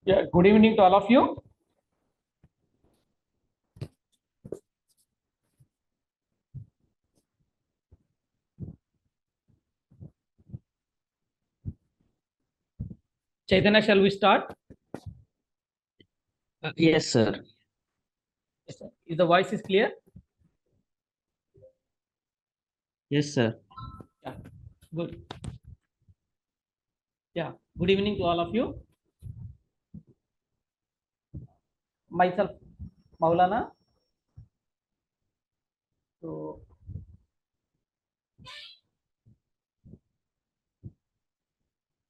Yeah, good evening to all of you. Chaitanya, shall we start? Yes, sir. Yes, sir. Is the voice is clear? Yes, sir. Yeah, good. Yeah, good evening to all of you. Myself, Maulana. So,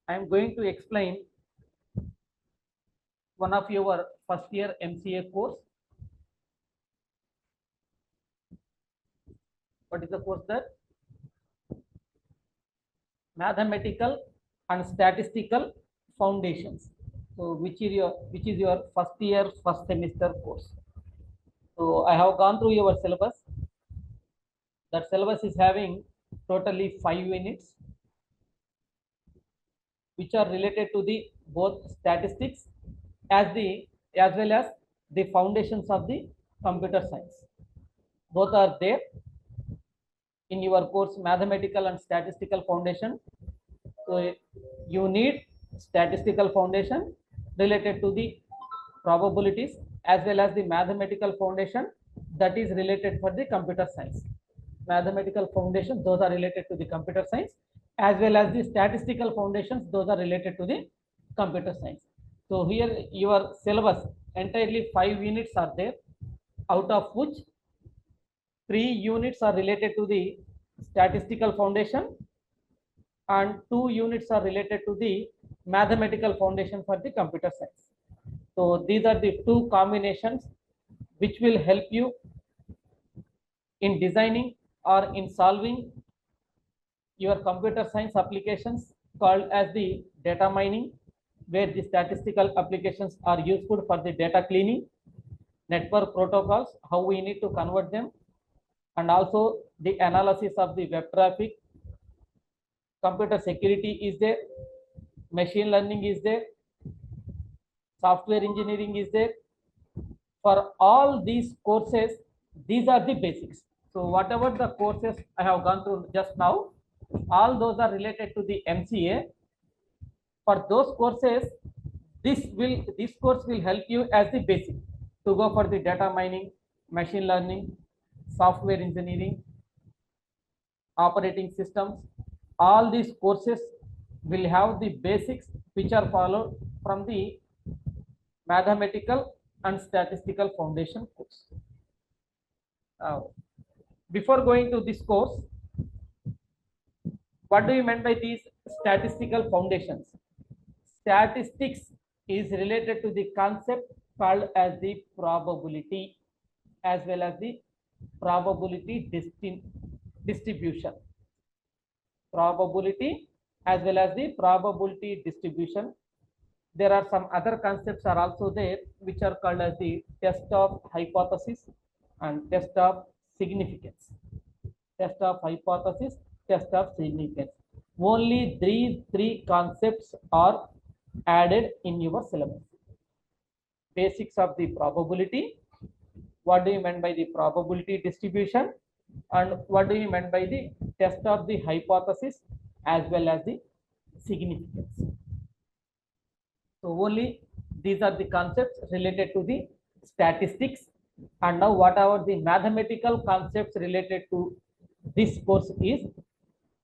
I am going to explain one of your first year MCA course. What is the course that? Mathematical and Statistical Foundations. So, which is your first year first semester course. So, I have gone through your syllabus. That syllabus is having totally 5 units, which are related to the both statistics as well as the foundations of the computer science. Both are there in your course mathematical and statistical foundation. So you need statistical foundation related to the probabilities as well as the mathematical foundation that is related for the computer science. Mathematical foundations, those are related to the computer science, as well as the statistical foundations, those are related to the computer science. So here your syllabus entirely 5 units are there, out of which 3 units are related to the statistical foundation and 2 units are related to the mathematical foundation for the computer science. So these are the two combinations which will help you in designing or in solving your computer science applications called as the data mining, where the statistical applications are useful for the data cleaning, network protocols, how we need to convert them, and also the analysis of the web traffic. Computer security is there, machine learning is there, software engineering is there. For all these courses, these are the basics. So whatever the courses I have gone through just now, all those are related to the MCA. For those courses, this course will help you as the basic to go for the data mining, machine learning, software engineering, operating systems. All these courses will have the basics which are followed from the mathematical and statistical foundation course. Before going to this course, what do you mean by these statistical foundations? Statistics is related to the concept called as the probability as well as the probability distribution. Probability as well as the probability distribution. There are some other concepts are also there which are called as the test of hypothesis and test of significance. Test of hypothesis, test of significance. Only these three concepts are added in your syllabus. Basics of the probability, what do you mean by the probability distribution, and what do you mean by the test of the hypothesis as well as the significance. So only these are the concepts related to the statistics. And now whatever the mathematical concepts related to this course is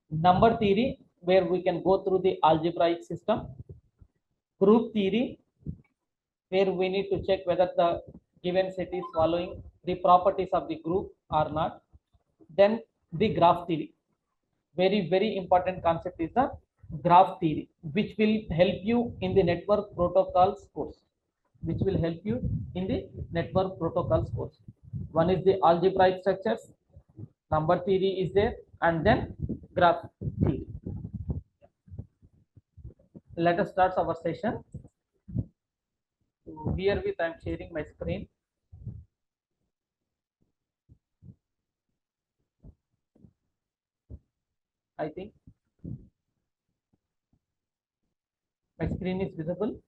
number theory, where we can go through the algebraic system, group theory, where we need to check whether the given set is following the properties of the group or not. Then the graph theory. Very important concept is the graph theory, which will help you in the network protocols course. Which will help you in the network protocols course. One is the algebraic structures, number theory is there, and then graph theory. Let us start our session. So here with I am sharing my screen. I think my screen is visible.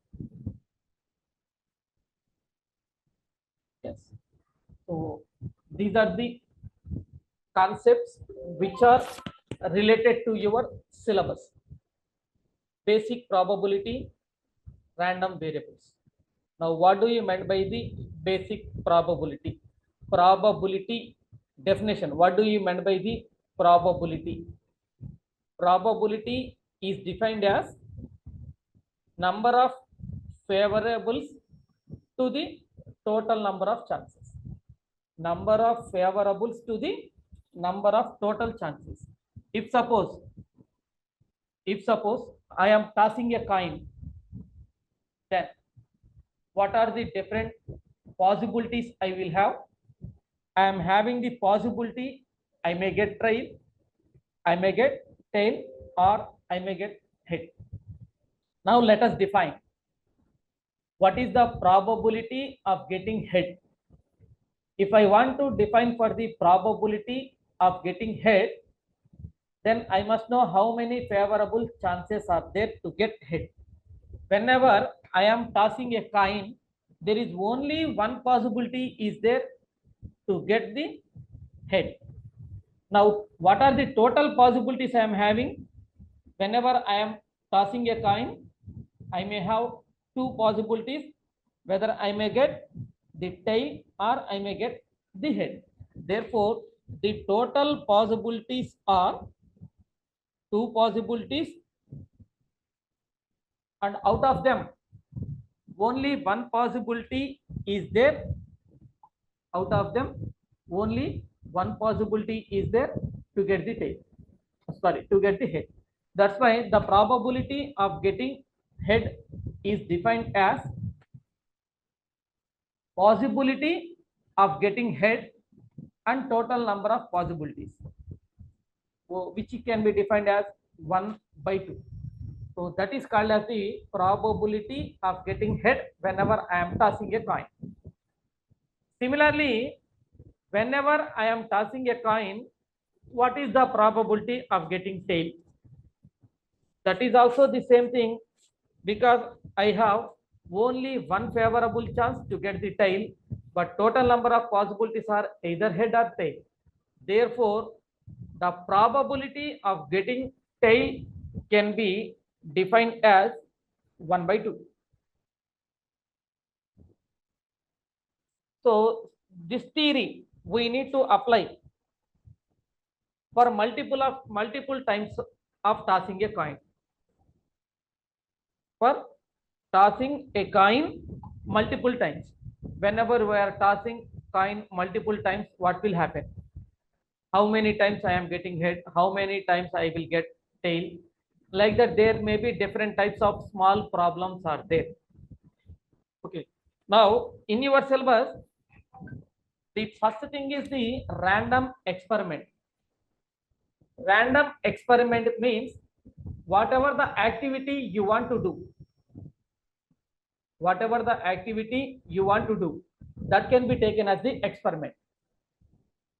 These are the concepts which are related to your syllabus. Basic probability, random variables. Now, what do you mean by the basic probability? Probability definition. What do you mean by the probability? Probability is defined as number of favorables to the total number of chances. Number of favorables to the number of total chances. If suppose I am tossing a coin, then what are the different possibilities I will have? I am having the possibility I may get I may get tail, or I may get head. Now let us define what is the probability of getting head. If I want to define for the probability of getting head, then I must know how many favorable chances are there to get head. Whenever I am tossing a coin, there is only one possibility is there to get the head. Now, what are the total possibilities I am having? Whenever I am tossing a coin, I may have two possibilities, whether I may get the tail or I may get the head. Therefore, the total possibilities are two possibilities, and out of them, only one possibility is there. Out of them, only one possibility is there to get the tail. Sorry, to get the head. That's why the probability of getting head is defined as possibility of getting head and total number of possibilities, which can be defined as 1 by 2. So that is called as the probability of getting head whenever I am tossing a coin. Similarly, whenever I am tossing a coin, what is the probability of getting tail? That is also the same thing, because I have only one favorable chance to get the tail, but total number of possibilities are either head or tail. Therefore, the probability of getting tail can be defined as 1 by 2. So this theory we need to apply for multiple times of tossing a coin. For tossing a coin multiple times, whenever we are tossing coin multiple times, what will happen? How many times I am getting head, how many times I will get tail? Like that, there may be different types of small problems are there. Okay. Now, in your syllabus, the first thing is the random experiment. Random experiment means whatever the activity you want to do, whatever the activity you want to do, that can be taken as the experiment.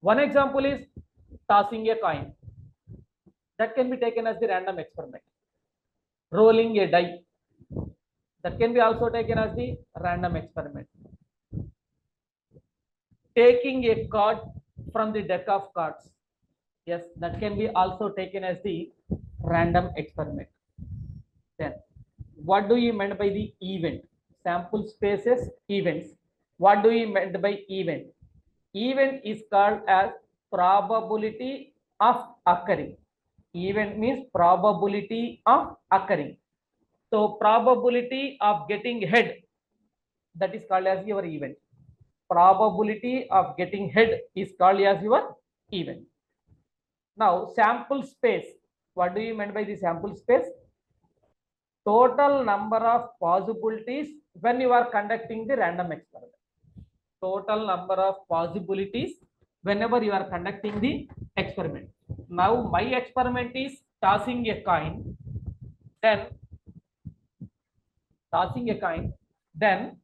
One example is tossing a coin. That can be taken as the random experiment. Rolling a die. That can be also taken as the random experiment. Taking a card from the deck of cards. Yes, that can be also taken as the random experiment. Then, what do you mean by the event? Sample spaces, events. What do you mean by event? Event is called as probability of occurring. Event means probability of occurring. So probability of getting head, that is called as your event. Probability of getting head is called as your event. Now sample space. What do you mean by the sample space? Total number of possibilities when you are conducting the random experiment. Total number of possibilities whenever you are conducting the experiment. Now my experiment is tossing a coin, then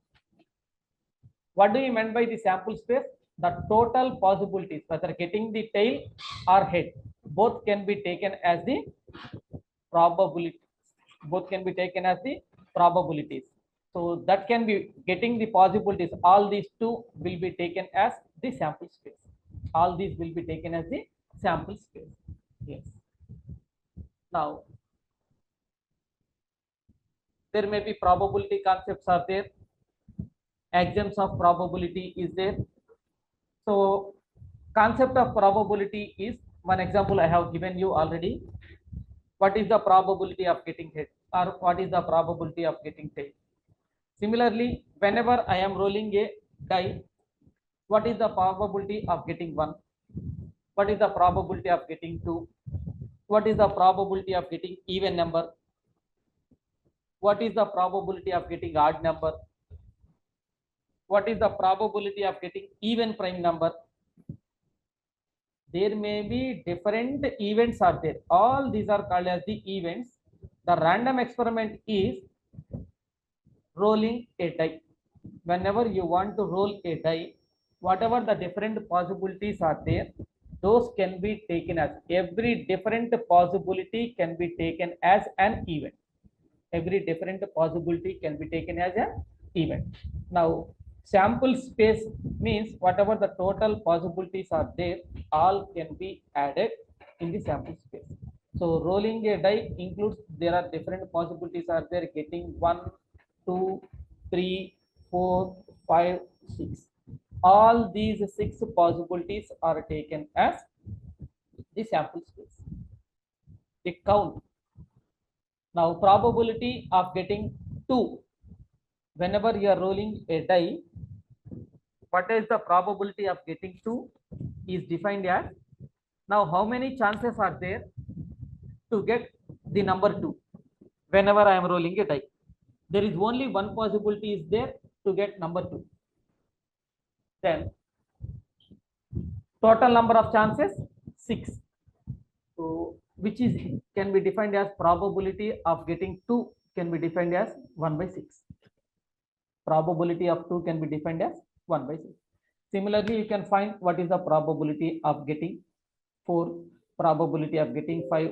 what do you mean by the sample space? The total possibilities, whether getting the tail or head, both can be taken as the probability. Both can be taken as the probabilities. So that can be getting the possibilities. All these two will be taken as the sample space. All these will be taken as the sample space. Yes. Now, there may be probability concepts are there. Axioms of probability is there. So, concept of probability is one example I have given you already. What is the probability of getting head, or what is the probability of getting tail? Similarly, whenever I am rolling a die, what is the probability of getting 1? What is the probability of getting 2? What is the probability of getting even number? What is the probability of getting odd number? What is the probability of getting even prime number? There may be different events are there. All these are called as the events. The random experiment is rolling a die. Whenever you want to roll a die, whatever the different possibilities are there, those can be taken as, every different possibility can be taken as an event. Every different possibility can be taken as an event. Now, sample space means whatever the total possibilities are there, all can be added in the sample space. So rolling a die includes, there are different possibilities are there, getting 1, 2, 3, 4, 5, 6. All these 6 possibilities are taken as the sample space. The count. Now, probability of getting 2. Whenever you are rolling a die, what is the probability of getting 2 is defined as, now how many chances are there to get the number 2 whenever I am rolling a die? There is only one possibility is there to get number 2. Then total number of chances 6. So which is can be defined as probability of getting 2 can be defined as 1 by 6. Probability of 2 can be defined as 1 by 6. Similarly, you can find what is the probability of getting 4, probability of getting 5.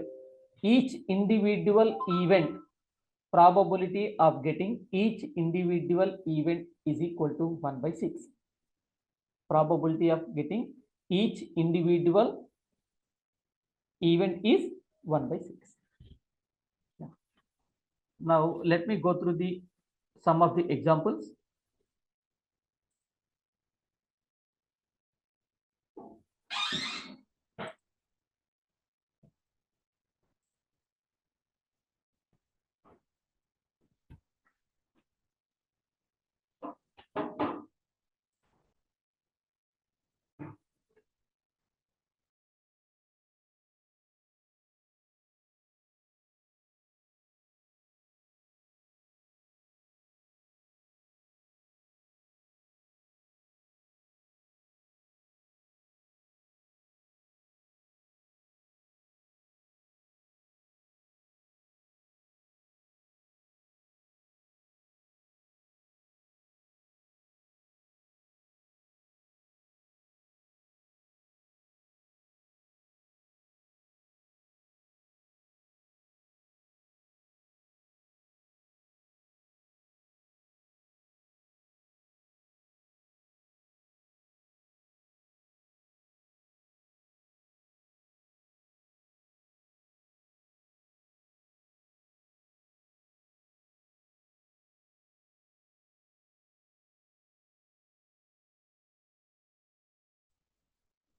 Each individual event, probability of getting each individual event is equal to 1 by 6. Probability of getting each individual event is 1 by 6. Yeah. Now, let me go through the some of the examples.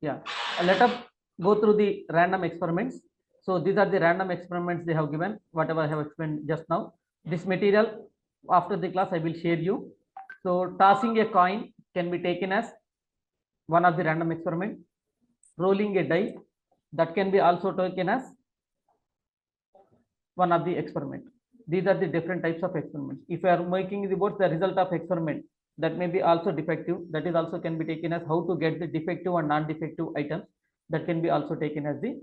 Yeah, let us go through the random experiments. So these are the random experiments they have given, whatever I have explained just now. This material after the class I will share you. So tossing a coin can be taken as one of the random experiment. Rolling a die, that can be also taken as one of the experiment. These are the different types of experiments. If you are making about the result of experiment, that may be also defective, that is also can be taken as how to get the defective and non-defective items, that can be also taken as the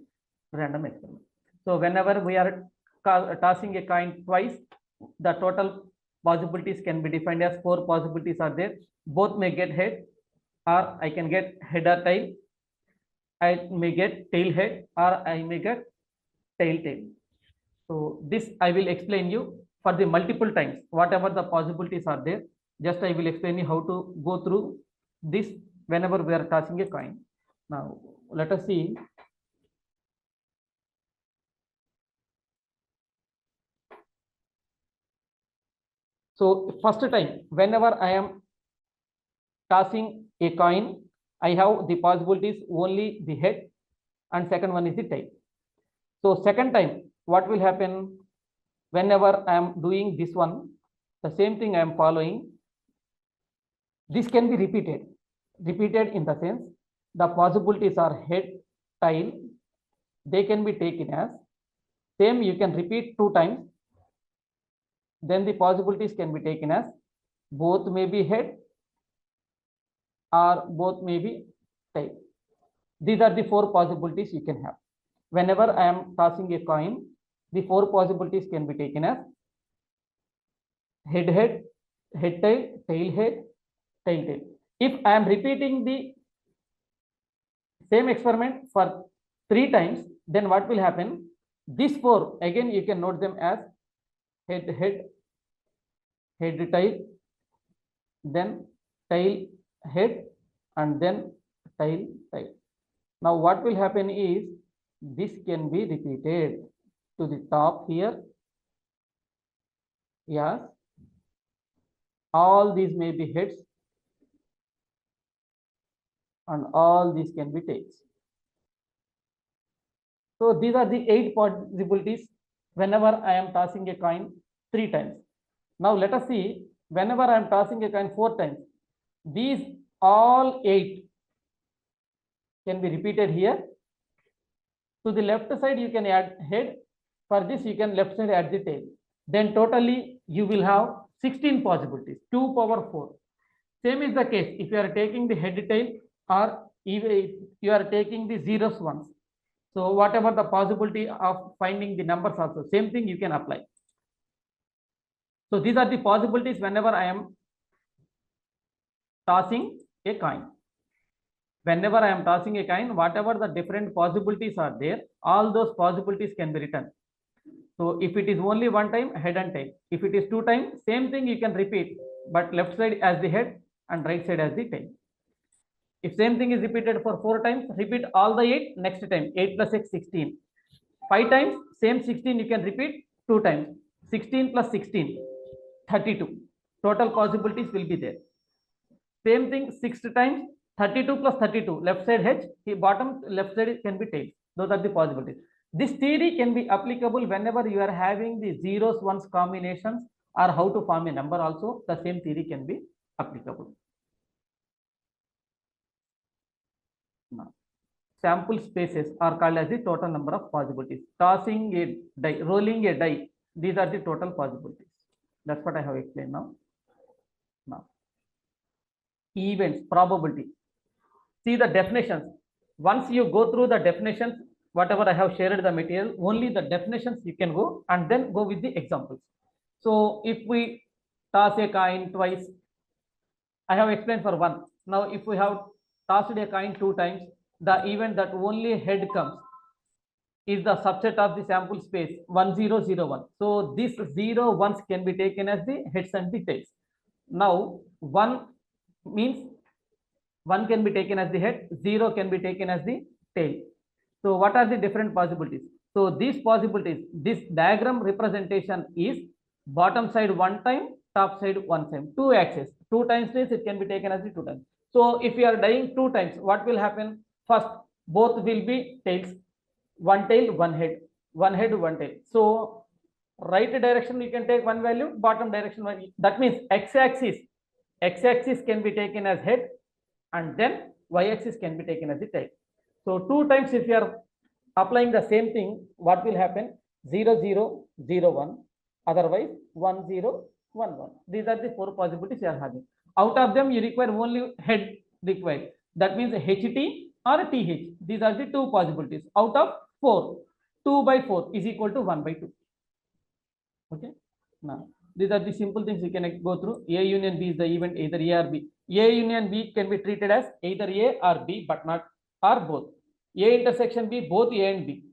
random experiment. So whenever we are tossing a coin twice, the total possibilities can be defined as 4 possibilities are there. Both may get head, or I can get head or tail. I may get tail head, or I may get tail tail. So this I will explain you for the multiple times, whatever the possibilities are there. Just I will explain you how to go through this whenever we are tossing a coin. Now let us see. So first time, whenever I am tossing a coin, I have the possibilities only the head, and second one is the tail. So second time, what will happen? Whenever I am doing this one, the same thing I am following. This can be repeated. Repeated in the sense, the possibilities are head, tail. They can be taken as same. You can repeat 2 times. Then the possibilities can be taken as both may be head or both may be tail. These are the 4 possibilities you can have. Whenever I am tossing a coin, the 4 possibilities can be taken as head, head, head, tail, tail, head, tail, tail. If I am repeating the same experiment for 3 times, then what will happen? These 4 again you can note them as head, head, head, tail, then tail, head, and then tail, tail. Now what will happen is this can be repeated to the top here. Yes, all these may be heads and all these can be tails. So these are the 8 possibilities whenever I am tossing a coin 3 times. Now let us see, whenever I am tossing a coin 4 times, these all 8 can be repeated here. To the left side you can add head. For this you can left side add the tail. Then totally you will have 16 possibilities, 2 power 4. Same is the case if you are taking the head, tail, or if you are taking the zeros ones. So whatever the possibility of finding the numbers also, same thing you can apply. So these are the possibilities whenever I am tossing a coin. Whenever I am tossing a coin, whatever the different possibilities are there, all those possibilities can be written. So if it is only 1 time, head and tail. If it is 2 times, same thing you can repeat, but left side as the head and right side as the tail. If same thing is repeated for 4 times, repeat all the 8 next time. 8 plus 6, 16. 5 times, same 16 you can repeat 2 times. 16 plus 16, 32. Total possibilities will be there. Same thing 6 times, 32 plus 32. Left side head, bottom left side can be tail. Those are the possibilities. This theory can be applicable whenever you are having the zeros, ones combinations, or how to form a number also. The same theory can be applicable. Now, sample spaces are called as the total number of possibilities. Tossing a die, rolling a die, these are the total possibilities. That's what I have explained now. Now, events, probability. See the definitions. Once you go through the definitions, whatever I have shared the material, only the definitions you can go and then go with the examples. So if we toss a coin twice, I have explained for 1. Now if we have tossed a coin 2 times, the event that only head comes is the subset of the sample space 1001. So this 0 ones can be taken as the heads and the tails. Now 1 means 1 can be taken as the head, 0 can be taken as the tail. So what are the different possibilities? So these possibilities, this diagram representation is bottom side 1 time, top side 1 time, 2 axes. 2 times tails, it can be taken as the 2 times. So if you are dying 2 times, what will happen? First, both will be tails, 1 tail, 1 head, 1 head, 1 tail. So right direction you can take 1 value, bottom direction 1. That means x-axis can be taken as head, and then y-axis can be taken as the tail. So 2 times if you are applying the same thing, what will happen? 0, 0, 0, 1. Otherwise 1, 0, 1, 1. These are the 4 possibilities you are having. Out of them, you require only head required. That means HT or TH. These are the 2 possibilities. Out of 4, 2 by 4 is equal to 1 by 2. Okay. Now, these are the simple things you can go through. A union B is the event, either A or B. A union B can be treated as either A or B, but not or both. A intersection B, both A and B.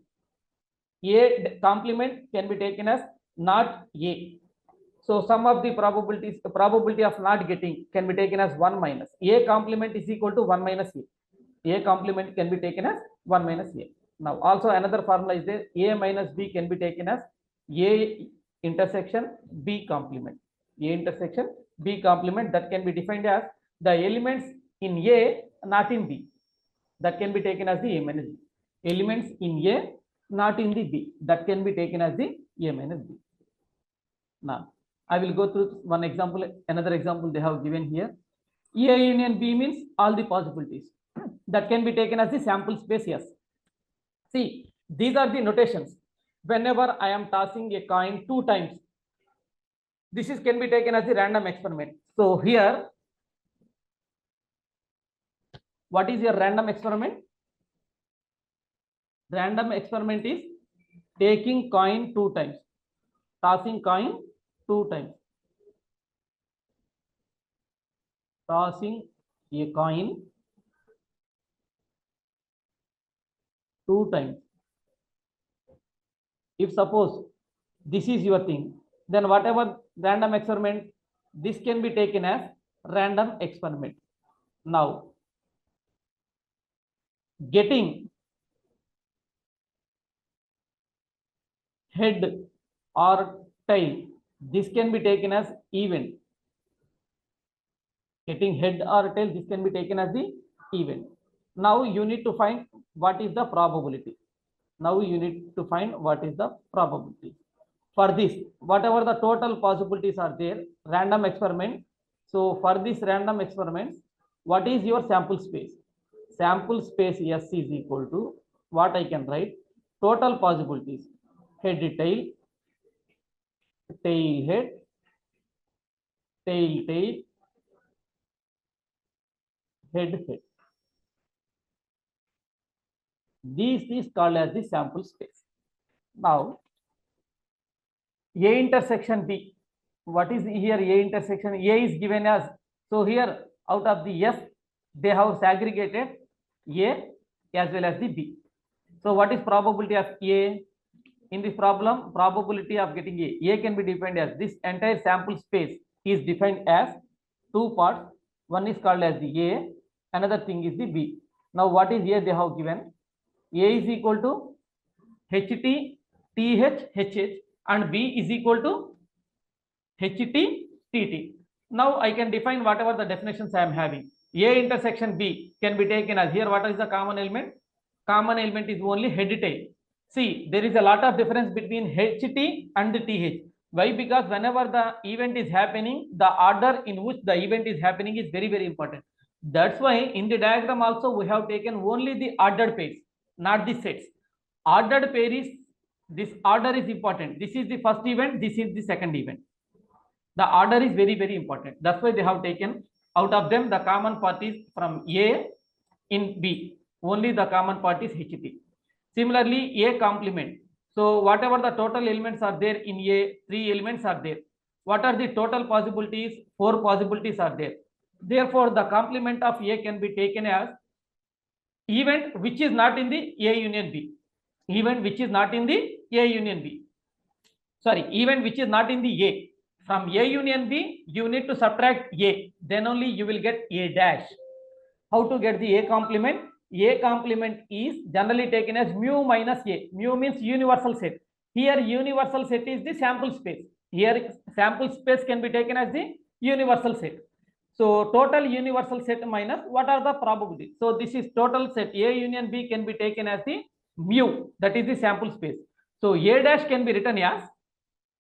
A complement can be taken as not A. So sum of the probabilities, the probability of not getting can be taken as 1 minus. A complement is equal to 1 minus A. A complement can be taken as 1 minus A. Now also another formula is there. A minus B can be taken as A intersection B complement. A intersection B complement, that can be defined as the elements in A not in B. That can be taken as the A minus B. Elements in A not in the B. That can be taken as the A minus B. Now I will go through one example. Another example they have given here. A union B means all the possibilities. That can be taken as the sample space S. See, these are the notations. Whenever I am tossing a coin 2 times, this is can be taken as a random experiment. So here, what is your random experiment? Random experiment is taking coin 2 times, tossing coin 2 times, tossing a coin 2 times. If suppose this is your thing, then whatever random experiment, this can be taken as random experiment. Now, getting head or tail, this can be taken as event. Getting head or tail, this can be taken as the event. Now you need to find what is the probability. Now you need to find what is the probability. For this, whatever the total possibilities are there, random experiment. So for this random experiment, what is your sample space? Sample space S is equal to what I can write? Total possibilities. Head tail, tail head, tail tail, head head. This is called as the sample space. Now, A intersection B. What is here A intersection? A is given as, so here out of the S, they have segregated A as well as the B. So what is probability of A? In this problem, probability of getting A can be defined as, this entire sample space is defined as 2 parts. One is called as the A, another thing is the B. Now what is A they have given? A is equal to HT, TH, HH, and B is equal to HT, TT. Now I can define whatever the definitions I am having. A intersection B can be taken as, here what is the common element? Common element is only head tail. See, there is a lot of difference between HT and the TH. Why? Because whenever the event is happening, the order in which the event is happening is very, very important. That's why in the diagram also we have taken only the ordered pairs, not the sets. Ordered pair is, this order is important. This is the first event, this is the second event. The order is very, very important. That's why they have taken out of them the common part is from A in B. Only the common part is HT. Similarly, A complement. So whatever the total elements are there in A, 3 elements are there. What are the total possibilities? 4 possibilities are there. Therefore, the complement of A can be taken as event which is not in the A union B. Event which is not in the A union B. Sorry, event which is not in the A. From A union B, you need to subtract A. Then only you will get A dash. How to get the A complement? A complement is generally taken as mu minus A. Mu means universal set. Here universal set is the sample space. Here sample space can be taken as the universal set. So total universal set minus what are the probabilities. So this is total set. A union B can be taken as the mu, that is the sample space. So A dash can be written as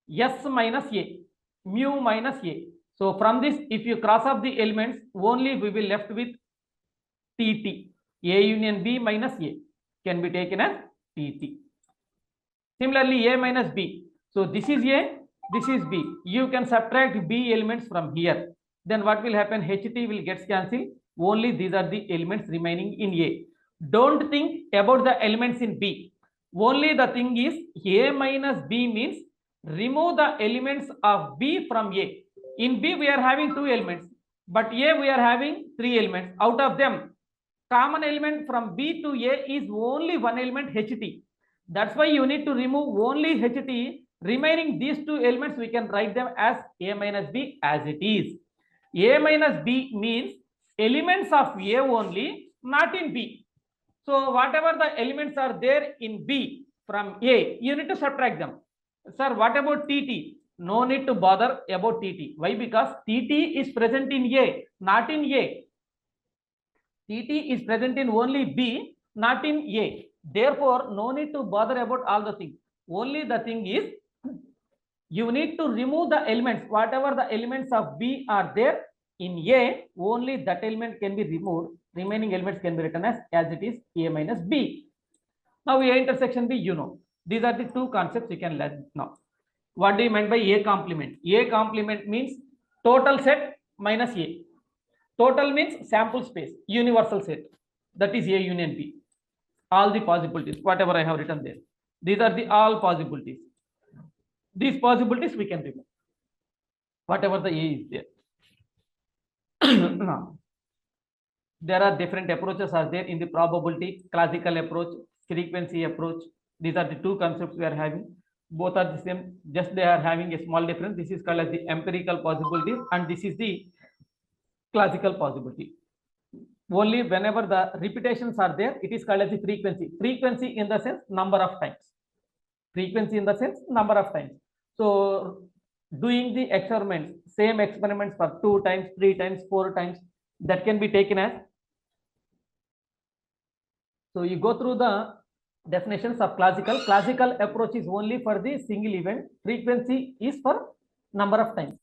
S minus A, mu minus A. So from this, if you cross off the elements, only we will left with TT. A union B minus A can be taken as TT. Similarly, A minus B. So this is A, this is B. You can subtract B elements from here. Then what will happen? HT will get cancelled. Only these are the elements remaining in A. Don't think about the elements in B. Only the thing is A minus B means remove the elements of B from A. In B we are having 2 elements, but A we are having 3 elements. Out of them, common element from B to A is only one element, HT. That's why you need to remove only HT. Remaining these 2 elements we can write them as A minus B as it is. A minus B means elements of A only, not in B. So whatever the elements are there in B from A, you need to subtract them. Sir, what about TT? No need to bother about TT. Why? Because TT is present in A, not in A. TT is present in only B, not in A. Therefore, no need to bother about all the things. Only the thing is, you need to remove the elements. Whatever the elements of B are there in A, only that element can be removed. Remaining elements can be written as it is A minus B. Now, A intersection B, you know. These are the two concepts you can learn now. What do you mean by A complement? A complement means total set minus A. Total means sample space, universal set. That is A union B. All the possibilities, whatever I have written there. These are the all possibilities. These possibilities we can remove. Whatever the A is there. Now, there are different approaches are there in the probability, classical approach, frequency approach. These are the two concepts we are having. Both are the same, just they are having a small difference. This is called as the empirical possibility, and this is the classical possibility. Only whenever the repetitions are there, it is called as the frequency. Frequency in the sense number of times. Frequency in the sense number of times. So doing the experiments, same experiments for 2 times, 3 times, 4 times, that can be taken as. So you go through the definitions of classical. Classical approach is only for the single event. Frequency is for number of times.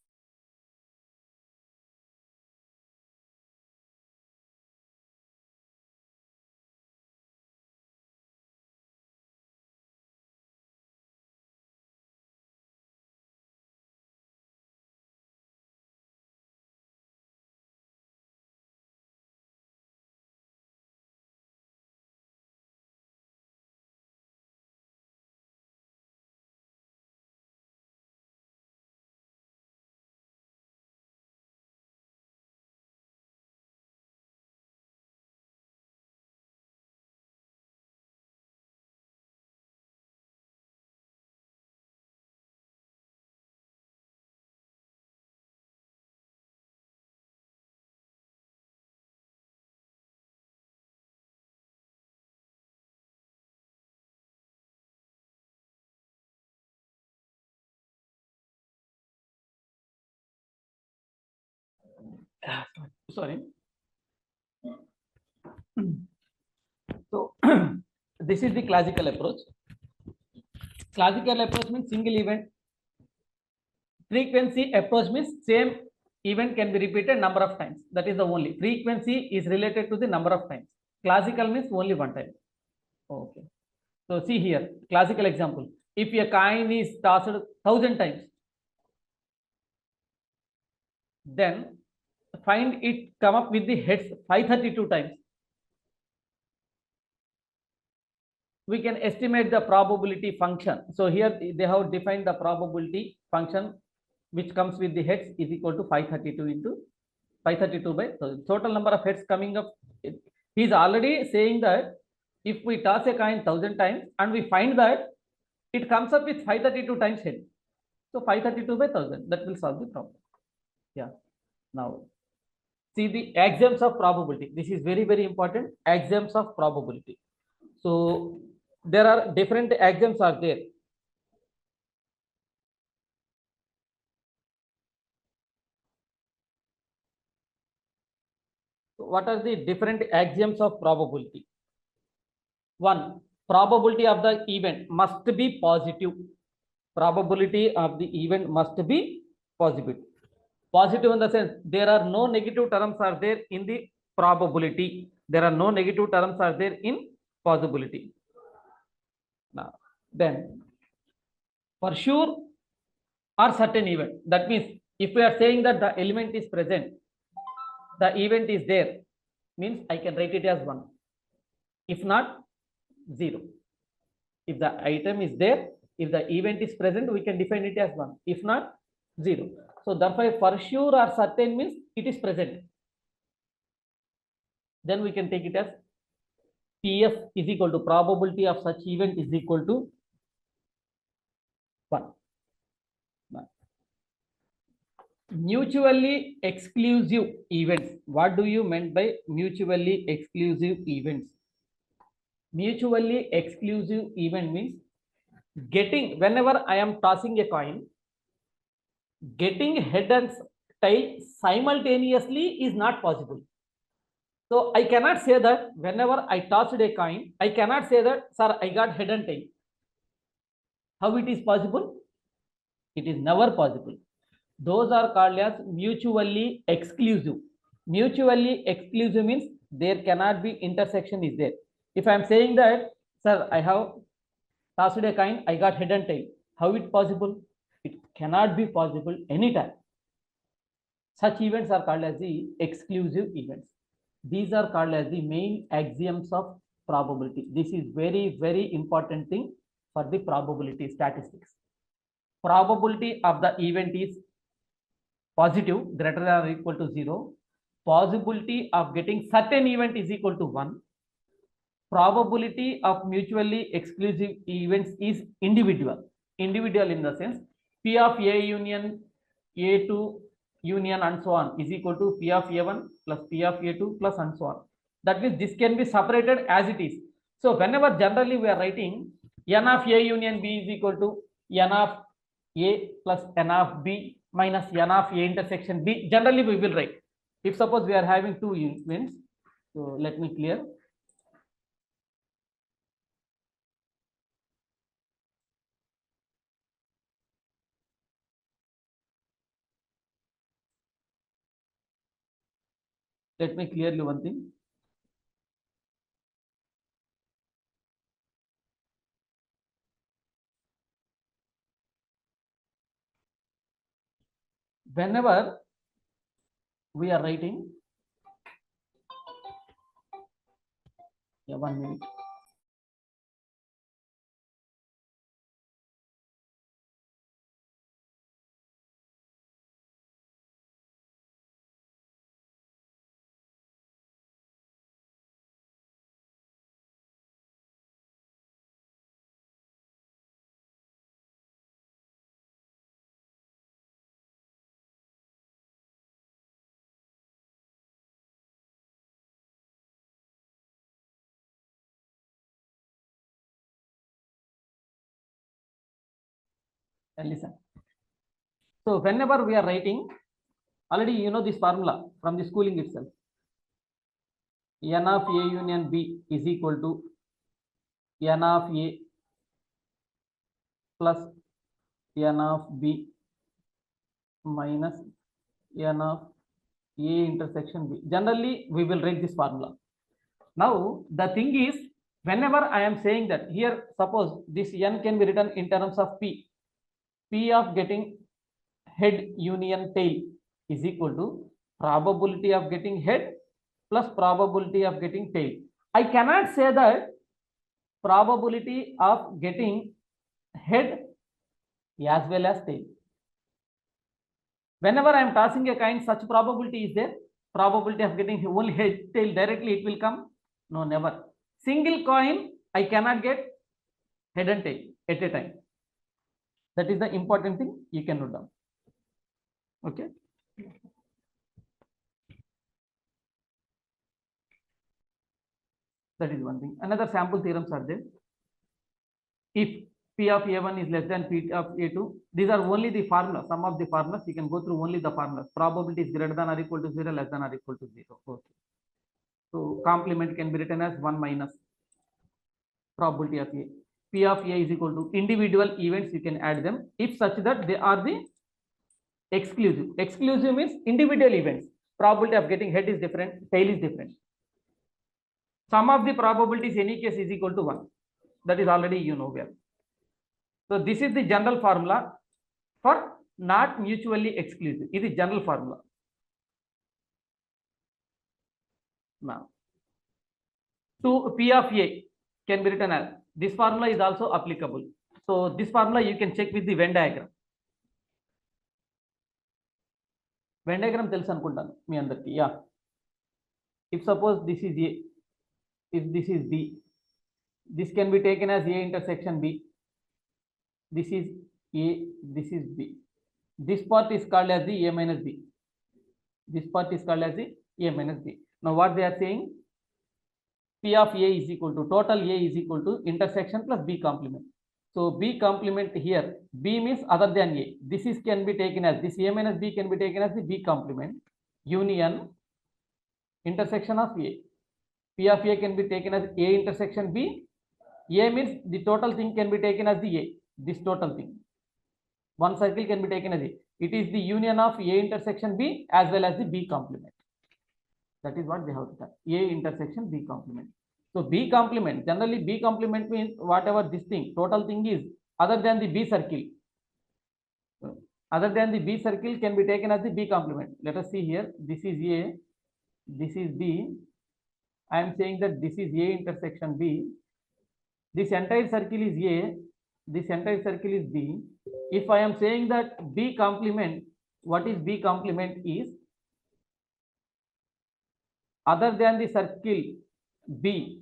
Sorry. So this is the classical approach. Classical approach means single event. Frequency approach means same event can be repeated number of times. That is the only. Frequency is related to the number of times. Classical means only one time. Okay. So see here, classical example. If a coin is tossed 1,000 times, then find it come up with the heads 532 times. We can estimate the probability function. So here they have defined the probability function which comes with the heads is equal to 532 into 532 by 1000. Total number of heads coming up. He is already saying that if we toss a coin 1,000 times and we find that it comes up with 532 times head. So 532 by 1000, that will solve the problem. Yeah. Now, see the axioms of probability. This is very, very important. Axioms of probability. So there are different axioms are there. So what are the different axioms of probability? One, probability of the event must be positive. Probability of the event must be positive. Positive in the sense there are no negative terms are there in the probability. There are no negative terms are there in possibility. Now, then for sure or certain event. That means if we are saying that the element is present, the event is there, means I can write it as 1. If not, 0. If the item is there, if the event is present, we can define it as 1. If not, 0. So therefore, for sure or certain means it is present. Then we can take it as PF is equal to probability of such event is equal to 1. Mutually exclusive events. What do you mean by mutually exclusive events? Mutually exclusive event means getting, whenever I am tossing a coin, getting head and tail simultaneously is not possible. So I cannot say that whenever I tossed a coin, I cannot say that, sir, I got head and tail. How it is possible? It is never possible. Those are called as mutually exclusive. Mutually exclusive means there cannot be intersection is there. If I am saying that, sir, I have tossed a coin, I got head and tail. How it possible? It cannot be possible anytime. Such events are called as the exclusive events. These are called as the main axioms of probability. This is very, very important thing for the probability statistics. Probability of the event is positive, greater than or equal to 0. Possibility of getting certain event is equal to 1. Probability of mutually exclusive events is individual. Individual in the sense P of A union A2 union and so on is equal to P of A1 plus P of A2 plus and so on. That means this can be separated as it is. So whenever generally we are writing N of A union B is equal to N of A plus N of B minus N of A intersection B, generally we will write. If suppose we are having two events, so let me clear. Let me clear you one thing. Whenever we are writing, yeah, 1 minute. And listen. So whenever we are writing, already you know this formula from the schooling itself. N of A union B is equal to N of A plus N of B minus N of A intersection B. Generally, we will write this formula. Now, the thing is, whenever I am saying that here, suppose this N can be written in terms of P. P of getting head union tail is equal to probability of getting head plus probability of getting tail. I cannot say that probability of getting head as well as tail. Whenever I am tossing a coin, such probability is there. Probability of getting only head tail directly it will come. No, never. Single coin, I cannot get head and tail at a time. That is the important thing you can note down. Okay. That is one thing. Another sample theorems are there. If P of A1 is less than P of A2, these are only the formulas. Some of the formulas you can go through only the formulas. Probability is greater than or equal to 0, less than or equal to 0. Okay. So complement can be written as 1 minus probability of A. P of A is equal to individual events, you can add them if such that they are the exclusive. Exclusive means individual events. Probability of getting head is different, tail is different. Sum of the probabilities in any case is equal to 1. That is already you know where. So this is the general formula for not mutually exclusive. It is general formula. Now, to P of A can be written as this formula is also applicable. So this formula you can check with the Venn diagram. Venn diagram తెలుసు అనుకుంటాను మీ అందరికి. Yeah. If suppose this is A, if this is B, this can be taken as A intersection B. This is A, this is B. This part is called as the A minus B. This part is called as the A minus B. Now what they are saying, P of A is equal to total A is equal to intersection plus B complement. So B complement here, B means other than A. This is can be taken as, this A minus B can be taken as the B complement union intersection of A. P of A can be taken as A intersection B. A means the total thing can be taken as the A, this total thing. One circle can be taken as A. It is the union of A intersection B as well as the B complement. That is what they have to tell. A intersection B complement. So B complement, generally B complement means whatever this thing, total thing is other than the B circle. Other than the B circle can be taken as the B complement. Let us see here. This is A, this is B. I am saying that this is A intersection B. This entire circle is A, this entire circle is B. If I am saying that B complement, what is B complement is other than the circle B,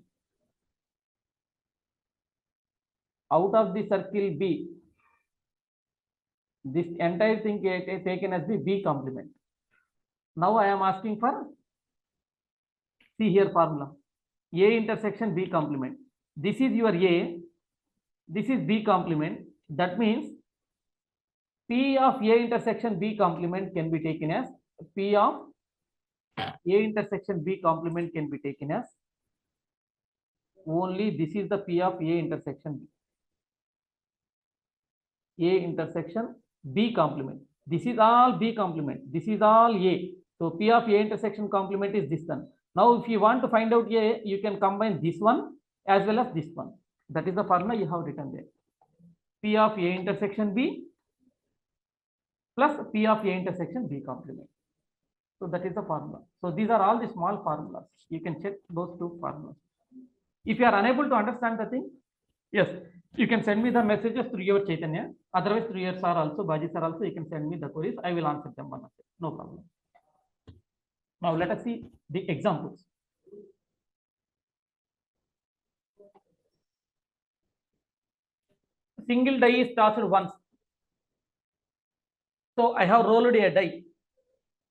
out of the circle B, this entire thing is taken as the B complement. Now I am asking for, see here formula, A intersection B complement. This is your A, this is B complement. That means P of A intersection B complement can be taken as P of A intersection B complement can be taken as only this is the P of A intersection B. A intersection B complement. This is all B complement. This is all A. So P of A intersection complement is this one. Now if you want to find out A, you can combine this one as well as this one. That is the formula you have written there. P of A intersection B plus P of A intersection B complement. So that is the formula. So these are all the small formulas. You can check those two formulas. If you are unable to understand the thing, yes, you can send me the messages through your Chaitanya. Otherwise, through your sir also, Baji sir also, you can send me the queries. I will answer them one after. No problem. Now let us see the examples. Single die is tossed once. So I have rolled a die.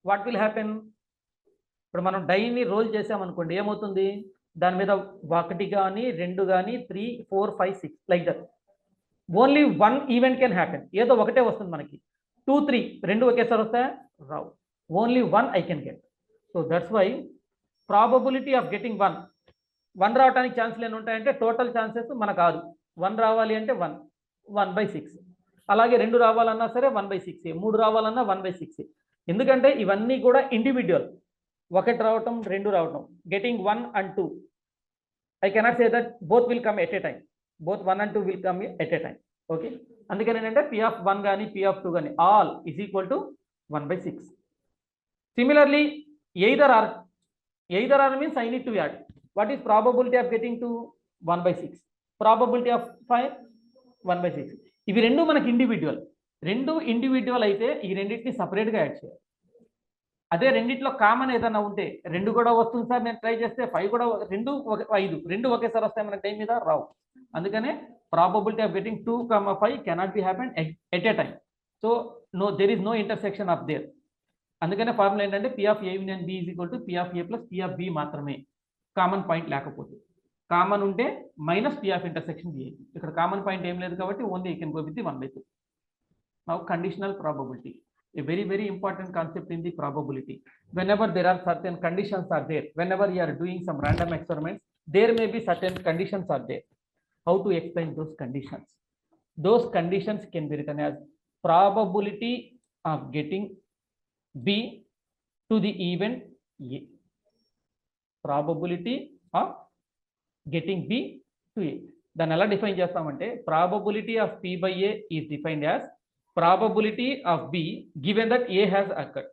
What will happen? ఇప్పుడు మనం డైని role చేసామనుకోండి, ఏమవుతుంది? దాని మీద 1 కానీ 2 కానీ 3 4 5 6 like that. Only 1 event can happen. ఏదో ఒకటే వస్తుంది మనకి. 2 3 రెండు ఒకేసారి వస్తాయా? రావు. Only 1 I can get. So that's why probability of getting 1 రావడానికి ఛాన్స్లు ఎన్ని ఉంటాయంటే టోటల్ ఛాన్సెస్ మనకు 6. 1 రావాలి అంటే 1/6. అలాగే 2 రావాలన్నా సరే 1/6, 3 రావాలన్నా 1/6. ఎందుకంటే ఇవన్నీ కూడా ఇండివిడ్యువల్. 1 రావటం 2 రావటం, getting 1 and 2. I cannot say that both will come at a time. Both 1 and 2 will come at a time. Okay. అందుకని ఏంటంటే P of 1 కానీ P of 2 కానీ all is equal to 1/6. Similarly, either or means I need to add. What is probability of getting to 1/6? Probability of 5 1/6. ఇవి రెండు మనకి individual. రెండు individual అయితే ఈ రెండింటిని సపరేట్గా యాడ్ చేయాలి. అదే రెండిట్లో కామన్ ఏదైనా ఉంటే 2 కూడా వస్తుంది సార్, నేను ట్రై చేస్తే 5 కూడా 2 5 రెండు ఒకేసారి వస్తాయి మన టైం మీద రావు. అందుకనే probability of getting 2, 5 cannot be happen at a time. So there is no intersection of there. అందుకనే ఫార్ములా ఏంటంటే P of A union B is equal to P of A plus P of B మాత్రమే, common point లేకపోతే. Common ఉంటే minus P of intersection B. ఇక్కడ common point ఏం లేదు కాబట్టి only you can go with the 1/2. Now conditional probability, a very important concept in the probability. Whenever there are certain conditions are there, whenever you are doing some random experiments, there may be certain conditions are there. How to explain those conditions? Those conditions can be written as probability of getting B to the event A. Probability of getting B to A. దాన్ని ఎలా define చేస్తామంటే probability of P by A is defined as probability of B given that A has occurred.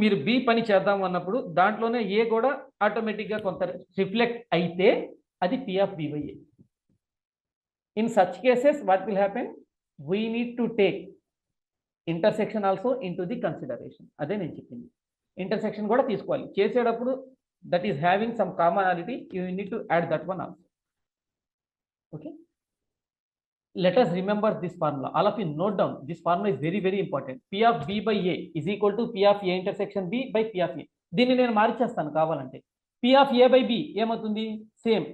మీరు B పని చేద్దాం అన్నప్పుడు దాంట్లోనే A కూడా ఆటోమేటిక్గా కొంత రిఫ్లెక్ట్ అయితే అది P of B by A. In such cases what will happen? We need to take intersection also into the consideration. అదే నేను చెప్పింది, ఇంటర్సెక్షన్ కూడా తీసుకోవాలి చేసేటప్పుడు. that is having some commonality, you need to add that one also. Okay. let us remember this formula. All of you note down. This formula is very, very important. P of B by A is equal to P of A intersection B by P of A. దీన్ని నేను మార్చేస్తాను కావాలంటే. P of A by B ఏమవుతుంది? Same.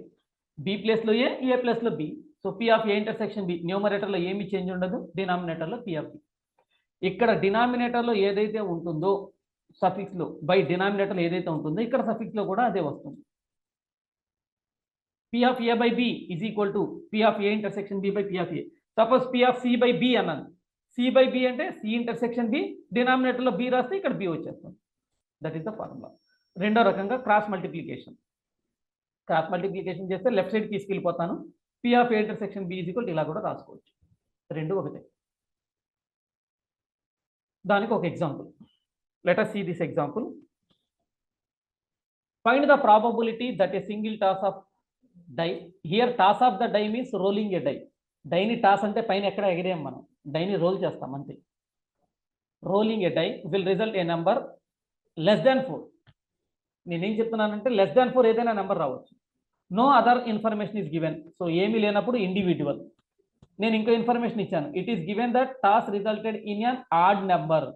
B place లో A place లో B. So P of A intersection B numerator లో ఏమి change ఉండదు, denominator లో P of B. ఇక్కడ డినామినేటర్ లో ఏదైతే ఉంటుందో సఫిక్స్ లో బై డినామినేటర్ లో ఏదైతే ఉంటుందో ఇక్కడ సఫిక్స్ లో కూడా అదే వస్తుంది. P of A by B is equal to P of A intersection B by P of A. Suppose P of C by B అన్నాను. C by B అంటే C intersection B, డినామినేటర్ లో B రాస్తే ఇక్కడ B వచ్చేస్తుంది. That is the formula. రెండో రకంగా cross multiplication. Cross multiplication చేస్తే left side తీసుకెళ్ళిపోతాను. P of A intersection B is equal to ఇలా కూడా రాసుకోవచ్చు. రెండు ఒకటే. దానికి ఒక example. Let us see this example. Find the probability that a single toss of die, here toss of the die means rolling a die. డైని toss అంటే పైన ఎక్కడ ఎగిరేం మనం, డైని రోల్ చేస్తాం అంతే. Rolling a die will result a number less than 4. నేనేం చెప్తున్నానంటే లెస్ దాన్ 4 ఏదైనా నెంబర్ రావచ్చు. No other information is given. So ఏమీ లేనప్పుడు ఇండివిజువల్. నేను ఇంకో ఇన్ఫర్మేషన్ ఇచ్చాను. It is given that toss resulted in an odd number.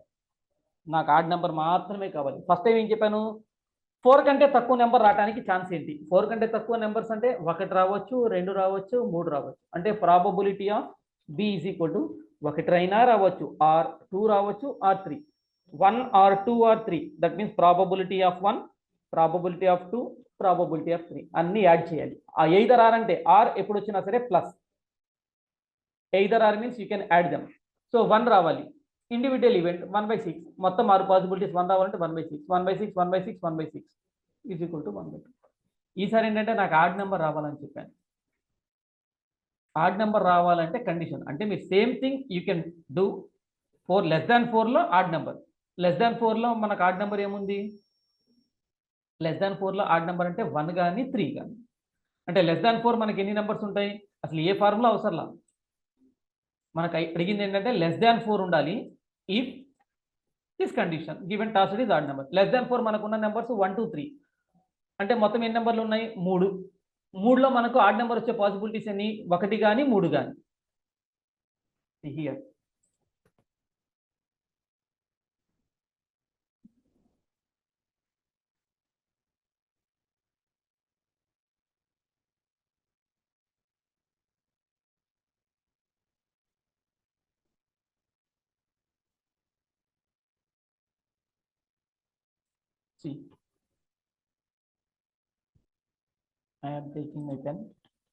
నాకు ఆడ్ నెంబర్ మాత్రమే కావాలి. ఫస్ట్ టైం ఏం చెప్పాను, 4 కంటే తక్కువ నెంబర్ రావడానికి ఛాన్స్ ఏంటి? 4 కంటే తక్కువ నెంబర్స్ అంటే 1 రావచ్చు, 2 రావచ్చు, 3 రావచ్చు. అంటే probability of B is equal to 1 అయినా రావచ్చు, ఆర్ 2 రావచ్చు, or 3. 1 or 2 or 3 that means probability of 1, probability of 2, probability of 3 అన్ని యాడ్ చేయాలి. ఆ ఎయిదర్ ఆర్ అంటే ఆర్ ఎప్పుడు వచ్చినా సరే plus. Either are means you can add them. So 1 రావాలి, ఇండివిజువల్ ఈవెంట్ 1/6, మొత్తం 6 పాసిబిలిటీస్ 1 రావాలంటే 1/6, 1/6, 1/6, 1/6 ఈజ్ ఈక్వల్ టు 1/2. ఈసారి ఏంటంటే నాకు ఆడ్ నెంబర్ రావాలని చెప్పాను. ఆడ్ నెంబర్ రావాలంటే కండిషన్ అంటే మీరు same thing you can do. 4 less than 4లో ఆడ్ నెంబర్. లెస్ దాన్ 4లో మనకు ఆడ్ నెంబర్ ఏముంది? లెస్ దాన్ 4లో ఆడ్ నెంబర్ అంటే 1 కానీ 3 కానీ. అంటే లెస్ దాన్ 4 మనకి ఎన్ని నెంబర్స్ ఉంటాయి? అసలు ఏ ఫార్ములా అవసరంలా. మనకు అడిగింది ఏంటంటే లెస్ దాన్ 4 ఉండాలి. If this condition given toss it is add number. Less than 4 మనకున్న నెంబర్స్ 1, 2, 3 అంటే మొత్తం ఎన్ని నెంబర్లు ఉన్నాయి? 3. 3లో మనకు ఆడ్ నెంబర్ వచ్చే పాసిబిలిటీస్ ఎన్ని? 1 కానీ 3 కానీ. Here see, I am taking my pen.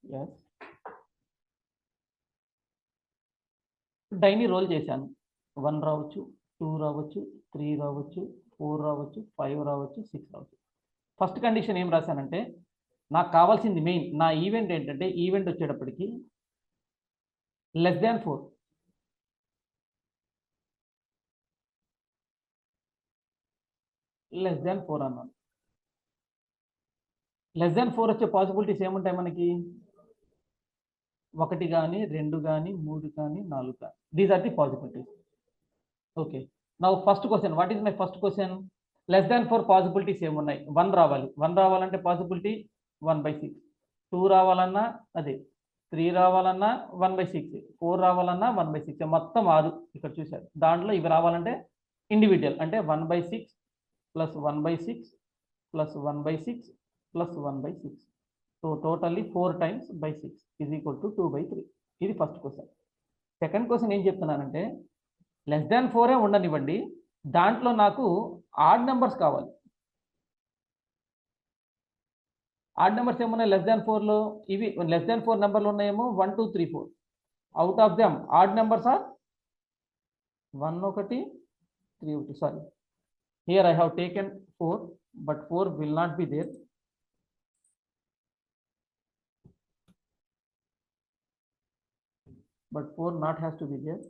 Yes. డైని రోల్ చేశాను. 1 రావచ్చు, 2 రావచ్చు, 3 రావచ్చు, 4 రావచ్చు, 5 రావచ్చు, 6 రావచ్చు. ఫస్ట్ కండిషన్ ఏం రాశానంటే నాకు కావాల్సింది మెయిన్ నా ఈవెంట్ ఏంటంటే ఈవెంట్ వచ్చేటప్పటికి లెస్ దాన్ 4. లెస్ దాన్ 4 అన్నాను. లెస్ దాన్ 4 వచ్చే పాసిబిలిటీస్ ఏముంటాయి మనకి? 1 కానీ 2 కానీ 3 కానీ 4 కానీ. These are the possibilities. Okay, now first question. What is my first question? Less than 4 possibilities ఏమున్నాయి? 1 రావాలి. 1 రావాలంటే పాసిబిలిటీ 1/6. 2 రావాలన్నా అదే, 3 రావాలన్నా 1/6, 4 రావాలన్నా 1/6. మొత్తం 6 ఇక్కడ చూశారు. దాంట్లో ఇవి రావాలంటే ఇండివిజువల్ అంటే 1/6 plus 1/6 plus 1/6 plus 1/6. So totally 4 times by 6 is equal to 2/3. ఇది ఫస్ట్ క్వశ్చన్. సెకండ్ క్వశ్చన్ ఏం చెప్తున్నానంటే లెస్ దాన్ 4 ఉండనివ్వండి, దాంట్లో నాకు ఆడ్ నెంబర్స్ కావాలి. ఆడ్ నెంబర్స్ ఏమున్నాయి లెస్ దాన్ 4లో? ఇవి లెస్ దాన్ 4 నెంబర్లు ఉన్నాయేమో 1, 2, 3, 4. Out of them odd numbers are 1, 1, 3, 1. Sorry, here I have taken 4, but 4 will not be there. But 4 not has to be there.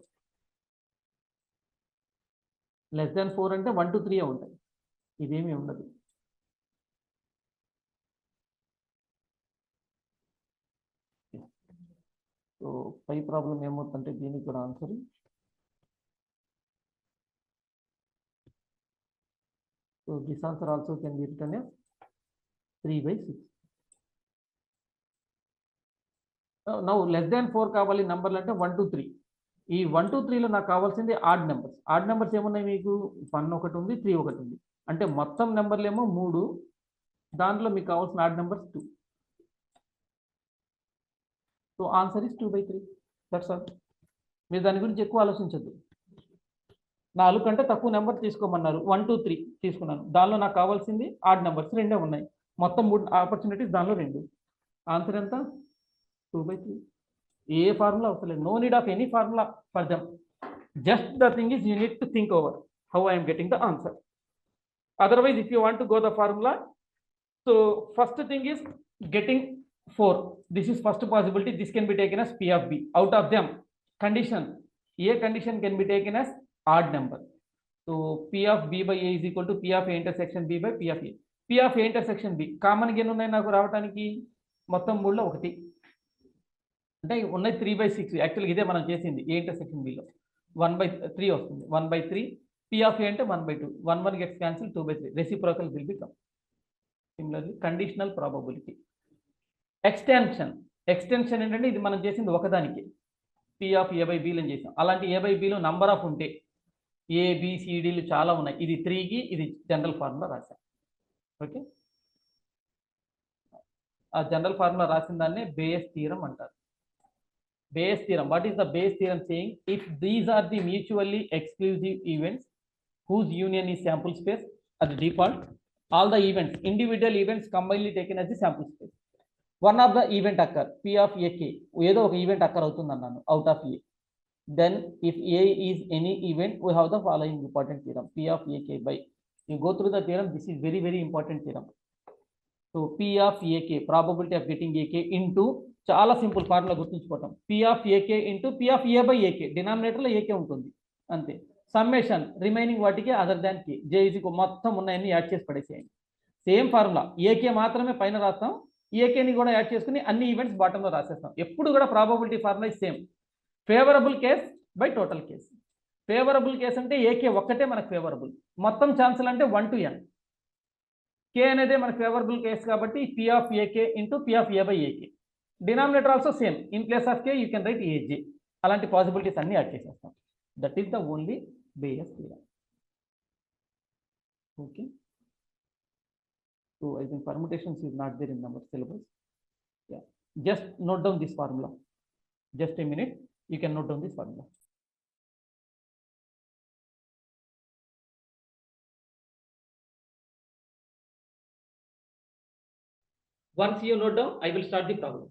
Less than 4 అంటే 1, 2, 3 ఉంటాయి. ఇదేమీ ఉండదు. So పై problem ఏమవుతుందంటే దీనికి కూడా answer. So this answer also can be written as 3/6. Now less than 4 కావాలి నంబర్లు అంటే 1 2 3. ఈ 1 2 3లో నాకు కావాల్సింది ఆడ్ నెంబర్స్. ఆడ్ నెంబర్స్ ఏమున్నాయి మీకు? 1 ఒకటి ఉంది, 3 ఒకటి ఉంది. అంటే మొత్తం నెంబర్లేమో 3, దాంట్లో మీకు కావాల్సిన odd numbers 2. So answer is 2/3. That's all. మీరు దాని గురించి ఎక్కువ ఆలోచించద్దు. 4 కంటే తక్కువ నెంబర్ తీసుకోమన్నారు, 1 2 3 తీసుకున్నాను. దానిలో నాకు కావాల్సింది ఆడ్ నెంబర్స్ రెండే ఉన్నాయి. మొత్తం 3 ఆపర్చునిటీస్, దానిలో 2. ఆన్సర్ ఎంత? 2/3. ఏ ఫార్ములా అవసరం లేదు. No need of any formula for them. Just the thing is you need to think over how I am getting the answer. Otherwise, if you want to go the formula, so first thing is getting 4. This is first possibility. This can be taken as P of B. Out of them, condition A condition can be taken as odd number. So P of B by A is equal to P of A intersection B by P of A. P of A intersection B common గా ఎన్ని ఉన్నాయి నాకు రావడానికి? మొత్తం 3లో 1. అంటే ఉన్నాయి 3/6. యాక్చువల్గా ఇదే మనం చేసింది ఏ ఇంటర్సెక్షన్ బిలో. 1/3 వస్తుంది. 1/3 P of A అంటే 1/2. 1 1 gets cancelled, 2/3. Reciprocal will become. Similarly, conditional probability. Extension ఏంటంటే ఇది మనం చేసింది ఒకదానికి P of A by B అని చేసాం. అలాంటి A by B లో నంబర్ ఆఫ్ ఉంటే ABCDలు చాలా ఉన్నాయి. ఇది 3కి ఇది జనరల్ ఫార్ములా రాశాం. ఓకే, ఆ జనరల్ ఫార్ములా రాసిన దాన్ని బేయస్ థీరం అంటారు. Bayes theorem. What is the Bayes theorem saying? If these are the mutually exclusive events whose union is sample space as default, all the events, individual events combinedly taken as the sample space. One of the event occur, P of AK, ఏదో ఒక event అక్కర్ అవుతుంది అన్నాను, out of A. Then if A is any event, we have the following important theorem, P of AK by. You go through the theorem. This is very very important theorem. So P of AK, probability of getting AK into, చాలా simple formula గుర్తుంచుకోవటం, P of AK into P of A by AK. డినామినేటర్లో AK ఉంటుంది అంతే. Summation remaining వాటికి other than K. J is మొత్తం ఉన్నాయన్ని add చేసి పడేసేయండి. Same formula, AK మాత్రమే పైన రాస్తాం, AKని కూడా యాడ్ చేసుకుని అన్ని ఈవెంట్స్ బాటంలో రాసేస్తాం. ఎప్పుడు కూడా probability formula same. Favourable case by total case. Favourable case అంటే AK ఒక్కటే మనకు ఫేవరబుల్. మొత్తం ఛాన్సులు అంటే 1 to n. K అనేది మనకు ఫేవరబుల్ కేస్ కాబట్టి P of AK into P of A by AK. Denominator also same. In place of K you can write AJ. అలాంటి పాసిబిలిటీస్ అన్ని యాడ్ చేసేస్తాం. That is the only Bayes theorem. Okay, so I think permutations is not there in our syllabus. Yeah, just note down this formula. Just a minute, you can note down this formula. Once you note down, I will start the problem.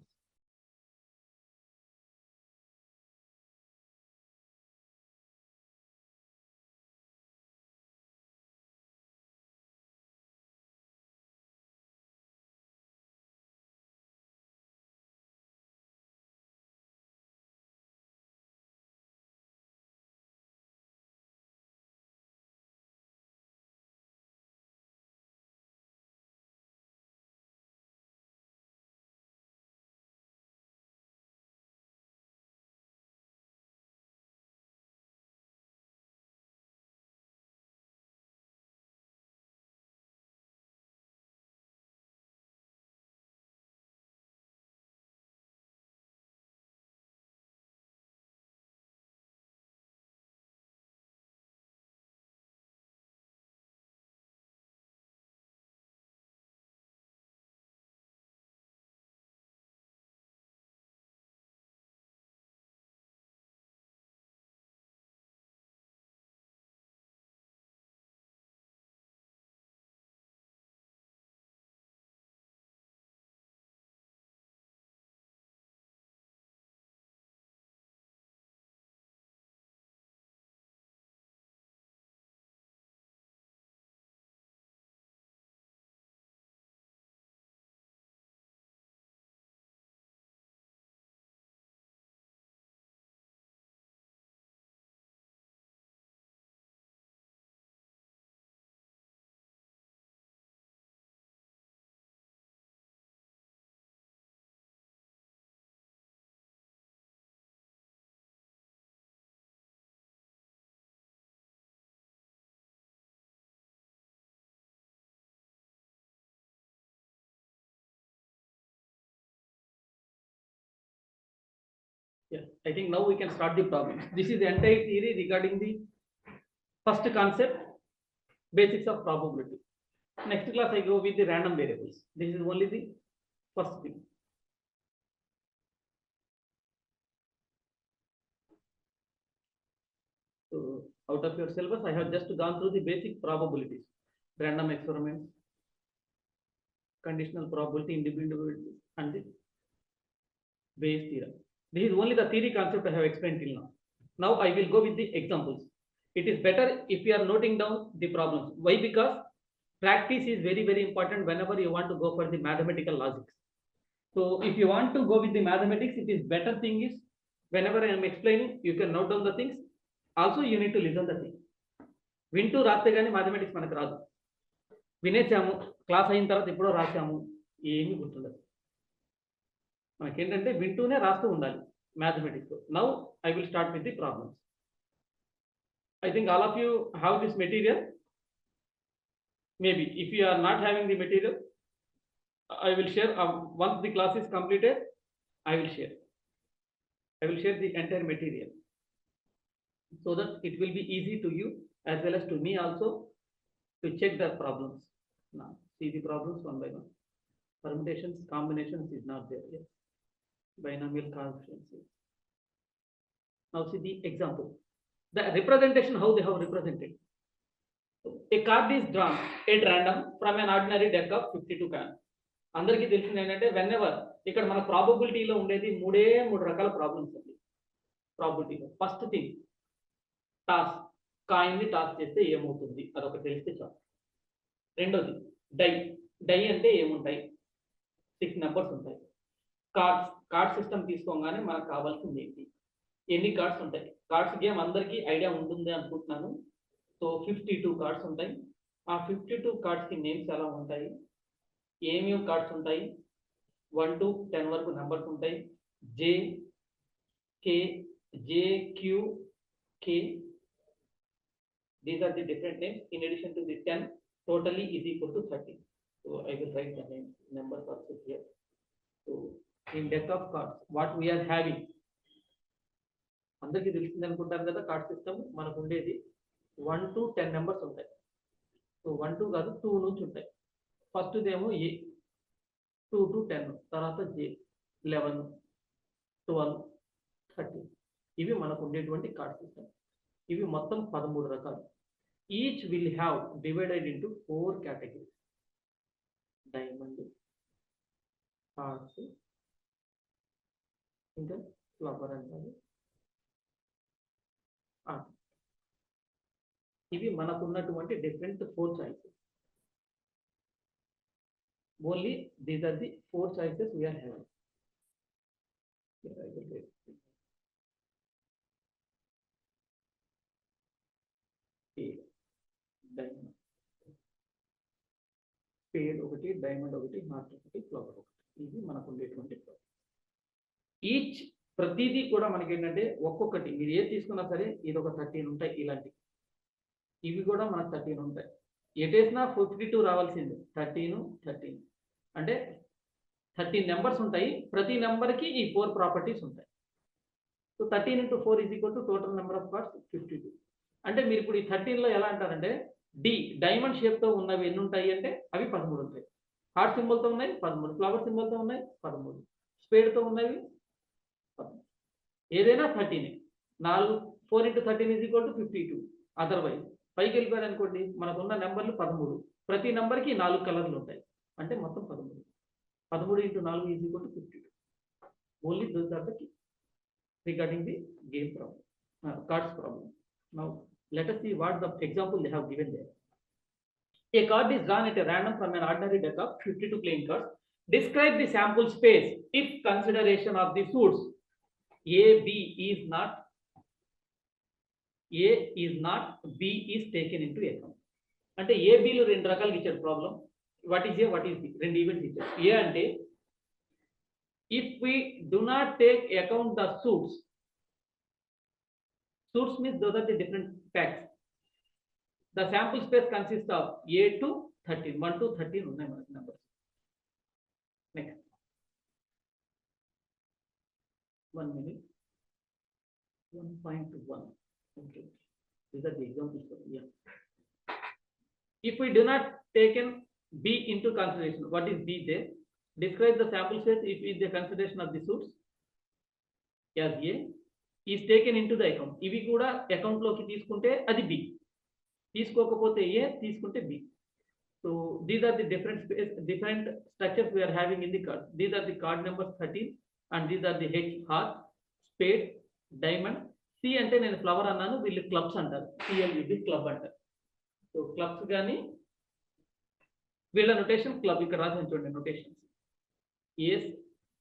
Yeah, I think now we can start the problem. This is the entire theory regarding the first concept, basics of probability. Next class I go with the random variables. This is only the first thing. So out of your syllabus, I have just gone through the basic probabilities, random experiments, conditional probability, independent, and the Bayes theorem. This is only the theory concept I have explained till now. Now I will go with the examples. It is better if you are noting down the problems. Why? Because practice is very, very important whenever you want to go for the mathematical logics. So if you want to go with the mathematics, it is better thing is whenever I am explaining, you can note down the things. Also, you need to listen the thing. వింటూ రాస్తే కానీ mathematics మనకు రాదు. వినేసాము, class అయిన తర్వాత ఎప్పుడో రాసాము, ఏమీ గుర్తుండదు. మనకేంటంటే వింటూనే రాస్తూ ఉండాలి mathematics. Now I will start with the problems. I think all of you have this material. Maybe if you are not having the material, I will share once the class is completed. I will share the entire material so that it will be easy to you as well as to me also to check the problems. Now see the problems one by one. Permutations, combinations is not there yet. Binomial coefficients. Now see the example. The representation, how they have represented. A card is drawn at random from an ordinary deck of 52 cards. అందరికీ తెలిసింది ఏంటంటే వెన్నెవర్ ఇక్కడ మన ప్రాబబిలిటీలో ఉండేది మూడు రకాల problems అండి. ప్రాబబిలిటీలో first thing toss, coin ని టాస్ చేస్తే ఏమవుతుంది అదొక తెలిస్తే చాలు. రెండోది డై అంటే ఏముంటాయి, 6 నెంబర్స్ ఉంటాయి. కార్డ్ సిస్టమ్ తీసుకోగానే మనకు కావాల్సింది ఏంటి, ఎన్ని కార్డ్స్ ఉంటాయి. కార్డ్స్ గేమ్ అందరికీ ఐడియా ఉంటుంది అనుకుంటున్నాను. సో 52 కార్డ్స్ ఉంటాయి. ఆ 52 కార్డ్స్ కి నేమ్స్ ఎలా ఉంటాయి, ఏమేమి కార్డ్స్ ఉంటాయి, 1 to 10 వరకు నెంబర్స్ ఉంటాయి. JK, these are the different names. In addition to the 10, totally is equal to 30. So I will write the names, numbers also here. So in deck of cards, what we are having, అందరికీ తెలిసింది అనుకుంటారు కదా, card system మనకు ఉండేది 1 to 10 numbers ఉంటాయి. So 1 2 కాదు 2 నుంచి ఉంటాయి. ఫస్ట్ ఏమో ఏ 2 to 10, తర్వాత J 11, 12, 30. ఇవి మనకు ఉండేటువంటి కార్డ్ సిస్టమ్. ఇవి మొత్తం 13 రకాలు. Each will have divided into 4 categories. Diamond, cards, ఇంకా ఫ్లవర్ అంటారు. ఇవి మనకు ఉన్నటువంటి different 4 choices. Only these are the 4 choices we are having. Diamond, spade ఒకటి, డైమండ్ ఒకటి, హార్ట్ ఒకటి, ఫ్లవర్ ఒకటి. ఇది మనకు ఉండేటువంటి ఈచ్ ప్రతిదీ కూడా మనకి ఏంటంటే ఒక్కొక్కటి మీరు ఏది తీసుకున్నా సరే ఇది ఒక 13 ఉంటాయి. ఇలాంటి ఇవి కూడా మనకు 13 ఉంటాయి. ఎటేసినా 52 రావాల్సింది. 13 అంటే 13 నెంబర్స్ ఉంటాయి. ప్రతి నెంబర్కి ఈ 4 ప్రాపర్టీస్ ఉంటాయి. So 13 into 4 is equal to total number of cards 52. అంటే మీరు ఇప్పుడు ఈ 13లో ఎలా అంటారంటే డైమండ్ షేప్ తో ఉన్నవి ఎన్ని ఉంటాయి అంటే అవి 13 ఉంటాయి. హార్ట్ సింబల్ తో ఉన్నాయి 13, ఫ్లవర్ సింబల్ తో ఉన్నాయి 13, స్పేడ్ తో ఉన్నవి 13. ఏదైనా 13. 4 into 13 is equal to 52. Otherwise పైకి వెళ్ళిపోయారు అనుకోండి, మనకున్న నెంబర్లు 13. ప్రతి నెంబర్కి 4 కలర్లు ఉంటాయి. అంటే మొత్తం 13. 13 into 4 is equal to 52. Only those are the key regarding the game problem, cards problem. Now let us see what the example they have given there. A card is drawn at a random from an ordinary deck of 52 playing cards. Describe the sample space if consideration of the suits A, B is not, B is taken into account. అంటే A, B లో 2 రకాలుగా ఇచ్చారు problem. What is A, what is B, 2 events ఇచ్చారు. A అంటే if we do not take account the suits means those are the different facts. The sample space consists of A to 13, 1 to 13 ఉన్నాయి మనకి numbers. Next 1 minute. 1.1. Okay. These are the examples for yeah. If we do not taken B into consideration, what is B there? Describe the sample space if is the consideration of the suits as A is taken into the account. ఇవి కూడా account లోకి తీసుకుంటే అది B. తీసుకోకపోతే A, తీసుకుంటే B. So these are the different structures we are having in the card. These are the card numbers 13 and these are the H heart, spade, diamond. C అంటే నేను flower అన్నాను, వీళ్ళు clubs అంటారు. CLUB club అంటారు. So clubs కానీ వీళ్ళ notation club ఇక్కడ రాసి చూడండి నొటేషన్స్. ఏస్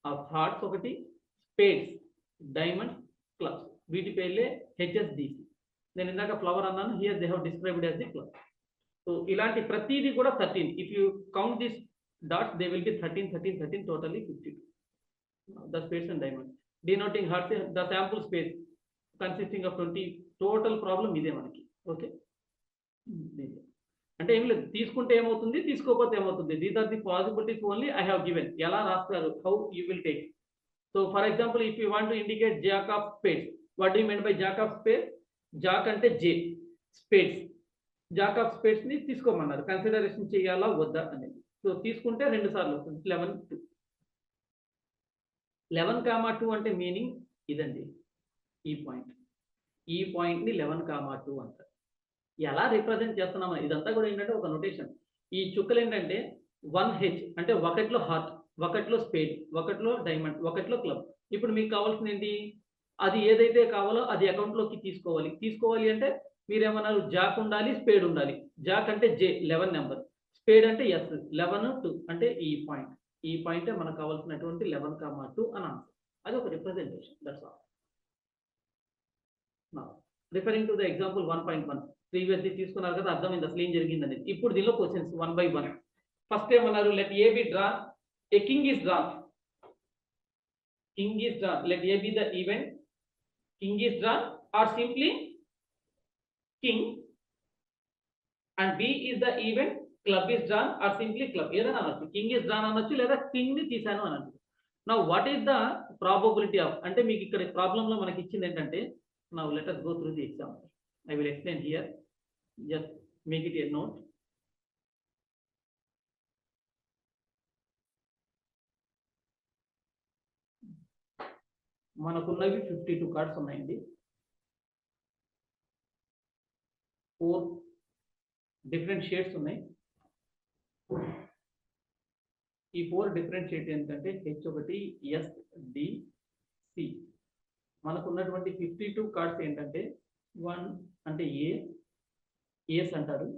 ఆఫ్ హార్ట్స్ ఒకటి, స్పేడ్స్, డైమండ్స్, క్లబ్స్. వీటి పేర్లే HSDC. నేను ఇందాక ఫ్లవర్ అన్నాను, here they have described as the club. So ఇలాంటి ప్రతిదీ కూడా 13. If you count this dots they will be 13 totally 52. The spades and diamonds. Denoting hearts, the sample space consisting of 20. Total problem ఇదే మనకి. Okay, అంటే ఏం లేదు, తీసుకుంటే ఏమవుతుంది, తీసుకోకపోతే ఏమవుతుంది. These are the possibilities only I have given. ఎలా రాస్తారు, how you will take. So for example if you want to indicate jack of spades, what do you mean by jack of spades? Jack అంటే J, spades. Jack of spades ని తీసుకోమన్నారు, consideration చేయాలా వద్దా అనేది. So తీసుకుంటే 2 సార్లు వస్తుంది, 11, 2. 11,2 అంటే మీనింగ్ ఇదండి, ఈ పాయింట్. ఈ పాయింట్ ని 11,2 అంటారు. ఎలా రిప్రజెంట్ చేస్తున్నామో ఇదంతా కూడా ఏంటంటే ఒక నొటేషన్. ఈ చుక్కలు ఏంటంటే 1H అంటే ఒకటిలో హార్ట్, ఒకటిలో స్పేడ్, ఒకటిలో డైమండ్, ఒకటిలో క్లబ్. ఇప్పుడు మీకు కావాల్సింది ఏంటి, అది ఏదైతే కావాలో అది అకౌంట్ లోకి తీసుకోవాలి అంటే మీరేమన్నారు, జాక్ ఉండాలి, స్పేడ్ ఉండాలి. జాక్ అంటే J 11 నెంబర్, స్పేడ్ అంటే S 11, 2 అంటే ఈ పాయింట్. ఈ పాయింటే మనకు కావాల్సినటువంటి 11,2 అని ఆన్సర్. అది ఒక representation, that's all. Now referring to the example 1.1, previously తీసుకున్నారు కదా, అర్థమైంది అసలు ఏం జరిగిందనేది. ఇప్పుడు దీనిలో క్వశ్చన్స్ 1 by 1. ఫస్ట్ ఏమన్నారు, let A be draw, a king is draw. King is draw, let A be the event, king is draw or simply king and B is the event, club is drawn or simply club. ఏదైనా అనొచ్చు, king is drawn అనొచ్చు లేదా king ని తీసాను అనొచ్చు. Now what is the probability of, అంటే మీకు ఇక్కడ ప్రాబ్లం లో మనకి ఇచ్చింది ఏంటంటే, now let us go through the example. I will explain here, just make it a note. మనకున్నవి 52 cards ఉన్నాయండి. 4 డిఫరెంట్ షేడ్స్ ఉన్నాయి. ఈ 4 డిఫరెంట్ షేడ్స్ ఏంటంటే H1, S, D, C. మనకున్నటువంటి 52 కార్డ్స్ ఏంటంటే 1 అంటే A, ఏస్ అంటారు.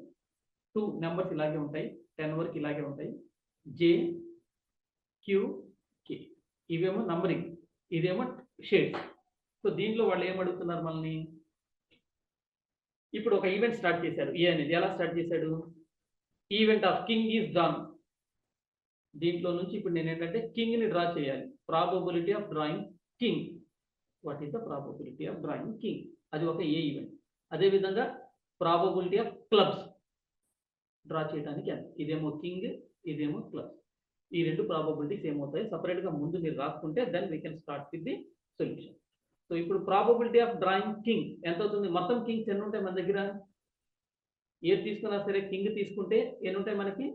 2 నెంబర్స్ ఇలాగే ఉంటాయి, 10 వరకు ఇలాగే ఉంటాయి. J, Q, K. ఇవేమో నంబరింగ్, ఇదేమో షేడ్స్. సో దీంట్లో వాళ్ళు ఏమడుగుతున్నారు మనల్ని, ఇప్పుడు ఒక ఈవెంట్ స్టార్ట్ చేశారు. ఏ అనేది ఎలా స్టార్ట్ చేశాడు, event of king is drawn. దీంట్లో నుంచి ఇప్పుడు నేను ఏంటంటే కింగ్ ని డ్రా చేయాలి. Probability of drawing king, what is the probability of drawing king, అది ఒక ఏ ఈవెంట్. అదేవిధంగా ప్రాబబిలిటీ ఆఫ్ క్లబ్స్ డ్రా చేయడానికి ఎంత, ఇదేమో కింగ్, ఇదేమో క్లబ్స్. ఈ 2 ప్రాబబిలిటీస్ ఏమవుతాయి సపరేట్ గా ముందు మీరు రాసుకుంటే then we can start with the solution. So ఇప్పుడు ప్రాబబిలిటీ ఆఫ్ డ్రాయింగ్ కింగ్ ఎంత అవుతుంది, మొత్తం కింగ్స్ ఎన్ని ఉంటాయి మన దగ్గర, ఏది తీసుకున్నా సరే కింగ్ తీసుకుంటే ఎన్ని ఉంటాయి మనకి,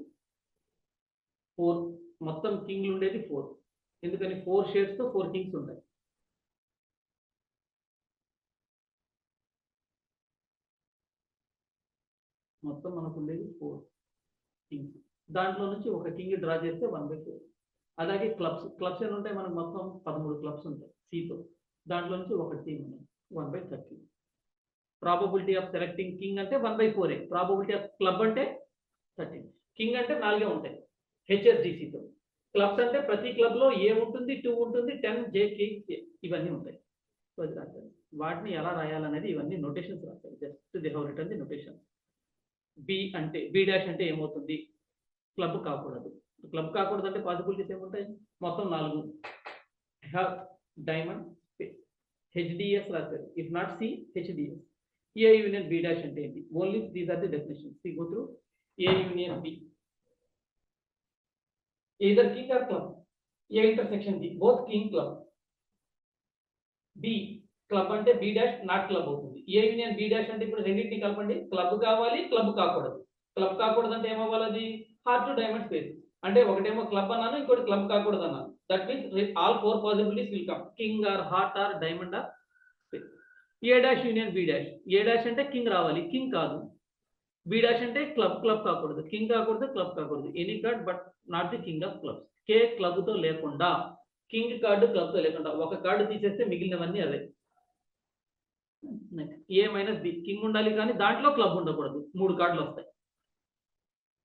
4. మొత్తం కింగ్లు ఉండేది 4, ఎందుకని 4 షేడ్స్ తో 4 కింగ్స్ ఉంటాయి. మొత్తం మనకు ఉండేది 4 కింగ్స్, దాంట్లో నుంచి ఒక కింగ్ డ్రా చేస్తే 1/4. అలాగే క్లబ్స్ ఎన్ని ఉంటాయి మనకు, మొత్తం 13 క్లబ్స్ ఉంటాయి సితో, దాంట్లో నుంచి ఒకటి team 1/13. Probability of selecting king అంటే 1/4. ప్రాబబిలిటీ ఆఫ్ క్లబ్ అంటే 13. కింగ్ అంటే 4 ఉంటాయి HSDCతో. క్లబ్స్ అంటే ప్రతి క్లబ్ లో ఏ ఉంటుంది, 2 ఉంటుంది, 10 JK ఇవన్నీ ఉంటాయి. సో అది రాశారు. వాటిని ఎలా రాయాలనేది ఇవన్నీ నోటేషన్స్ రాశారు. Just they have written the notation. B అంటే B డాష్ అంటే ఏమవుతుంది, క్లబ్ కాకూడదు. క్లబ్ కాకూడదు అంటే పాసిబిలిటీస్ ఏముంటాయి, మొత్తం 4. డైమండ్, HDS రాశారు. If not C, HDS. A union B dash అంటే ఏంటి, only these are the definitions. See go through A union B, either king or club. A intersection B, both king club. B club అంటే B dash not club అవుతుంది. A union B dash అంటే ఇప్పుడు రెండింటిని కలపండి. Club కావాలి, club కాకూడదు. Club కాకూడదు అంటే ఏమవ్వాలి? అది హార్ట్ టు డైమండ్ స్పేస్. అంటే ఒకటేమో క్లబ్ అన్నాను, ఇంకోటి క్లబ్ కాకూడదు అన్నాను. That means all 4 possibilities will come. King or heart or diamond or spades. A dash union B dash. A dash అంటే కింగ్ రావాలి, కింగ్ కాదు. బి డాష్ అంటే క్లబ్, క్లబ్ కాకూడదు. కింగ్ కాకూడదు, క్లబ్ కాకూడదు. Any card but not the king of clubs. K club తో లేకుండా, king card club తో లేకుండా. ఒక కార్డు తీసేస్తే మిగిలినవన్నీ అవే. ఏ మైనస్ బి. కింగ్ ఉండాలి కానీ దాంట్లో క్లబ్ ఉండకూడదు. 3 కార్డులు వస్తాయి.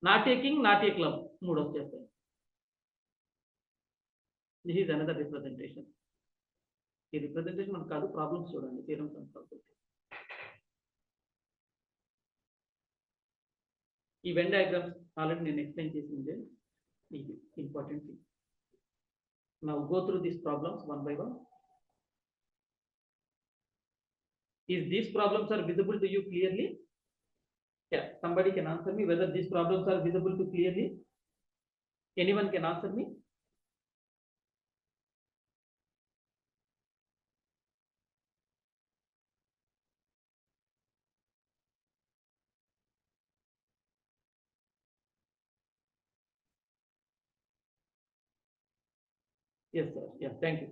Not a king, not a club 3 వచ్చేస్తాయి. This is another representation. ఈ రిప్రజెంటేషన్ మనకు కాదు, ప్రాబ్లమ్స్ చూడండి. Theorems and problems. ఈ వెన్ డయాగ్రామ్స్ ఆల్రెడీ నేను ఎక్స్ప్లెయిన్ చేసిందే. ఇది important thing. Now go through these problems one by one. Is these problems are visible to you clearly? Yeah, somebody can answer me whether these problems are visible to clearly. Anyone can answer me? Yes, sir. Yeah, thank you.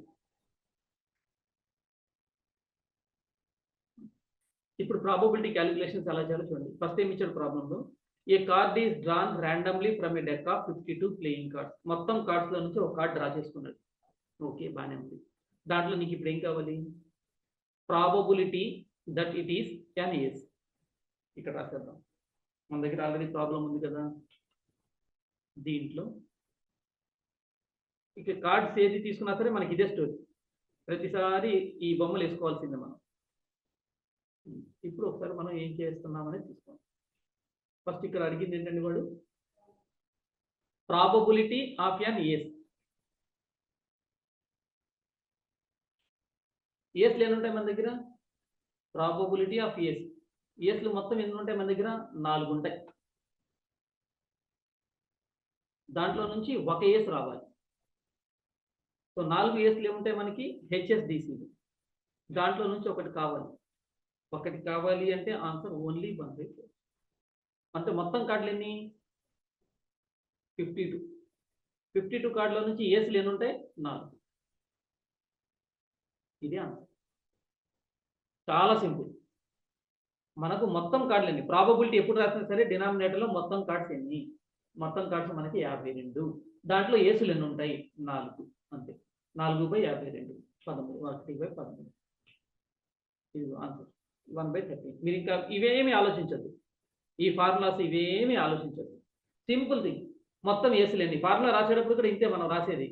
ఇప్పుడు probability calculations ఎలా చేయాలో చూడండి. First ఏమి ఇచ్చాడు ప్రాబ్లంలో? A card is drawn randomly from a deck of 52 playing cards. మొత్తం cards లో నుంచి ఒక కార్డ్ డ్రా చేసుకున్నాడు. ఓకే, బాగానే ఉంది. దాంట్లో నీకు ఇప్పుడు ఏం కావాలి? Probability that it is can ace. ఇక్కడ రాసేద్దాం. మన దగ్గర ఆల్రెడీ ప్రాబ్లం ఉంది కదా. దీంట్లో ఇక కార్డ్స్ ఏది తీసుకున్నా సరే మనకి ఇదే స్టోరీ. ప్రతిసారి ఈ బొమ్మలు వేసుకోవాల్సిందే మనం. ఇప్పుడు ఒకసారి మనం ఏం చేస్తున్నామని చూస్తాం. ఫస్ట్ ఇక్కడ అడిగింది ఏంటండి వాడు? ప్రాబబిలిటీ ఆఫ్ యాన్ ఏస్. ఏస్లు ఎన్ని ఉంటాయి మన దగ్గర? ప్రాబబిలిటీ ఆఫ్ ఏస్. ఏస్లు మొత్తం ఎన్ని ఉంటాయి మన దగ్గర? 4 ఉంటాయి. దాంట్లో నుంచి ఒక ఏస్ రావాలి. సో 4 ఏస్లు ఏముంటాయి మనకి? హెచ్ఎస్డిసిలు. దాంట్లో నుంచి ఒకటి కావాలి. ఒకటి కావాలి అంటే ఆన్సర్ ఓన్లీ 1/4. అంటే మొత్తం కార్డులు ఎన్ని? 52. 52 కార్డుల నుంచి ఏస్లు ఎన్ని ఉంటాయి? 4. ఇది ఆన్సర్. చాలా సింపుల్. మనకు మొత్తం కార్డులు ఎన్ని? ప్రాబబిలిటీ ఎప్పుడు రాసినా సరే డినామినేటర్లో మొత్తం కార్డ్స్ ఎన్ని? మొత్తం కార్డ్స్ మనకి 52. దాంట్లో ఏసులు ఎన్ని ఉంటాయి? 4. అంతే. 4/52 13. 1/13. ఇది ఆన్సర్ 1/13. మీరు ఇంకా ఇవేమి ఆలోచించద్దు. ఈ ఫార్ములాస్ ఇవేమి ఆలోచించద్దు. Simple thing. మొత్తం ఏసులు ఎన్ని? ఫార్ములా రాసేటప్పుడు కూడా ఇంతే మనం రాసేది.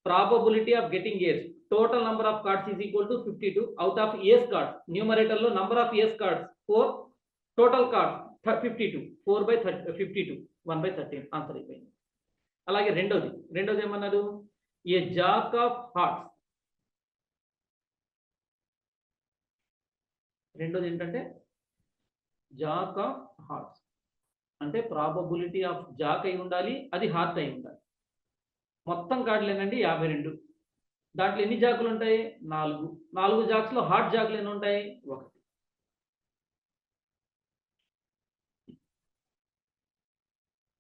Probability of getting ace. Total number of cards is equal to 52 out of ace cards. Numerator లో number of ace cards 4, total cards 52. 4/52 1/13 answer అయిపోయింది. అలాగే రెండోది ఏమన్నారు? A jack of hearts. రెండోది ఏంటంటే జాక్ ఆఫ్ హార్ట్స్. అంటే ప్రాబబిలిటీ ఆఫ్ జాక్ అయి ఉండాలి, అది హార్ట్ అయి ఉండాలి. మొత్తం కార్డులు ఏంటండి? 52. దాంట్లో ఎన్ని జాకులు ఉంటాయి? 4. 4 జాక్స్ లో హార్ట్ జాకులు ఎన్ని ఉంటాయి? 1.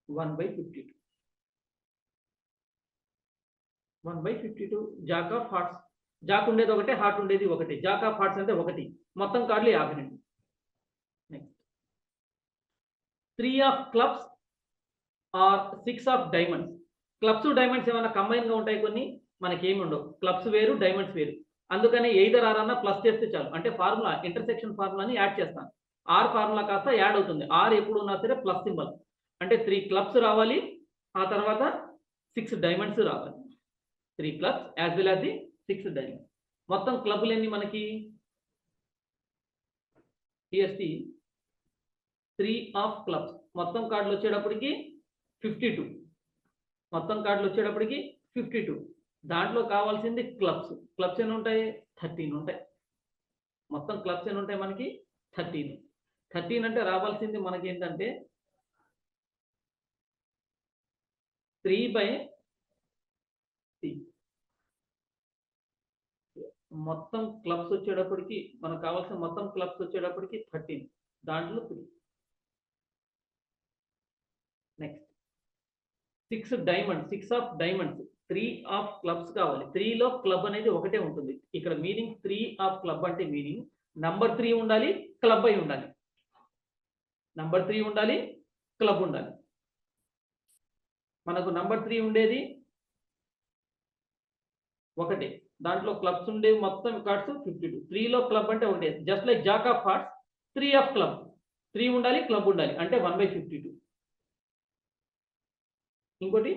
1/52. 1/52 జాక్ ఆఫ్ హార్ట్స్. జాక్ ఉండేది ఒకటే, హార్ట్ ఉండేది ఒకటే. జాక్ ఆఫ్ హార్ట్స్ అంటే 1. మొత్తం కార్డులు 52. Next 3 of clubs are 6 of diamonds. Clubs diamonds ఏమైనా కంబైన్ గా ఉంటాయి కొన్ని, మనకి ఏమి ఉండవు. క్లబ్స్ వేరు, డైమండ్స్ వేరు. అందుకని ఎయిదర్ ఆర్ అన్న ప్లస్ చేస్తే చాలు. అంటే ఫార్ములా ఇంటర్సెక్షన్ ఫార్ములాని యాడ్ చేస్తాను. ఆర్ ఫార్ములా కాస్త యాడ్ అవుతుంది. ఆర్ ఎప్పుడు ఉన్నా సరే ప్లస్ సింబల్. అంటే 3 క్లబ్స్ రావాలి, ఆ తర్వాత 6 డైమండ్స్ రావాలి. 3 clubs as well as the 6 diamonds. మొత్తం క్లబ్లు ఎన్ని మనకి? TST 3 of clubs. మొత్తం కార్డులు వచ్చేటప్పటికి 52. మొత్తం కార్డులు వచ్చేటప్పటికి 52. దాంట్లో కావాల్సింది క్లబ్స్. క్లబ్స్ ఎన్ని ఉంటాయి? 13 ఉంటాయి. మొత్తం క్లబ్స్ ఎన్ని ఉంటాయి మనకి? 13. 13 అంటే రావాల్సింది మనకి ఏంటంటే 3/3. మొత్తం క్లబ్స్ వచ్చేటప్పటికి మనకు కావాల్సిన మొత్తం క్లబ్స్ వచ్చేటప్పటికి 13, దాంట్లో 3. Next 6 diamonds, 6 of diamonds, 3 of clubs కావాలి. 3లో క్లబ్ అనేది ఒకటే ఉంటుంది. ఇక్కడ మీనింగ్ 3 ఆఫ్ క్లబ్ అంటే మీనింగ్ నంబర్ 3 ఉండాలి, క్లబ్ అయి ఉండాలి. నంబర్ 3 ఉండాలి, క్లబ్ ఉండాలి. మనకు నంబర్ 3 ఉండేది ఒకటే, దాంట్లో క్లబ్స్ ఉండేవి మొత్తం కార్డ్స్ 52. 3లో క్లబ్ అంటే ఒకటే, just like Jack of hearts 3 of club. 3 ఉండాలి, క్లబ్ ఉండాలి, అంటే 1/52. ఇంకోటి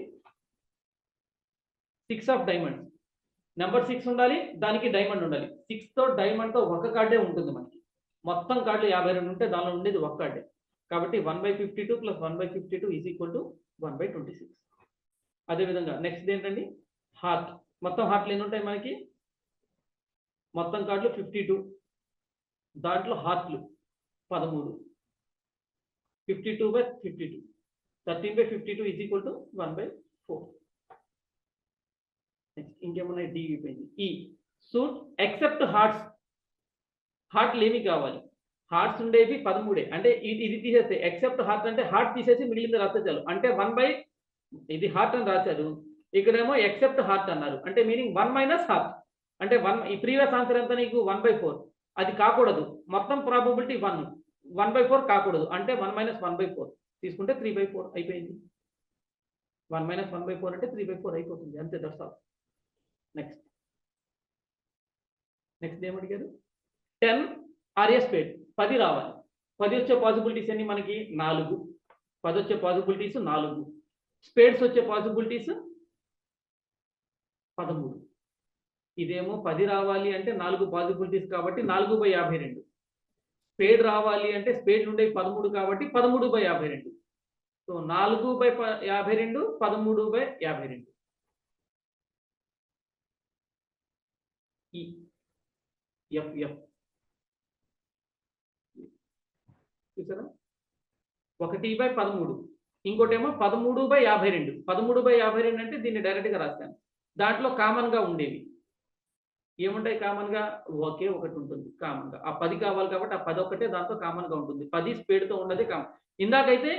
6 ఆఫ్ డైమండ్స్, నెంబర్ 6 ఉండాలి, దానికి డైమండ్ ఉండాలి. 6తో డైమండ్తో ఒక కార్డే ఉంటుంది మనకి. మొత్తం కార్డులు 52 ఉంటే దానిలో ఉండేది ఒక కార్డే. కాబట్టి 1/52 + 1/52 = 1/26. అదేవిధంగా నెక్స్ట్ ఏంటండి, హార్ట్. మొత్తం హార్ట్లు ఎన్ని ఉంటాయి మనకి? మొత్తం కార్డులు 52, దాంట్లో హార్ట్లు 13. 52/52, 13/52 = 1/4. నెక్స్ట్ ఇంకేమున్నాయి? డి అయిపోయింది. ఈ సూట్ ఎక్సెప్ట్ హార్ట్స్. హార్ట్లు ఏమి కావాలి? హార్ట్స్ ఉండేవి 13. అంటే ఇది తీసేస్తే ఎక్సెప్ట్ హార్ట్ అంటే హార్ట్ తీసేసి మిగిలింది రాస్తే చాలు. అంటే ఇది హార్ట్ అని రాశారు, ఇక్కడేమో ఎక్సెప్ట్ హార్ట్ అన్నారు. అంటే మీనింగ్ 1 - హార్ట్. అంటే 1 ఈ ప్రీవియస్ ఆన్సర్ ఎంత నీకు? 1/4. అది కాకూడదు. మొత్తం ప్రాబబిలిటీ 1, 1/4 కాకూడదు. అంటే 1 - 1/4 తీసుకుంటే 3/4 అయిపోయింది. 1 - 1/4 అంటే 3/4 అయిపోతుంది. అంతే, దట్స్ ఆల్. నెక్స్ట్ ఏమడిగారు? 10 ఆర్ ఏ స్పేడ్, 10 రావాలి. 10 వచ్చే పాసిబిలిటీస్ ఎన్ని మనకి? 4. 10 వచ్చే పాసిబిలిటీస్ 4. స్పేడ్స్ వచ్చే పాసిబిలిటీస్ 13. ఇదేమో 10 రావాలి అంటే 4 పాసిబిలిటీస్ కాబట్టి 4/52. స్పేడ్ రావాలి అంటే స్పేడ్ ఉండేవి 13 కాబట్టి 13/52. సో 4/52, 13/52. ఈ ఎఫ్ చూసారా? 1/13, ఇంకోటేమో 13/52. 13/52 అంటే దీన్ని డైరెక్ట్ గా రాస్తాను. దాంట్లో కామన్ గా ఉండేవి ఏముంటాయి? కామన్ గా ఒకే ఒకటి ఉంటుంది కామన్ గా. ఆ 10 కావాలి కాబట్టి ఆ 10 ఒక్కటే దాంతో కామన్ గా ఉంటుంది. 10 స్పేడ్ తో ఉన్నది కామన్. ఇందాకైతే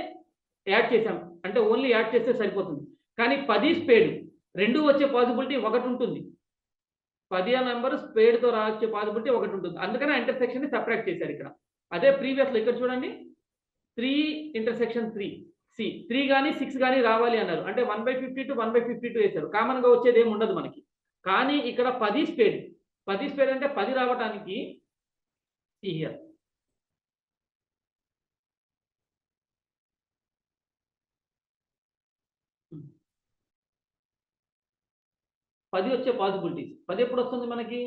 యాడ్ చేసాం, అంటే ఓన్లీ యాడ్ చేస్తే సరిపోతుంది. కానీ 10 స్పేడ్ రెండు వచ్చే పాసిబిలిటీ ఒకటి ఉంటుంది. 10 అనే నెంబర్ స్పేడ్ తో రావచ్చే పాసిబిలిటీ ఒకటి ఉంటుంది. అందుకనే ఇంటర్సెక్షన్ ని సపరేట్ చేశారు ఇక్కడ. అదే ప్రీవియస్ లో ఇక్కడ చూడండి, 3 కానీ 6 కానీ రావాలి అన్నారు. అంటే 1/52, 1/52 వేశారు. కామన్ గా వచ్చేది ఏమి ఉండదు మనకి. కానీ ఇక్కడ 10 స్పేడ్ అంటే 10 రావడానికి హియర్ 10 వచ్చే పాసిబిలిటీస్. 10 ఎప్పుడు వస్తుంది మనకి?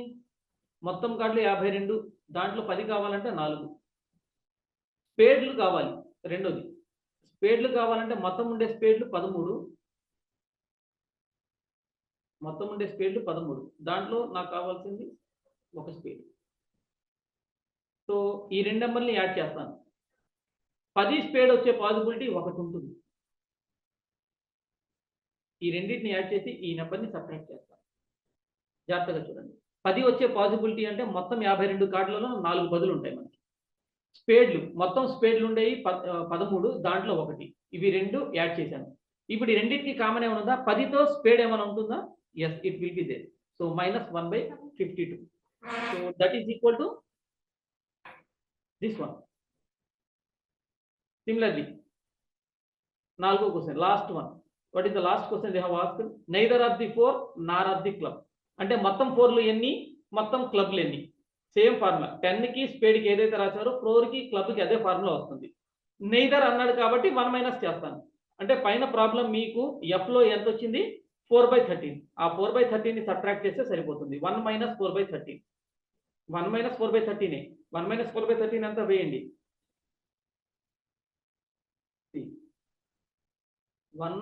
మొత్తం కార్డులు 52, దాంట్లో 10 కావాలంటే 4. స్పేడ్లు కావాలి రెండోది. స్పేడ్లు కావాలంటే మొత్తం ఉండే స్పేడ్లు 13. మొత్తం ఉండే స్పేడ్లు 13, దాంట్లో నాకు కావాల్సింది ఒక స్పేడ్. సో ఈ 2 నెంబర్ని యాడ్ చేస్తాను. 10 స్పేడ్ వచ్చే పాసిబిలిటీ ఒకటి ఉంటుంది. ఈ రెండింటిని యాడ్ చేసి ఈ నెంబర్ని సపరేట్ చేస్తాను. జాగ్రత్తగా చూడండి. 10 వచ్చే పాసిబిలిటీ అంటే మొత్తం 52 కార్డులలో 4 10లు ఉంటాయి మనకి. స్పేడ్లు మొత్తం స్పేడ్లు ఉండేవి 13, దాంట్లో ఒకటి. ఇవి 2 యాడ్ చేశాను. ఇప్పుడు ఈ రెండింటికి కామన్ ఏమైనా ఉందా? 10తో స్పేడ్ ఏమైనా ఉంటుందా? Yes, it will be there. So -1/52. So that is equal to this one. Similarly 4వ question, last one. What is the last question they have asked? Neither of the 4 nor of the club. అంటే మొత్తం 4లు ఎన్ని, మొత్తం క్లబ్లు ఎన్ని? Same formula. 10కి స్పేడ్కి ఏదైతే రాశారో 4కి క్లబ్కి అదే ఫార్ములా వస్తుంది. నెయిదర్ అన్నాడు కాబట్టి 1 - చేస్తాను. అంటే పైన ప్రాబ్లం మీకు ఎఫ్ లో ఎంత వచ్చింది? 4/13. ఆ 4/13ని సబ్ట్రాక్ట్ చేస్తే సరిపోతుంది. 1 - 4/13. 1 - 4/13. 1 - 4/13 అంతా వేయండి. 1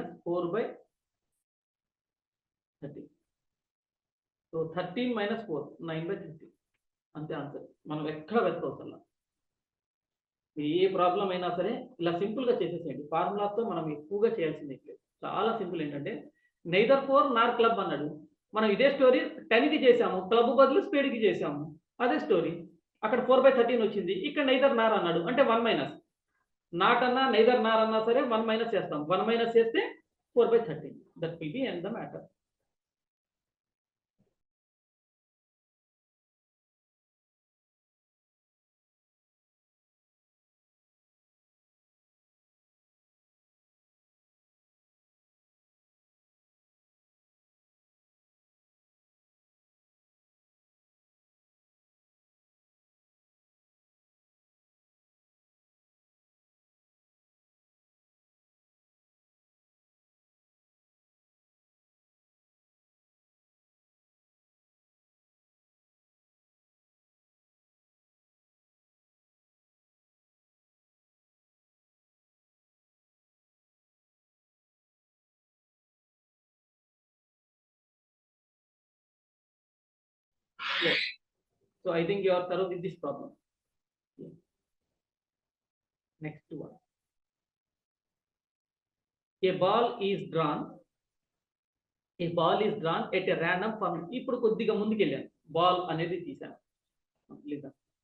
- 4/13. సో 13 - 4 9/13. అంతే ఆన్సర్. మనం ఎక్కడ వెతకవసరం. ఏ ప్రాబ్లం అయినా సరే ఇలా సింపుల్ గా చేసేసేయండి. ఫార్ములాతో మనం ఎక్కువగా చేయాల్సింది లేదు. చాలా సింపుల్. ఏంటంటే నైదర్ 4 నార్ క్లబ్ అన్నాడు. మనం ఇదే స్టోరీ 10కి చేసాము, క్లబ్ బదులు స్పేడ్కి చేసాము, అదే స్టోరీ. అక్కడ 4/13 వచ్చింది, ఇక్కడ నైదర్ నార్ అన్నాడు అంటే 1 - నాట్ అన్నా నైదర్ నార్ అన్నా సరే 1 - చేస్తాం. 1 - చేస్తే 4/13. That will be end the matter. Yes. So I think you are thorough with this problem. Yeah. Next one. A ball is drawn. A ball is drawn at a random from. ఇప్పుడు కొద్దిగా ముందుకెళ్ళాను, ball అనేది తీసాను.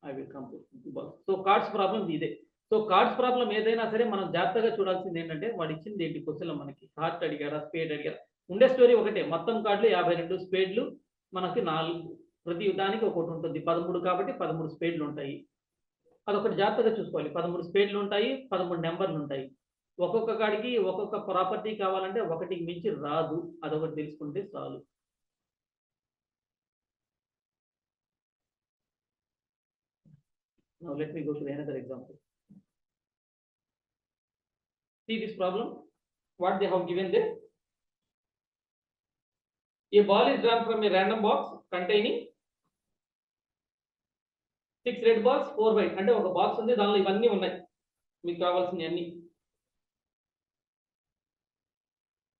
I will come to ball. So cards problem ఇదే. So cards problem ఏదైనా సరే మనం జాగ్రత్తగా చూడాల్సింది ఏంటంటే వాడు ఇచ్చింది ఏంటి క్వశ్చన్లో మనకి హార్ట్ అడిగారా స్పేడ్ అడిగారా. ఉండే స్టోరీ ఒకటే, మొత్తం కార్డులు 52, స్పేడ్లు మనకి 4, ప్రతి దానికి ఒకటి ఉంటుంది. 13 కాబట్టి 13 స్పేడ్లు ఉంటాయి. అదొకటి జాగ్రత్తగా చూసుకోవాలి. 13 స్పేడ్లు ఉంటాయి, 13 నెంబర్లు ఉంటాయి. ఒక్కొక్క కాడికి ఒక్కొక్క ప్రాపర్టీ కావాలంటే ఒకటికి మించి రాదు, అదొకటి తెలుసుకుంటే చాలు. Now let me go to another example. See this problem, what they have given there. A ball is drawn from a random box containing 6 red balls, 4 white. అంటే ఒక బాక్స్ ఉంది, దానిలో ఇవన్నీ ఉన్నాయి, మీకు కావాల్సినవి అన్ని.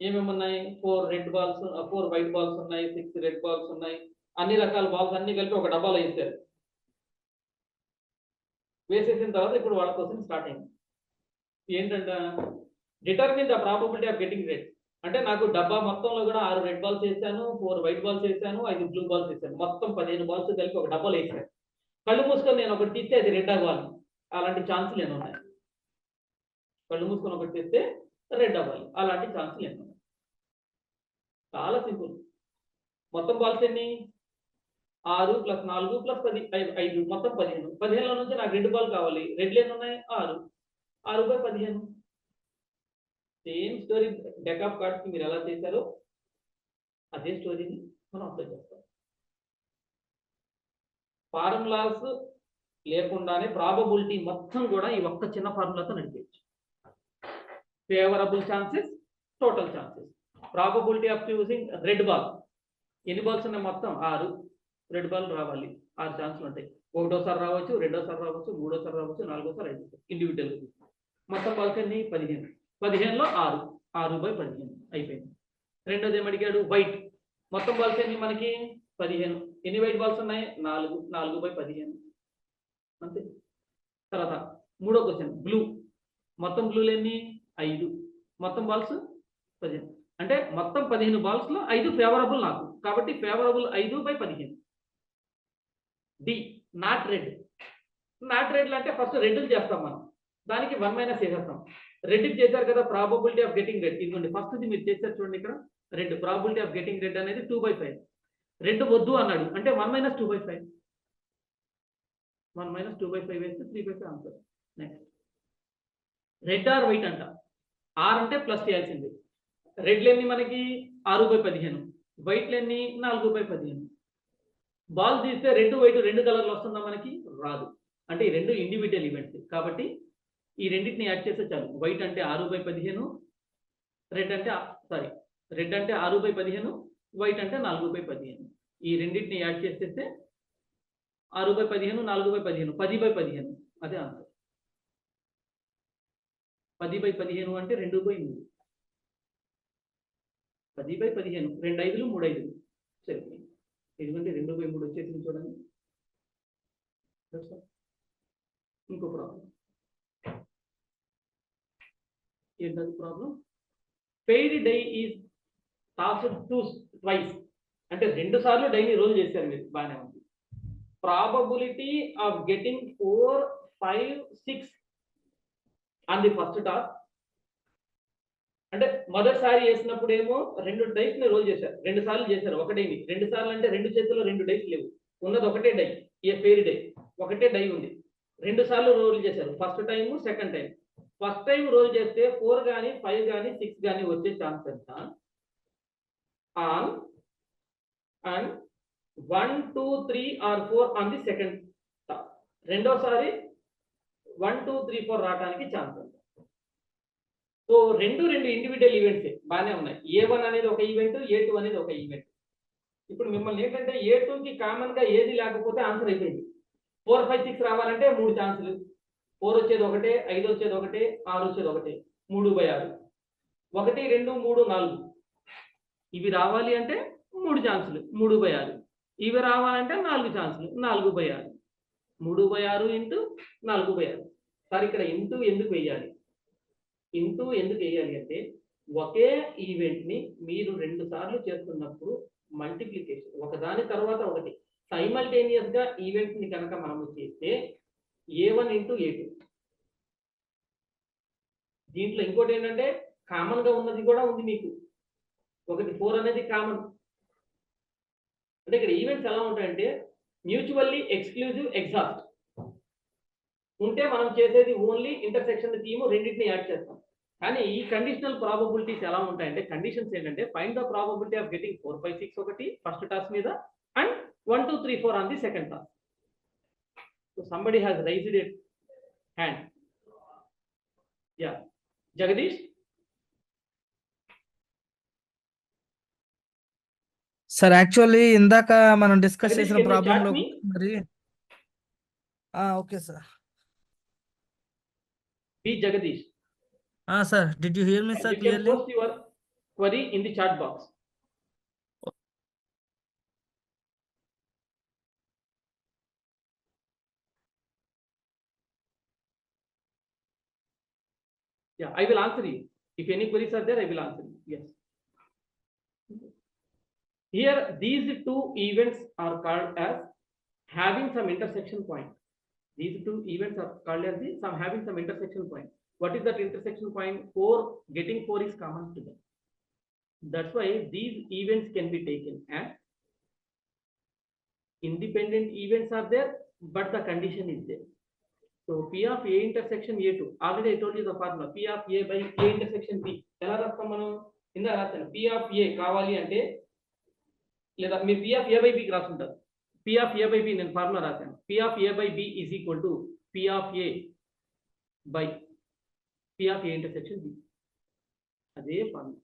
ఏమేమి ఉన్నాయి? 4 రెడ్ బాల్స్, 4 వైట్ బాల్స్ ఉన్నాయి, 6 రెడ్ బాల్స్ ఉన్నాయి. అన్ని రకాల బాల్స్ అన్ని కలిపి ఒక డబ్బాలో వేసారు. వేసేసిన తర్వాత ఇప్పుడు వాళ్ళ కోసం స్టార్ట్ అయింది. ఏంటంటే determine the probability of getting red. అంటే నాకు డబ్బా మొత్తంలో కూడా 6 రెడ్ బాల్స్ వేసాను, 4 వైట్ బాల్స్ వేసాను, 5 బ్లూ బాల్స్ వేసాను, మొత్తం 15 బాల్స్ కలిపి ఒక డబ్బాలో వేసాను. కళ్ళు మూసుకొని నేను ఒకటి తీస్తే అది రెడ్ అవ్వాలి, అలాంటి ఛాన్సులు ఎన్ని ఉన్నాయి? కళ్ళు మూసుకొని ఒకటి తీస్తే రెడ్ అవ్వాలి, అలాంటి ఛాన్సులు ఎన్ని ఉన్నాయి? చాలా సింపుల్. మొత్తం బాల్స్ ఎన్ని? 6 + 4 + 10, 5, మొత్తం 15. 15లో నుంచి నాకు రెడ్ బాల్ కావాలి. రెడ్లు ఎన్ని ఉన్నాయి? 6. 6/15. Same story deck of cards కి మీరు ఎలా చేశారో అదే స్టోరీని మనం అప్లై చేస్తాం. ఫార్ములాస్ లేకుండానే ప్రాబబిలిటీ మొత్తం కూడా ఈ ఒక్క చిన్న ఫార్ములాతో నడిపేయచ్చు. Favourable chances, total chances, probability of choosing red ball. ఎన్ని బాల్స్ ఉన్నాయి? మొత్తం 6 రెడ్ బాల్ రావాలి. 6 ఛాన్సులు ఉంటాయి. ఒకటోసారి రావచ్చు, రెండోసారి రావచ్చు, మూడోసారి రావచ్చు, నాలుగోసారి, ఐదోసారి, ఇండివిజువల్. మొత్తం బాల్స్ ఎన్ని? 15. 15లో 6, 6/15 అయిపోయింది. రెండోది ఏమడిగాడు? వైట్. మొత్తం బాల్స్ ఎన్ని మనకి? 15. ఎన్ని వైట్ బాల్స్ ఉన్నాయి? 4, 4/15 అంతే. తర్వాత మూడో క్వశ్చన్ బ్లూ. మొత్తం బ్లూలు ఎన్ని? 5. మొత్తం బాల్స్ 15. అంటే మొత్తం 15 బాల్స్ లో 5 ఫేవరబుల్ నాకు, కాబట్టి favourable 5/15. Did not red. Not red అంటే ఫస్ట్ రెడ్లు చేస్తాం మనం, దానికి 1 - చేసేస్తాం. రెడ్కి చేశారు కదా ప్రాబబిలిటీ ఆఫ్ గెటింగ్ రెడ్. ఇదిగోండి ఫస్ట్ది మీరు చేశారు చూడండి, ఇక్కడ red probability of getting red అనేది 2/5. రెడ్ వద్దు అన్నాడు అంటే 1 - 2/5. 1 - 2/5 వేస్తే 3/5 answer. Next red or white అంట. ఆర్ అంటే ప్లస్ చేయాల్సింది. రెడ్లు ఎన్ని మనకి? 6/15. వైట్లు ఎన్ని? 4/15. బాల్ తీస్తే రెడ్ వైట్ 2 కలర్లు వస్తుందా మనకి? రాదు. అంటే ఈ రెండు ఇండివిజువల్ ఈవెంట్స్, కాబట్టి ఈ రెండింటిని యాడ్ చేస్తే చాలు. వైట్ అంటే 6/15, రెడ్ అంటే 6/15, వైట్ అంటే 4/15. ఈ రెండింటిని యాడ్ చేసేస్తే 6/15, 4/15, 10/15. అదే ఆన్సర్. 10/15 అంటే 2/3. 10/15, 2 5లు 3 5లు సరిపోయింది. ఎందుకంటే 2/3 వచ్చేసింది చూడండి. ఇంకో ప్రాబ్లం ఏంటది problem? Paid die is tossed twice. అంటే 2 సార్లు డైని రోల్ చేశారు మీరు, బాగానే ఉంది. Probability of getting 4, 5, 6 on the first toss. అంటే మొదటిసారి చేసినప్పుడు ఏమో 2 డైస్ ని రోల్ చేశారు, 2 సార్లు చేశారు ఒక డైని. 2 సార్లు అంటే 2 చేతుల్లో 2 డైస్ లేవు, ఉన్నది ఒకటే డై, ఏ ఫెయిర్ డై, ఒకటే డై ఉంది. 2 సార్లు రోల్ చేశారు, first time second time. First time roll చేస్తే 4 కానీ 5 కానీ 6 కానీ వచ్చే ఛాన్స్ ఎంత? On and 1, 2, 3 or 4 on the second toss. రెండోసారి 1, 2, 3, 4 రావడానికి ఛాన్స్ ఉంది. సో రెండు ఇండివిజువల్ ఈవెంట్సే బాగానే ఉన్నాయి. A1 అనేది ఒక ఈవెంట్, A2 అనేది ఒక ఈవెంట్. ఇప్పుడు మిమ్మల్ని ఏంటంటే A2కి కామన్ గా ఏది లేకపోతే ఆన్సర్ అయిపోయింది. 4, 5, 6 రావాలంటే 3 ఛాన్సులు. 4 వచ్చేది ఒకటే, 5 వచ్చేది ఒకటే, 6 వచ్చేది ఒకటే, 3/6. 1, 2, 3, 4 ఇవి రావాలి అంటే 3 ఛాన్సులు, 3/6. ఇవి రావాలంటే 4 ఛాన్సులు, 4/6. 3/6 ఇంటూ 4/6. సార్ ఇక్కడ ఇంటూ ఎందుకు వేయాలి? ఇంటూ ఎందుకు వేయాలి అంటే ఒకే ఈవెంట్ ని మీరు 2 సార్లు చేస్తున్నప్పుడు మల్టిప్లికేషన్, ఒకదాని తర్వాత ఒకటి సైమల్టేనియస్ గా ఈవెంట్స్ ని కనుక మనము చేస్తే A1 ఇంటూ A2. దీంట్లో ఇంకోటి ఏంటంటే కామన్ గా ఉన్నది కూడా ఉంది మీకు, ఒకటి 4 అనేది కామన్. అంటే ఇక్కడ ఈవెంట్స్ ఎలా ఉంటాయంటే మ్యూచువల్లీ ఎక్స్క్లూజివ్ ఎగ్జాస్ట్ ఉంటే మనం చేసేది ఓన్లీ ఇంటర్సెక్షన్ థీమ్, రెండింటిని యాడ్ చేస్తాం. కానీ ఈ కండిషనల్ ప్రాబబిలిటీస్ ఎలా ఉంటాయంటే కండిషన్స్ ఏంటంటే find the probability of getting 4, 5, 6 ఒకటి ఫస్ట్ టాస్ మీద and 1, 2, 3, 4 on the second toss. So somebody has raised it hand. Yeah Jagadish. Sir actually ఇందాక మనం డిస్కస్ Jagdish, చేసిన can you ప్రాబ్లం chat లో me? మరి okay sir. Be Jagadish. Sir did you here me And sir you can clearly? post your query in the chat box. Yeah, I will answer you. If any queries are there, I will answer you. Yes. Here, these two events are called as having some intersection point. These two events are called as having some intersection point. What is that intersection point? 4, getting 4 is common to them. That's why these events can be taken as independent events are there, but the condition is there. So P of A intersection A2. Already I told you the formula. P of A by A intersection B. ఎలా రాస్తాం మనం? ఇందా రాస్తాను. P of A కావాలి అంటే లేదా మీరు P of A by B కి రాసుంటారు. P of A by B నేను ఫార్ములా రాశాను. P of A by B is equal to P of A by P of A intersection B. అదే formula.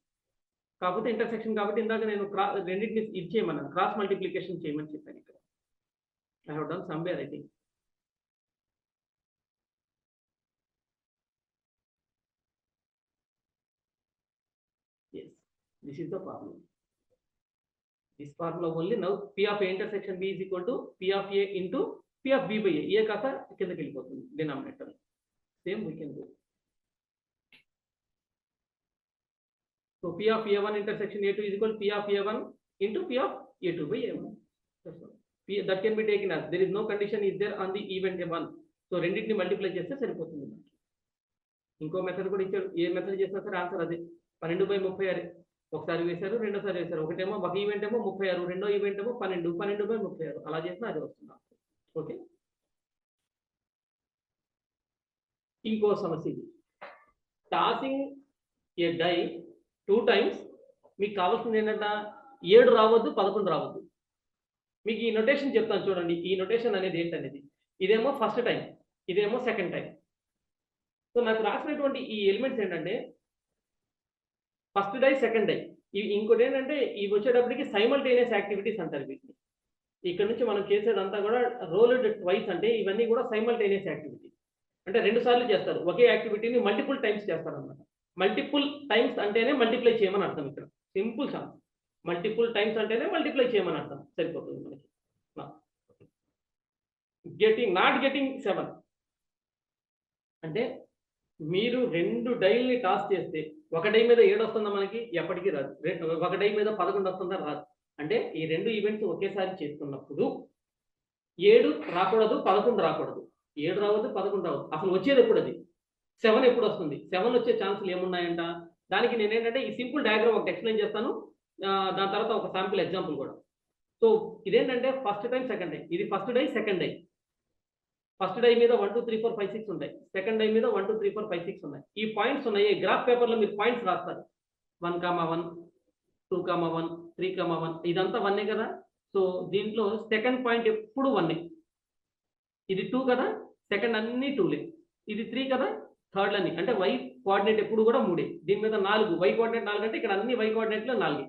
కాకపోతే intersection కాబట్టి ఇందాక నేను రెండింటిని ఇది చేయమన్నాను, క్రాస్ మల్టిప్లికేషన్ చేయమని చెప్పాను. ఇక్కడ I have done somewhere I think. Yes, this is the formula. This formula only. Now P of A intersection B is equal to P of A into P of B by A. A కాస్త కిందకి వెళ్ళిపోతుంది denominator. Same we can do. So P of A1 intersection A2 is equal to P of A1 into P of A2 by A1. That's all. That can be taken as there is no condition is there on the event A1. So రెండింటిని multiply చేస్తే సరిపోతుంది. ఇంకో method కూడా ఇచ్చాడు. ఏ method చేసినా సరే answer అదే. 12/36 ఒకసారి వేశారు, రెండోసారి వేశారు. ఒకటేమో ఒక ఈవెంట్ ఏమో 36, రెండో ఈవెంట్ ఏమో 12, 12/36 అలా చేసినా అది వస్తుంది. ఓకే. ఇంకో సమస్య ఇది. Tossing a die 2 times. మీకు కావాల్సింది ఏంటంటే 7 రావద్దు, 11 రావద్దు. మీకు ఈ నొటేషన్ చెప్తాను చూడండి. ఈ నొటేషన్ అనేది ఏంటనేది, ఇదేమో ఫస్ట్ టైం, ఇదేమో సెకండ్ టైం. సో నాకు రాసినటువంటి ఈ ఎలిమెంట్స్ ఏంటంటే ఫస్ట్ డై, సెకండ్ డై. ఇవి ఇంకోటి ఏంటంటే ఇవి వచ్చేటప్పటికి సైమల్టేనియస్ యాక్టివిటీస్ అంటారు వీటిని. ఇక్కడ నుంచి మనం చేసేదంతా కూడా రోల్డ్ ట్వైస్, అంటే ఇవన్నీ కూడా సైమల్టేనియస్ యాక్టివిటీ. అంటే 2 సార్లు చేస్తారు ఒకే యాక్టివిటీని, మల్టిపుల్ టైమ్స్ చేస్తారు అన్నమాట. మల్టిపుల్ టైమ్స్ అంటేనే మల్టిప్లై చేయమని అర్థం. ఇక్కడ సింపుల్ ఛాన్స్. మల్టిపుల్ టైమ్స్ అంటేనే మల్టిప్లై చేయమని అర్థం. సరిపోతుంది మనకి. నాట్ గెటింగ్ 7 అంటే మీరు 2 డైల్ని టాస్ చేస్తే ఒక డై మీద 7 వస్తుందా మనకి? ఎప్పటికీ రాదు. ఒక డై మీద 11 వస్తుందా? రాదు. అంటే ఈ రెండు ఈవెంట్స్ ఒకేసారి చేస్తున్నప్పుడు 7 రాకూడదు, 11 రాకూడదు. 7 రావద్దు, 11 రావద్దు. అసలు వచ్చేది ఎప్పుడు అది? 7 ఎప్పుడు వస్తుంది? 7 వచ్చే ఛాన్సులు ఏమున్నాయంట? దానికి నేనేంటంటే ఈ సింపుల్ డయాగ్రామ్ ఒకటి ఎక్స్ప్లెయిన్ చేస్తాను. దాని తర్వాత ఒక శాంపుల్ ఎగ్జాంపుల్ కూడా. సో ఇదేంటంటే ఫస్ట్ టైం, సెకండ్ టైం. ఇది first die, second die. First die మీద 1 2 3 4 5 6 ఉంటాయి. సెకండ్ డై మీద 1 2 3 4 5 6 ఉన్నాయి. ఈ పాయింట్స్ ఉన్నాయి. గ్రాఫ్ పేపర్లో మీరు పాయింట్స్ రాస్తారు. 1, 1, 2, 1, 3, 1. ఇదంతా 1 కదా. సో దీంట్లో సెకండ్ పాయింట్ ఎప్పుడు 1. ఇది 2 కదా, సెకండ్ అన్ని 2లే. ఇది 3 కదా, థర్డ్ అని. అంటే వై కోఆర్డినేట్ ఎప్పుడు కూడా 3. దీని మీద 4, వై కోఆర్డినేట్ 4 అంటే ఇక్కడ అన్ని వై కోఆర్డినేట్లో 4.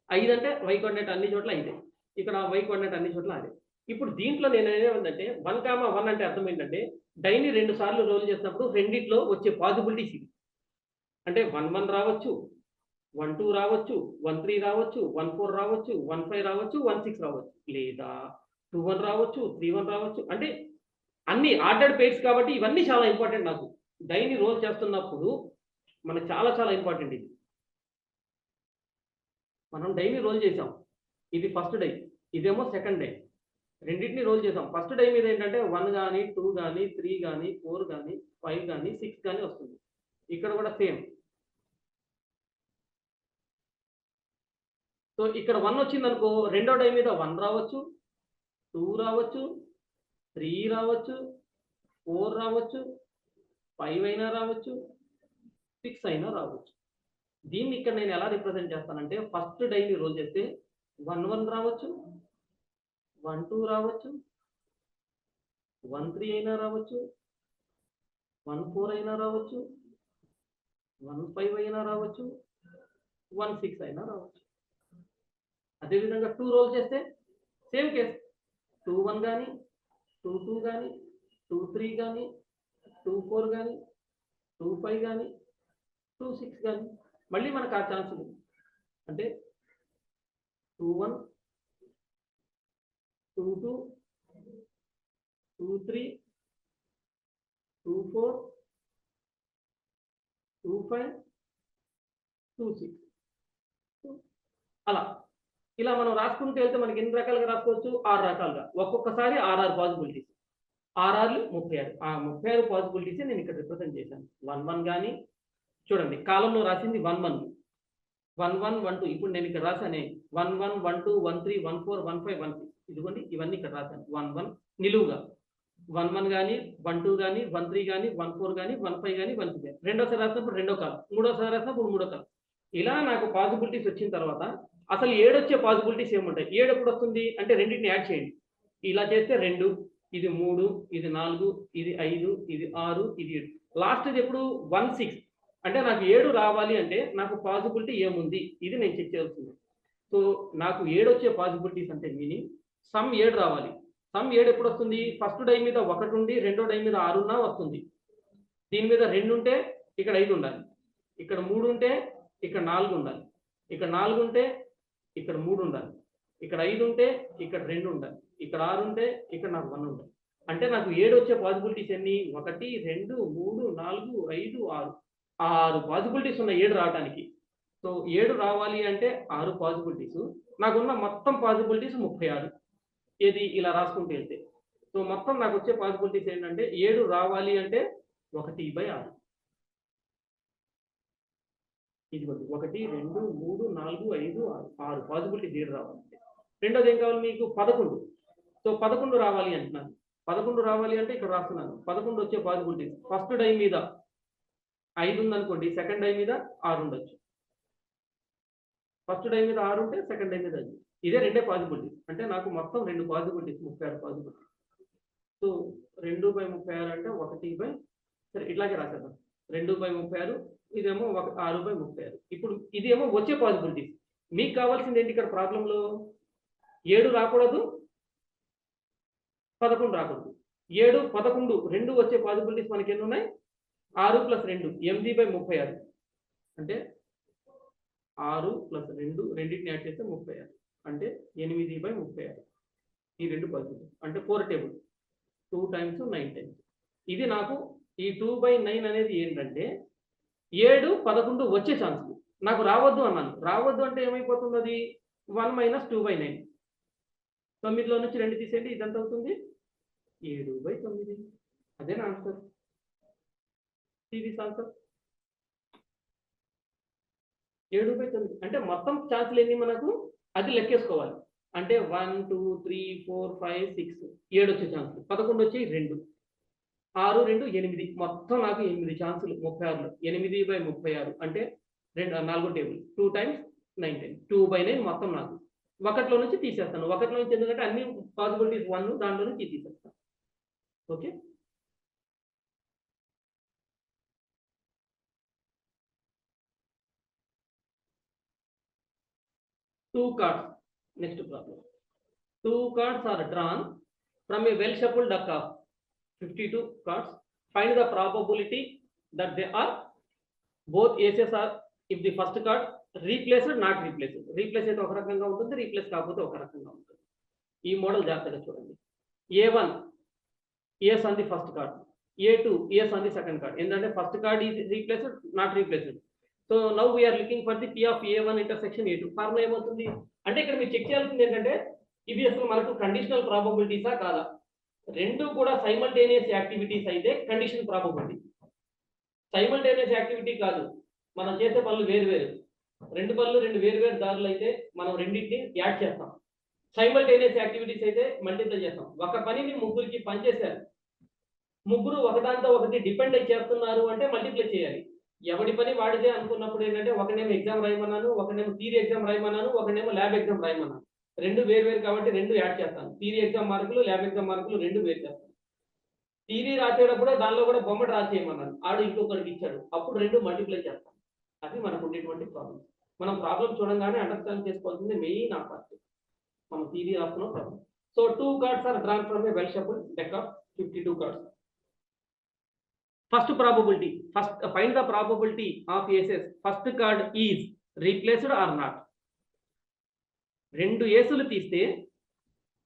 5 అంటే వై కోఆర్డినేట్ అన్ని చోట్ల 5. ఇక్కడ వై కోఆర్డినేట్ అన్ని చోట్ల అదే. ఇప్పుడు దీంట్లో నేను ఏమంటే 1, 1 అంటే అర్థం ఏంటంటే డైని 2 సార్లు రోల్ చేసినప్పుడు రెండిట్లో వచ్చే పాసిబిలిటీస్ ఇవి. అంటే 1 1 రావచ్చు, 1 2 రావచ్చు, 1 3 రావచ్చు, 1 4 రావచ్చు, 1 5 రావచ్చు, 1 6 రావచ్చు, లేదా 2 1 రావచ్చు, 3 1 రావచ్చు. అంటే అన్ని ఆర్డర్డ్ పెయిర్స్ కాబట్టి ఇవన్నీ చాలా ఇంపార్టెంట్. నాకు డైని రోల్ చేస్తున్నప్పుడు మనకు చాలా చాలా ఇంపార్టెంట్ ఇది. మనం డైని రోల్ చేసాం. ఇది ఫస్ట్ డై, ఇదేమో సెకండ్ డై. రెండింటిని రోల్ చేసాం. ఫస్ట్ డై మీద ఏంటంటే 1 కానీ 2 కానీ 3 కానీ 4 కానీ 5 కానీ 6 కానీ వస్తుంది. ఇక్కడ కూడా సేమ్. సో ఇక్కడ 1 వచ్చింది అనుకో, రెండో డై మీద 1 రావచ్చు, 2 రావచ్చు, 3 రావచ్చు, 4 రావచ్చు, 5 అయినా రావచ్చు, 6 అయినా రావచ్చు. దీన్ని ఇక్కడ నేను ఎలా రిప్రజెంట్ చేస్తానంటే ఫస్ట్ డైని రోల్ చేస్తే 1 1 రావచ్చు, 1 2 రావచ్చు, 1 3 అయినా రావచ్చు, 1 4 అయినా రావచ్చు, 1 5 అయినా రావచ్చు, 1 6 అయినా రావచ్చు. అదేవిధంగా 2 రోల్ చేస్తే సేమ్ కేస్. 2 1 కానీ, 2 2 కానీ, 2 3 కానీ, 2 4 కానీ, 2 5 కానీ, 2 6 కానీ. మళ్ళీ మనకు ఆ ఛాన్స్ ఉంది. అంటే 2 1, 2 2, 2 3, 2 4, 2 5, 2 6. అలా ఇలా మనం రాసుకుంటూ వెళ్తే మనకి ఎన్ని రకాలుగా రాసుకోవచ్చు? 6 రకాలుగా. ఒక్కొక్కసారి 6 పాసిబిలిటీస్. 6 36. ఆ 36 పాసిబిలిటీస్ నేను ఇక్కడ రిప్రజెంట్ చేశాను. 1 1 కానీ చూడండి, కాలంలో రాసింది 1 1, 1 1 1 2. ఇప్పుడు నేను ఇక్కడ రాసానే 1 1 1 2 1 3 1 4 1 5 1 6. ఇదిగోండి, ఇవన్నీ ఇక్కడ రాశాను. 1 1 నిలువుగా 1 1 కానీ, 1 2 కానీ, 1 3 కానీ, 1 4 కానీ, 1 5 కానీ, 1 6. రెండోసారి రాసినప్పుడు రెండో కాలం, మూడోసారి రాసినప్పుడు మూడో కాలం. ఇలా నాకు పాసిబిలిటీస్ వచ్చిన తర్వాత అసలు 7 వచ్చే పాసిబిలిటీస్ ఏముంటాయి? 7 ఎప్పుడు వస్తుంది అంటే రెండింటిని యాడ్ చేయండి. ఇలా చేస్తే 2, ఇది 3, ఇది 4, ఇది 5, ఇది 6, ఇది 7. లాస్ట్ ఎప్పుడు 1 6. అంటే నాకు 7 రావాలి అంటే నాకు పాసిబిలిటీ ఏముంది? ఇది నేను చెక్ చేయాల్సింది. సో నాకు 7 వచ్చే పాసిబిలిటీస్ అంటే మీనింగ్ సమ్ 7 రావాలి. సమ్ 7 ఎప్పుడు వస్తుంది? ఫస్ట్ డై మీద 1 ఉండి రెండో డై మీద 6 ఉన్నా వస్తుంది. దీని మీద 2 ఉంటే ఇక్కడ 5 ఉండాలి, ఇక్కడ 3 ఉంటే ఇక్కడ 4 ఉండాలి, ఇక్కడ 4 ఉంటే ఇక్కడ 3 ఉండాలి, ఇక్కడ 5 ఉంటే ఇక్కడ 2 ఉండాలి, ఇక్కడ 6 ఉంటే ఇక్కడ నాకు 1 ఉండాలి. అంటే నాకు 7 వచ్చే పాసిబిలిటీస్ ఎన్ని? 1 2 3 4 5 6. 6 పాసిబిలిటీస్ ఉన్నాయి 7 రావడానికి. సో 7 రావాలి అంటే 6 పాసిబిలిటీస్. నాకున్న మొత్తం పాసిబిలిటీస్ 36. ఏది ఇలా రాసుకుంటూ వెళ్తే. సో మొత్తం నాకు వచ్చే పాసిబిలిటీస్ ఏంటంటే 7 రావాలి అంటే 1/6. ఇదిగోండి 1 2 3 4 5 6 పాసిబిలిటీస్ 7 రావాలంటే. రెండోది ఏం కావాలి మీకు? 11. సో 11 రావాలి అంటున్నాను. 11 రావాలి అంటే ఇక్కడ రాస్తున్నాను. 11 వచ్చే పాసిబిలిటీస్ ఫస్ట్ డై మీద 5 ఉందనుకోండి, సెకండ్ డై మీద 6 ఉండొచ్చు. ఫస్ట్ డై మీద 6 ఉంటే సెకండ్ డై మీద 5. ఇదే రెండే పాసిబిలిటీస్. అంటే నాకు మొత్తం 2 పాసిబిలిటీస్, 36 పాసిబిలిటీస్. సో 2/36 అంటే 1 సరే ఇట్లాగే రాసేద్దాం. 2/36, ఇదేమో 6/36. ఇప్పుడు ఇదేమో వచ్చే పాసిబిలిటీస్. మీకు కావాల్సింది ఏంటి ఇక్కడ ప్రాబ్లంలో? 7 రాకూడదు, 11 రాకూడదు. 7 11 రెండు వచ్చే పాసిబిలిటీస్ మనకి ఎన్ని ఉన్నాయి? 6 + 2 8/36. అంటే 6 + 2 రెండింటిని యాడ్ చేస్తే 36. అంటే 8/36. ఈ 2 పాసిబిలిటీస్. అంటే 4 టేబుల్ 2 times 9 times. ఇది నాకు ఈ 2/9 అనేది ఏంటంటే 7 11 వచ్చే ఛాన్స్. నాకు రావద్దు అన్నాను. రావద్దు అంటే ఏమైపోతుంది? అది 1 మైనస్ 2/9. 9లో నుంచి 2 తీసేయండి, ఇదంత అవుతుంది 7/9. అదేనా ఆన్సర్? This answer 7/9. అంటే మొత్తం ఛాన్సులు ఎన్ని మనకు అది లెక్కేసుకోవాలి. అంటే 1 2 3 4 5 6 7 వచ్చే ఛాన్సులు, 11 వచ్చి 2, 6 2 8, మొత్తం నాకు 8 ఛాన్సులు 36లో 8/36 అంటే 4 టేబుల్ 2 times 9 10 2/9 మొత్తం నాకు. ఒకటిలో నుంచి తీసేస్తాను, ఒకటిలో నుంచి ఎందుకంటే అన్ని పాసిబిలిటీస్ 1 దాంట్లో నుంచి తీసేస్తాను. Okay, two cards. Next problem. 2 cards are drawn from a well shuffled deck of 52 cards. Find the probability that they are both aces are if the first card replaced not replaced. Replace అయితే ఒక రకంగా ఉంటుంది, replace కాకపోతే ఒక రకంగా ఉంటుంది. ఈ model జాగ్రత్తగా చూడండి. A1 yes on the first card, A2 yes on the second card. ఎందుకంటే first card is replaced not replaced. So now we are looking for the P of A1 intersection A2. Formula ఏమవుతుంది అంటే ఇక్కడ మీరు check చేయాల్సింది ఏంటంటే ఇవి అసలు మనకు కండిషనల్ ప్రాబబిలిటీసా కాదా. రెండు కూడా సైమల్టేనియస్ యాక్టివిటీస్ అయితే కండిషన్ ప్రాబబిలిటీ. సైమల్టేనియస్ యాక్టివిటీ కాదు, మనం చేసే పనులు వేరు వేరు, రెండు పనులు రెండు వేరు వేరు దారులు అయితే మనం రెండింటిని యాడ్ చేస్తాం. సైమల్టేనియస్ యాక్టివిటీస్ అయితే మల్టిప్లై చేస్తాం. ఒక పనిని ముగ్గురికి పనిచేశారు, ముగ్గురు ఒకదాంతో ఒకటి డిపెండ్ అయి చేస్తున్నారు అంటే మల్టిప్లై చేయాలి. ఎవడి పని వాడిదే అనుకున్నప్పుడు ఏంటంటే ఒకనేమో ఎగ్జామ్ రాయమన్నాను, ఒకనేమో థియరీ ఎగ్జామ్ రాయమన్నాను, ఒకనేమో ల్యాబ్ ఎగ్జామ్ రాయమన్నాను. రెండు వేరు వేరు కాబట్టి రెండు యాడ్ చేస్తాను. థియరీ ఎగ్జామ్ మార్కులు ల్యాబ్ ఎగ్జామ్ మార్కులు రెండు వేరు చేస్తాను. థియరీ రాసేటప్పుడు దానిలో కూడా బొమ్మ డ్రా చేయమన్నాను, ఆడు ఇంకొకరికి ఇచ్చాడు, అప్పుడు రెండు మల్టిప్లై చేస్తాం. అది మనకు ఉండేటువంటి ప్రాబ్లం. మనం ప్రాబ్లం చూడంగానే అండర్స్టాండ్ చేసుకోవాల్సింది మెయిన్ ఆ పార్ట్. మనం థియరీ రాస్తున్నాం problem. So 2 cards are drawn from a well shuffled deck of 52 cards. First probability, find the probability of aces. First card is replaced or not. రెండు ఏసులు తీస్తే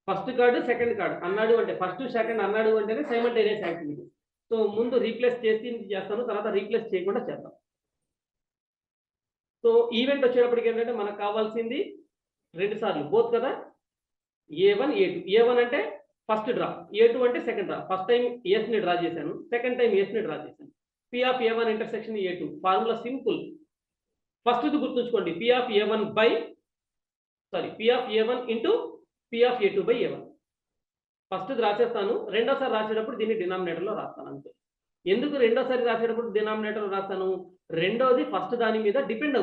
first card second card అన్నాడు అంటే first second అన్నాడు అంటేనే simultaneous activity. So ముందు replace చేసి చేస్తాను, తర్వాత రీప్లేస్ చేయకుండా చేద్దాం. సో ఈవెంట్ వచ్చేటప్పటికి ఏంటంటే మనకు కావాల్సింది 2 సార్లు బోత్ కదా, A1 A2. A1 అంటే ఫస్ట్ డ్రా, A2 అంటే second draw. First time S ని డ్రా చేశాను, సెకండ్ టైం ఎస్ ని డ్రా చేశాను. P of A1 intersection A2 formula simple. First గుర్తుంచుకోండి, P of A1 into P of A2 by A1. First రాసేస్తాను, రెండోసారి రాసేటప్పుడు దీన్ని డినామినేటర్లో రాస్తాను అంతే. ఎందుకు రెండోసారి రాసేటప్పుడు డినామినేటర్లో రాస్తాను, రెండోది ఫస్ట్ దాని మీద డిపెండ్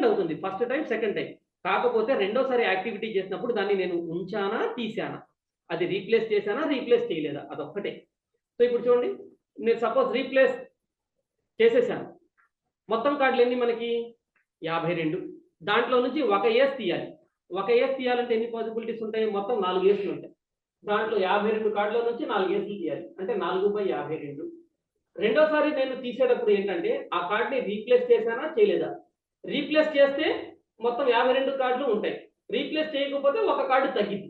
అవుతుంది. First time second time. కాకపోతే రెండోసారి యాక్టివిటీ చేసినప్పుడు దాన్ని నేను ఉంచానా తీసానా, అది రీప్లేస్ చేశానా రీప్లేస్ చేయలేదా, అదొక్కటే. సో ఇప్పుడు చూడండి, నేను సపోజ్ రీప్లేస్ చేసేసాను. మొత్తం కార్డులు ఎన్ని మనకి 52. దాంట్లో నుంచి ఒక ఏస్ తీయాలి. ఒక ఏస్ తీయాలంటే ఎన్ని పాసిబిలిటీస్ ఉంటాయి, మొత్తం 4 ఏసులు ఉంటాయి. దాంట్లో 52 కార్డుల నుంచి 4 ఏసులు తీయాలి, అంటే 4/52. రెండోసారి నేను తీసేటప్పుడు ఏంటంటే ఆ కార్డుని రీప్లేస్ చేశానా చేయలేదా. రీప్లేస్ చేస్తే మొత్తం 52 కార్డులు ఉంటాయి, రీప్లేస్ చేయకపోతే ఒక కార్డు తగ్గింది.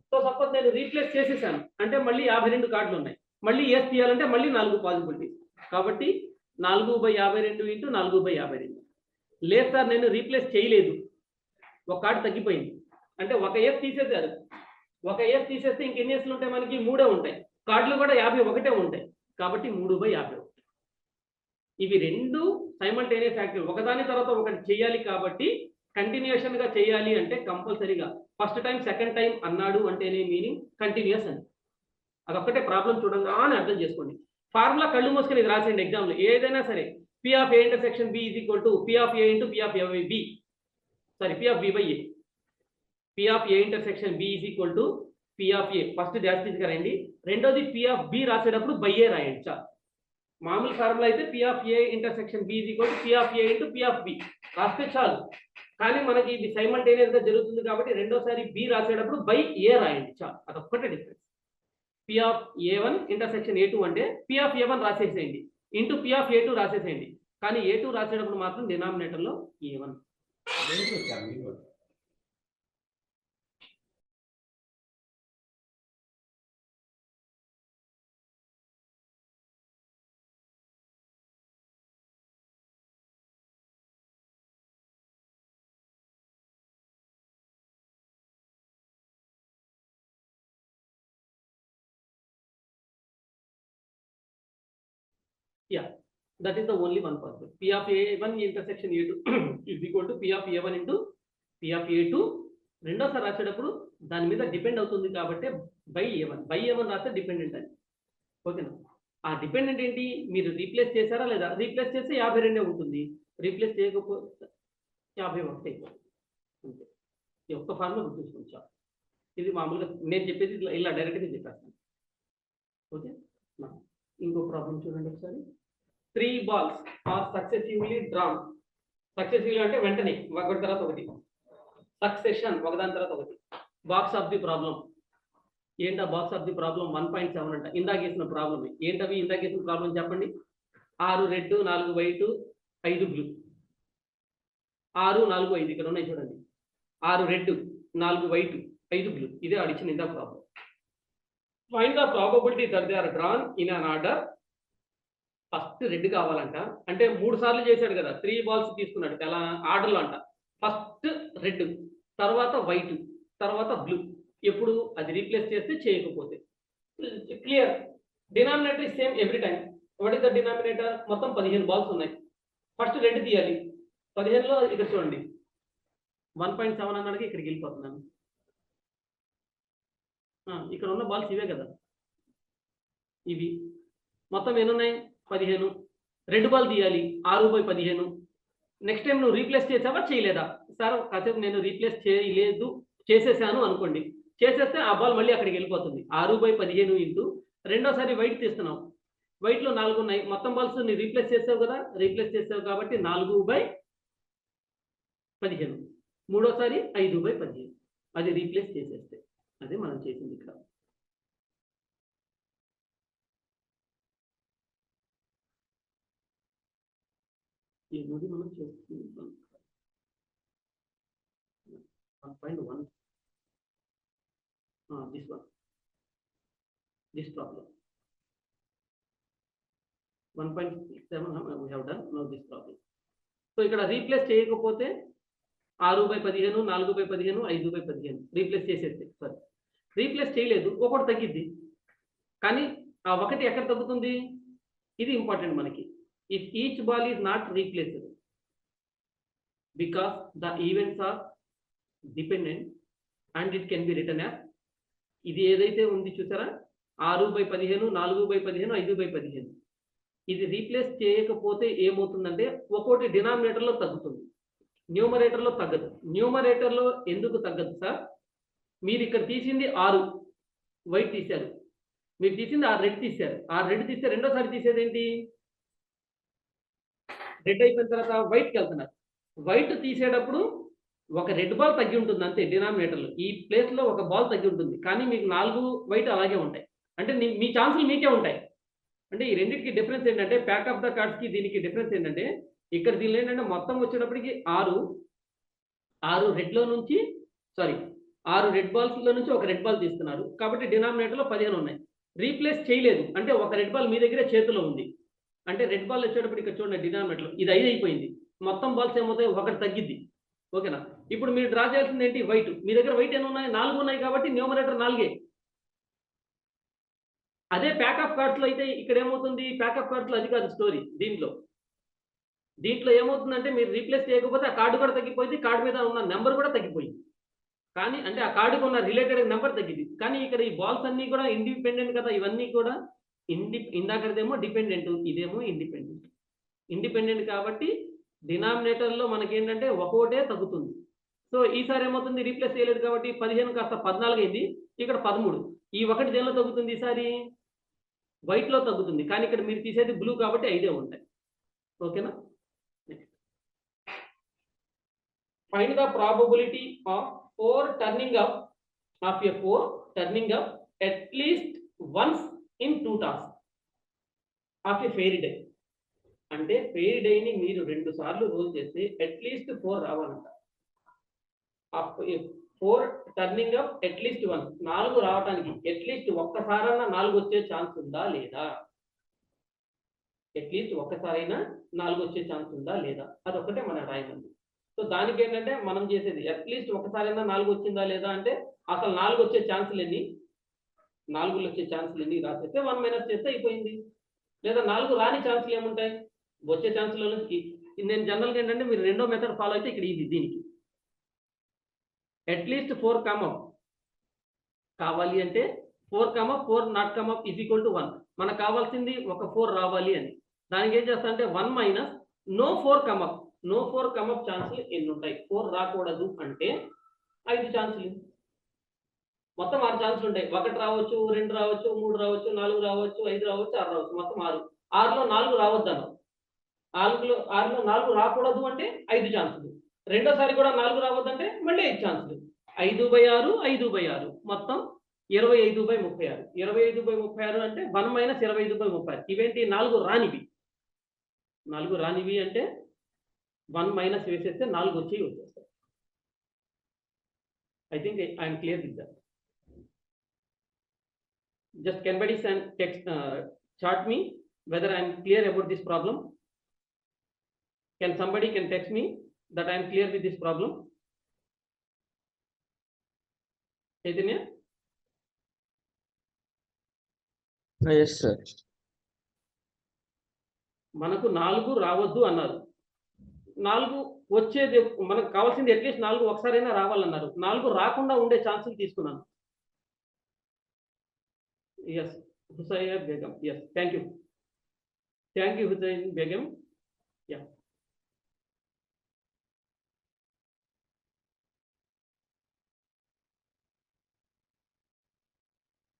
సో సపోజ్ నేను రీప్లేస్ చేసేసాను అంటే మళ్ళీ 52 కార్డులు ఉన్నాయి, మళ్ళీ ఏస్ తీయాలంటే మళ్ళీ 4 పాసిబిలిటీస్. కాబట్టి 4/52 ఇంటూ 4/52. లేదు సార్ నేను రీప్లేస్ చేయలేదు, ఒక కార్డు తగ్గిపోయింది అంటే ఒక ఏస్ తీసేసారు. ఒక ఏస్ తీసేస్తే ఇంకెన్ని ఏసులు ఉంటాయి మనకి, 3 ఉంటాయి. కార్డులు కూడా 51 ఉంటాయి, కాబట్టి 3/51. ఇవి రెండు సైమల్టేనియస్ యాక్టివ్, ఒకదాని తర్వాత ఒకటి చేయాలి. కాబట్టి కంటిన్యూషన్ గా చేయాలి అంటే కంపల్సరీగా ఫస్ట్ టైం సెకండ్ టైం అన్నాడు అంటేనే మీనింగ్ కంటిన్యూస్ అని. అదొక్కటే ప్రాబ్లం చూడంగా అని అర్థం చేసుకోండి. ఫార్ములా కళ్ళు మూసుకొని ఇది రాసేయండి ఎగ్జామ్లో ఏదైనా సరే. P of A intersection B is equal to P of A into P of A by B. Sorry, P of B by A. P of A intersection B is equal to P of A. First dash తీసుకురండి, రెండోది P of B రాసేటప్పుడు by ఏ రాయండి చాలు. మామూలు formula అయితే P of A intersection B is equal to P of A into P of B రాస్తే చాలు. కానీ మనకి ఇది సైమల్టేనియస్ గా జరుగుతుంది కాబట్టి రెండోసారి B రాసేటప్పుడు బై ఏ రాయండి చాలు, అదొక్కటే difference. P of A1 intersection A2 అంటే P of A1 రాసేసేయండి ఇంటూ P of A2 రాసేసేయండి, కానీ A2 రాసేటప్పుడు మాత్రం డినామినేటర్లో A1. Yeah, that is the only one possible. P of A1 intersection A2 is equal to P of A1 into P of A2. రెండోసారి రాసేటప్పుడు దాని మీద depend అవుతుంది కాబట్టి బై A1 రాస్తే డిపెండెంట్ అని. ఓకేనా? ఆ డిపెండెంట్ ఏంటి, మీరు రీప్లేస్ చేశారా లేదా? రీప్లేస్ చేస్తే 52 ఉంటుంది, రీప్లేస్ చేయకపోతే 51 అయిపోతుంది. అంతే. ఈ ఒక్క ఫార్ములా గుర్తుంచుకోవచ్చు. ఇది మామూలుగా నేను చెప్పేది ఇలా డైరెక్ట్గా చెప్పేస్తాను. ఓకే, ఇంకో ప్రాబ్లం చూడండి ఒకసారి. 3 balls are successively drawn. Successively అంటే వెంటనే ఒకటి తర్వాత ఒకటి, సక్సెషన్ ఒకదాని తర్వాత ఒకటి. బాక్స్ ఆఫ్ ది ప్రాబ్లం ఏంటా? బాక్స్ ఆఫ్ ది ప్రాబ్లం 1.7 అంట. ఇందాక వేసిన ప్రాబ్లం ఏంటవి? ఇందాక వేసిన ప్రాబ్లం చెప్పండి. 6 రెడ్ 4 వైట్ 5 బ్లూ. 6 4 5 ఇక్కడ ఉన్నాయి చూడండి. 6 రెడ్ 4 వైట్ 5 బ్లూ. ఇదే అడిచిన ఇందాక problem. Find the probability that they are drawn in an order. First red కావాలంట, అంటే 3 సార్లు చేశాడు కదా, 3 balls తీసుకున్నాడు ఎలా ఆర్డర్లో అంట. ఫస్ట్ రెడ్, తర్వాత వైట్, తర్వాత బ్లూ. ఎప్పుడు అది రీప్లేస్ చేస్తే, చేయకపోతే. Clear. Denominator is same every time. What is the denominator? మొత్తం 15 balls ఉన్నాయి. ఫస్ట్ రెడ్ తీయాలి. 15లో ఇక్కడ చూడండి 1.7 అన్నాడికి ఇక్కడికి వెళ్ళిపోతున్నాను. ఇక్కడ ఉన్న బాల్స్ ఇవే కదా, ఇవి మొత్తం ఎన్నున్నాయి? 15. రెడ్ బాల్ తీయాలి 6/15. నెక్స్ట్ టైం నువ్వు రీప్లేస్ చేసావా చేయలేదా? సార్ కాసేపు నేను రీప్లేస్ చేయలేదు, చేసేసాను అనుకోండి. చేసేస్తే ఆ బాల్ మళ్ళీ అక్కడికి వెళ్ళిపోతుంది. 6/15 ఇంటూ రెండోసారి వైట్ తీస్తున్నావు. వైట్లో 4 ఉన్నాయి. మొత్తం బాల్స్ నీ రీప్లేస్ చేసావు కదా, రీప్లేస్ చేసావు కాబట్టి 4/15. మూడోసారి 5/15. అది రీప్లేస్ చేసేస్తే. అదే మనం చేసింది ఇక్కడ. ఈ మూడు మనం చేస్తుంది 1.1. this one, this problem 1.7 we have done. Now this problem. So ఇక్కడ రీప్లేస్ చేయకపోతే 6/15 4/15 5/15 రీప్లేస్ చేసేస్తే. సారీ, రీప్లేస్ చేయలేదు, ఒకటి తగ్గిద్ది. కానీ ఆ ఒకటి ఎక్కడ తగ్గుతుంది? ఇది ఇంపార్టెంట్ మనకి. If each ball is not replaced because the events are dependent and it can be return as. ఇది ఏదైతే ఉంది చూసారా, 6/15 4/15 5/15. ఇది రీప్లేస్ చేయకపోతే ఏమవుతుందంటే ఒక్కోటి డినామినేటర్లో తగ్గుతుంది, న్యూమరేటర్లో తగ్గదు. న్యూమరేటర్లో ఎందుకు తగ్గదు సార్? మీరు ఇక్కడ తీసింది 6 వైట్ తీశారు, మీరు తీసింది 6 రెడ్ తీశారు. 6 రెడ్ తీస్తే రెండోసారి తీసేది ఏంటి? రెడ్ అయిపోయిన తర్వాత వైట్కి వెళ్తున్నారు. వైట్ తీసేటప్పుడు ఒక రెడ్ బాల్ తగ్గి ఉంటుంది అంతే డినామినేటర్లో. ఈ ప్లేస్లో ఒక బాల్ తగ్గి ఉంటుంది, కానీ మీకు 4 వైట్ అలాగే ఉంటాయి. అంటే మీ ఛాన్సులు మీకే ఉంటాయి. అంటే ఈ రెండింటికి డిఫరెన్స్ ఏంటంటే, ప్యాక్ ఆఫ్ ద కార్డ్స్కి దీనికి డిఫరెన్స్ ఏంటంటే, ఇక్కడ దీనిలో ఏంటంటే మొత్తం వచ్చేటప్పటికి 6 రెడ్లో నుంచి, సారీ 6 రెడ్ బాల్స్లో నుంచి ఒక రెడ్ బాల్ తీస్తున్నారు కాబట్టి డినామినేటర్లో 15 ఉన్నాయి. రీప్లేస్ చేయలేదు అంటే ఒక రెడ్ బాల్ మీ దగ్గరే చేతిలో ఉంది. అంటే రెడ్ బాల్ వచ్చేటప్పుడు ఇక్కడ చూడండి డినామినేటర్లో ఇది 5 అయిపోయింది. మొత్తం బాల్స్ ఏమవుతాయి? ఒకటి తగ్గిద్ది. ఓకేనా? ఇప్పుడు మీరు డ్రా చేయాల్సింది ఏంటి? వైట్. మీ దగ్గర వైట్ ఎన్ని ఉన్నాయి? 4 ఉన్నాయి కాబట్టి న్యూమరేటర్ 4. అదే ప్యాక్ ఆఫ్ కార్డ్స్లో అయితే ఇక్కడ ఏమవుతుంది? ప్యాక్ ఆఫ్ కార్డ్స్లో అది కాదు స్టోరీ. దీంట్లో ఏమవుతుందంటే మీరు రీప్లేస్ చేయకపోతే ఆ కార్డు కూడా తగ్గిపోయింది, కార్డు మీద ఉన్న నెంబర్ కూడా తగ్గిపోయింది. కానీ అంటే ఆ కార్డుకు ఉన్న రిలేటెడ్ నెంబర్ తగ్గింది. కానీ ఇక్కడ ఈ బాల్స్ అన్నీ కూడా ఇండిపెండెంట్ కదా, ఇవన్నీ కూడా ఇందాకదేమో డిపెండెంట్, ఇదేమో ఇండిపెండెంట్ కాబట్టి డినామినేటర్లో మనకేంటంటే ఒక్కోటే తగ్గుతుంది. సో ఈసారి ఏమవుతుంది? రీప్లేస్ చేయలేదు కాబట్టి 15 కాస్త 14 అయింది, ఇక్కడ 13. ఈ ఒకటి దేనిలో తగ్గుతుంది? ఈసారి వైట్లో తగ్గుతుంది, కానీ ఇక్కడ మీరు తీసేది బ్లూ కాబట్టి 5 ఉంటాయి. ఓకేనా? Find the probability of 4 turning up at least once in 2 task of a fairy day. అంటే ఫెయిరీ డేని మీరు 2 సార్లు రోల్ చేస్తే అట్లీస్ట్ 4 రావాలంట. 4 టర్నింగ్ అప్ అట్లీస్ట్ 1, 4 రావడానికి అట్లీస్ట్ ఒక్కసారైనా 4 వచ్చే ఛాన్స్ ఉందా లేదా? అట్లీస్ట్ ఒక్కసారైనా 4 వచ్చే ఛాన్స్ ఉందా లేదా? అదొక్కటే మన రాయమంది. సో దానికి ఏంటంటే మనం చేసేది అట్లీస్ట్ ఒక్కసారైనా 4 వచ్చిందా లేదా అంటే అసలు 4 వచ్చే ఛాన్సులు ఎన్ని, 4 వచ్చే ఛాన్సులు ఎన్ని రాసేస్తే 1 మైనస్ చేస్తే అయిపోయింది. లేదా 4 రాని ఛాన్సులు ఏముంటాయి? వచ్చే ఛాన్సులలో నేను జనరల్గా ఏంటంటే మీరు రెండో మెథడ్ ఫాలో అయితే ఇక్కడ ఇది దీనికి అట్లీస్ట్ 4 కమ్ అప్ కావాలి అంటే 4 not come up is equal to 1. మనకు కావాల్సింది ఒక 4 రావాలి అని. దానికి ఏం చేస్తా అంటే 1 minus no 4 come up. No 4 come up ఛాన్సులు ఎన్ని ఉంటాయి? 4 రాకూడదు అంటే 5 ఛాన్సులు. మొత్తం 6 ఛాన్సులు ఉంటాయి. 1 రావచ్చు, 2 రావచ్చు, 3 రావచ్చు, 4 రావచ్చు, 5 రావచ్చు, 6 రావచ్చు. మొత్తం 6. 6లో 4 రావద్దను. 6లో 4 రాకూడదు అంటే 5 ఛాన్సులు. రెండోసారి కూడా 4 రావద్దంటే మళ్ళీ 5 ఛాన్సులు. 5/6, 5/6 మొత్తం 25/36. 25/36 అంటే 1 మైనస్ 25/36. ఇవేంటి? 4 రానివి. 4 రానివి అంటే 1 మైనస్ వేసేస్తే 4 వచ్చేస్తాయి. I think I am clear with that. Just can somebody send text chat me whether I am clear about this problem? Can somebody text me that I am clear with this problem? Chaitanya? Yes, sir. మనకు 4 రావద్దు అన్నారు. 4 వచ్చేది మనకు కావాల్సింది at least 4 ఒకసారైనా రావాలన్నారు. 4 రాకుండా ఉండే ఛాన్సులు తీసుకున్నాను. Yes, Hussain Begum. Yes, thank you. Thank you, Hussain Begum. Yeah.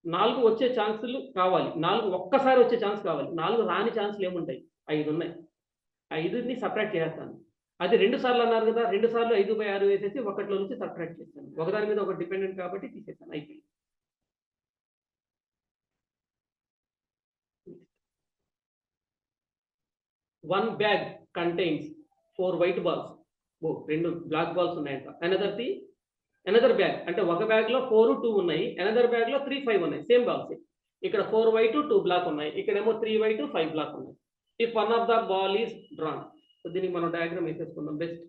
నాలుగు వచ్చే ఛాన్సులు కావాలి. 4 ఒక్కసారి వచ్చే ఛాన్స్ కావాలి. 4 రాని ఛాన్సులు ఏముంటాయి? 5 ఉన్నాయి. 5ని సబ్ట్రాక్ట్ చేస్తాను. అది 2 సార్లు అన్నారు కదా, 2 సార్లు 5/6 వేసేసి ఒకటిలో నుంచి సబ్ట్రాక్ట్ చేస్తాను. ఒకదాని మీద ఒకటి డిపెండెంట్ కాబట్టి తీసేస్తాను. అయిపోయింది. One bag contains 4 white balls. 2 black balls ఉన్నాయంట. another bag అంటే ఒక బ్యాగ్ లో 4, 2 ఉన్నాయి. another బ్యాగ్ లో 3, 5 ఉన్నాయి. Same balls. ఇక్కడ 4 white, 2 black ఉన్నాయి. ఇక్కడేమో 3 white, 5 black ఉన్నాయి. if one of the ball is drawn, so దీనికి మనం డయాగ్రామ్ వేసేసుకుందాం బెస్ట్.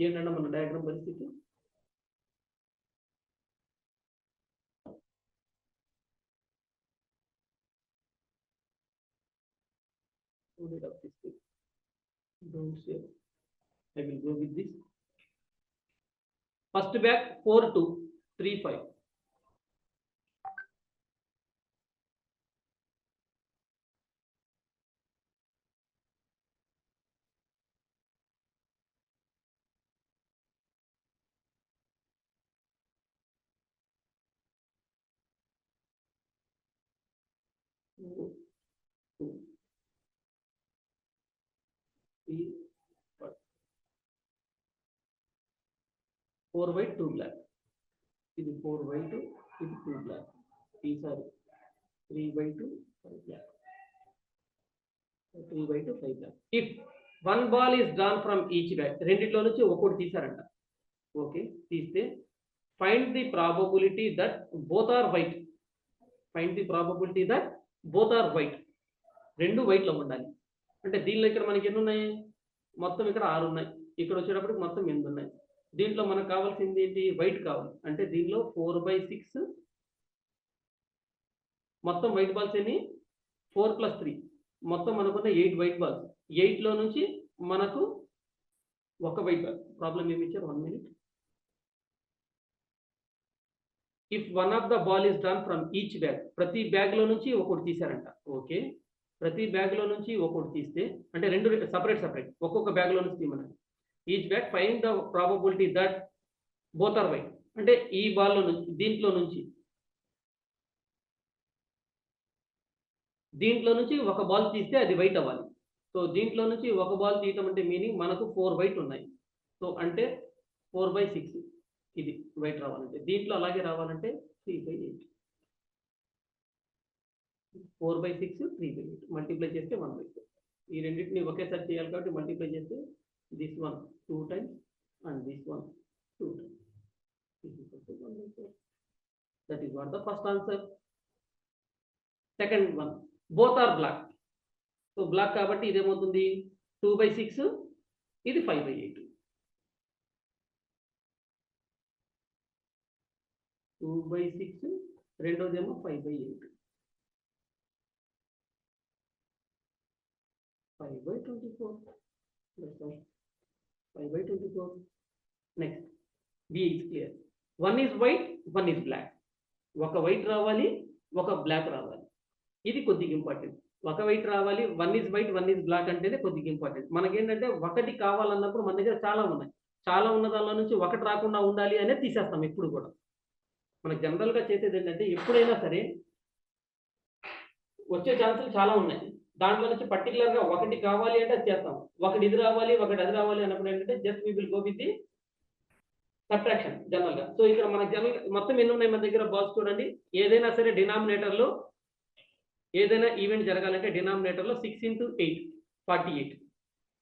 ఏంటంటే మన డయాగ్రామ్ పరిస్థితి don't share. I will go with this. First bag 4, 2, 3, 5. Four white, 2 black. This is 4 white, this is 2 black. These are 3 white, 5 black. 3 white, 5 black. If one ball is drawn from each bag, రెండిట్లో నుంచి ఒక్కొక్కటి తీసారంట. Okay, తీస్తే find the probability that both are white. Find the probability that both are white. రెండు white లో ఉండాలి. అంటే దీనిలో ఇక్కడ మనకి ఎన్ని ఉన్నాయి? మొత్తం ఇక్కడ 6 ఉన్నాయి. ఇక్కడ వచ్చేటప్పటికి మొత్తం 8 ఉన్నాయి. దీంట్లో మనకు కావాల్సింది ఏంటి? వైట్ కావాలి. అంటే దీనిలో 4/6 మొత్తం వైట్ బాల్స్ ఎన్ని? 4 + 3 మొత్తం మనకున్న 8 వైట్ బాల్స్. 8లో నుంచి మనకు ఒక వైట్ బాల్. ప్రాబ్లం ఏమి ఇచ్చారు? 1 minute. If one of the ball is drawn from each bag, ప్రతి బ్యాగ్ లో నుంచి ఒకటి తీసారంట. ఓకే, ప్రతి బ్యాగ్ లో నుంచి ఒకటి తీస్తే అంటే 2 సపరేట్ ఒక్కొక్క బ్యాగ్ లో నుంచి తీయమన్నారు. Each bag find the probability that both are white. అంటే ఈ బాల్ లో నుంచి దీంట్లో నుంచి ఒక బాల్ తీస్తే అది వైట్ అవ్వాలి. సో దీంట్లో నుంచి ఒక బాల్ తీయటం అంటే మీనింగ్ మనకు 4 వైట్ ఉన్నాయి. సో అంటే 4/6 ఇది వైట్ రావాలంటే, దీంట్లో అలాగే రావాలంటే 3/8. 4/6, 3/8 మల్టిప్లై చేస్తే 1/4. ఈ రెండింటిని ఒకేసారి చేయాలి కాబట్టి మల్టిప్లై చేస్తే this one 2 times and this one 2 times is equal to 1/4. That is what the first answer. Second one, both are black. So black కాబట్టి ఇదేమవుతుంది? 2/6, ఇది 5/8. 2/6, రెండోదేమో 5/8. 5/24. 5/24. Next B is clear. One is white, one is black. ఒక white రావాలి, ఒక black రావాలి. ఇది కొద్దిగా important. ఒక white రావాలి, one is white, one is black అంటేనే కొద్దిగా ఇంపార్టెంట్. మనకేంటంటే ఒకటి కావాలన్నప్పుడు మన దగ్గర చాలా ఉన్నాయి. చాలా ఉన్న దానిలో నుంచి ఒకటి రాకుండా ఉండాలి అనేది తీసేస్తాం ఎప్పుడు కూడా. మనకు జనరల్గా చేసేది ఏంటంటే ఎప్పుడైనా సరే వచ్చే ఛాన్సులు చాలా ఉన్నాయి. దాంట్లో నుంచి పర్టికులర్గా ఒకటి కావాలి అంటే అది చేస్తాం. ఒకటి ఇది రావాలి, ఒకటి అది రావాలి అన్నప్పుడు ఏంటంటే just we will go with the subtraction జనరల్గా. సో ఇక్కడ మనకి జనరల్ మొత్తం ఎన్ని ఉన్నాయి మన దగ్గర బాల్స్ చూడండి. ఏదైనా సరే డినామినేటర్లో ఏదైనా ఈవెంట్ జరగాలంటే డినామినేటర్లో 6 × 8 48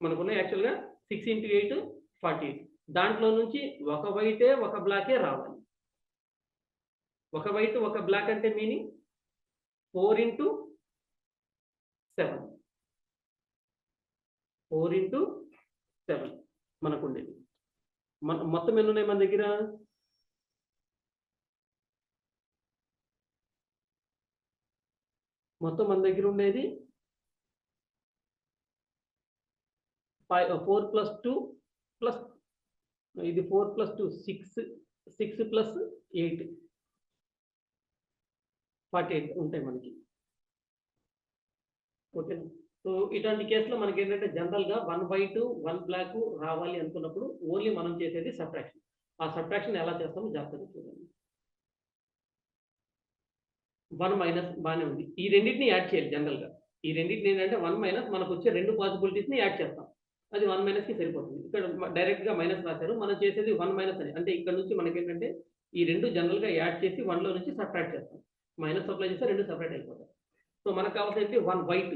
మనకున్న యాక్చువల్గా 6 × 8 48. దాంట్లో నుంచి ఒక వైటే ఒక బ్లాకే రావాలి. ఒక వైట్ ఒక బ్లాక్ అంటే మీనింగ్ 4 × 7. 4 × 7 మనకు ఉండేది. మొత్తం ఎన్ని ఉన్నాయి మన దగ్గర? మొత్తం మన దగ్గర ఉండేది 4 + 2 ప్లస్ ఇది 4 + 2 6 6 + 8 48 ఉంటాయి మనకి. ఓకేనా? సో ఇట్లాంటి కేసులో మనకి ఏంటంటే జనరల్గా 1 వైట్ 1 బ్లాక్ రావాలి అనుకున్నప్పుడు ఓన్లీ మనం చేసేది సబ్ట్రాక్షన్. ఆ సబ్ట్రాక్షన్ ఎలా చేస్తామో జాగ్రత్తగా చూడండి. 1 మైనస్ బాగానే ఉంది. ఈ రెండింటిని యాడ్ చేయాలి జనరల్గా. ఈ రెండింటిని ఏంటంటే 1 మైనస్ మనకు వచ్చే రెండు పాసిబిలిటీస్ని యాడ్ చేస్తాం. అది 1 మైనస్కి సరిపోతుంది. ఇక్కడ డైరెక్ట్గా మైనస్ రాశారు, మనం చేసేది 1 మైనస్ అని. అంటే ఇక్కడ నుంచి మనకి ఏంటంటే ఈ రెండు జనరల్గా యాడ్ చేసి 1లో నుంచి సబ్ట్రాక్ట్ చేస్తాం. మైనస్ అప్లై చేస్తే రెండు సపరేట్ అయిపోతాయి. సో మనకు కావాల్సింది 1 వైట్.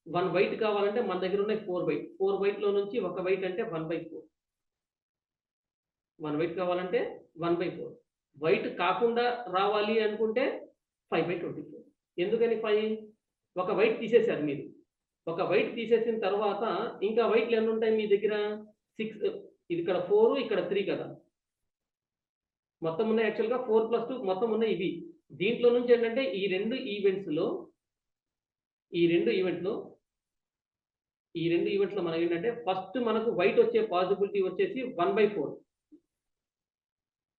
1 వైట్ కావాలంటే మన దగ్గర ఉన్నాయి 4 వైట్. 4 వైట్లో నుంచి ఒక వైట్ అంటే 1/4. 1 వైట్ కావాలంటే 1/4. వైట్ కాకుండా రావాలి అనుకుంటే 5/24. ఎందుకని 5? ఒక వైట్ తీసేశారు మీరు. ఒక వైట్ తీసేసిన తర్వాత ఇంకా వైట్లు ఎన్ని ఉంటాయి మీ దగ్గర? 6. ఇది ఇక్కడ 4, ఇక్కడ 3 కదా. మొత్తం ఉన్నాయి యాక్చువల్గా 4 + 2 మొత్తం ఉన్నాయి ఇవి. దీంట్లో నుంచి ఏంటంటే ఈ రెండు ఈవెంట్స్లో మనం ఏంటంటే ఫస్ట్ మనకు వైట్ వచ్చే పాసిబిలిటీ వచ్చేసి 1/4.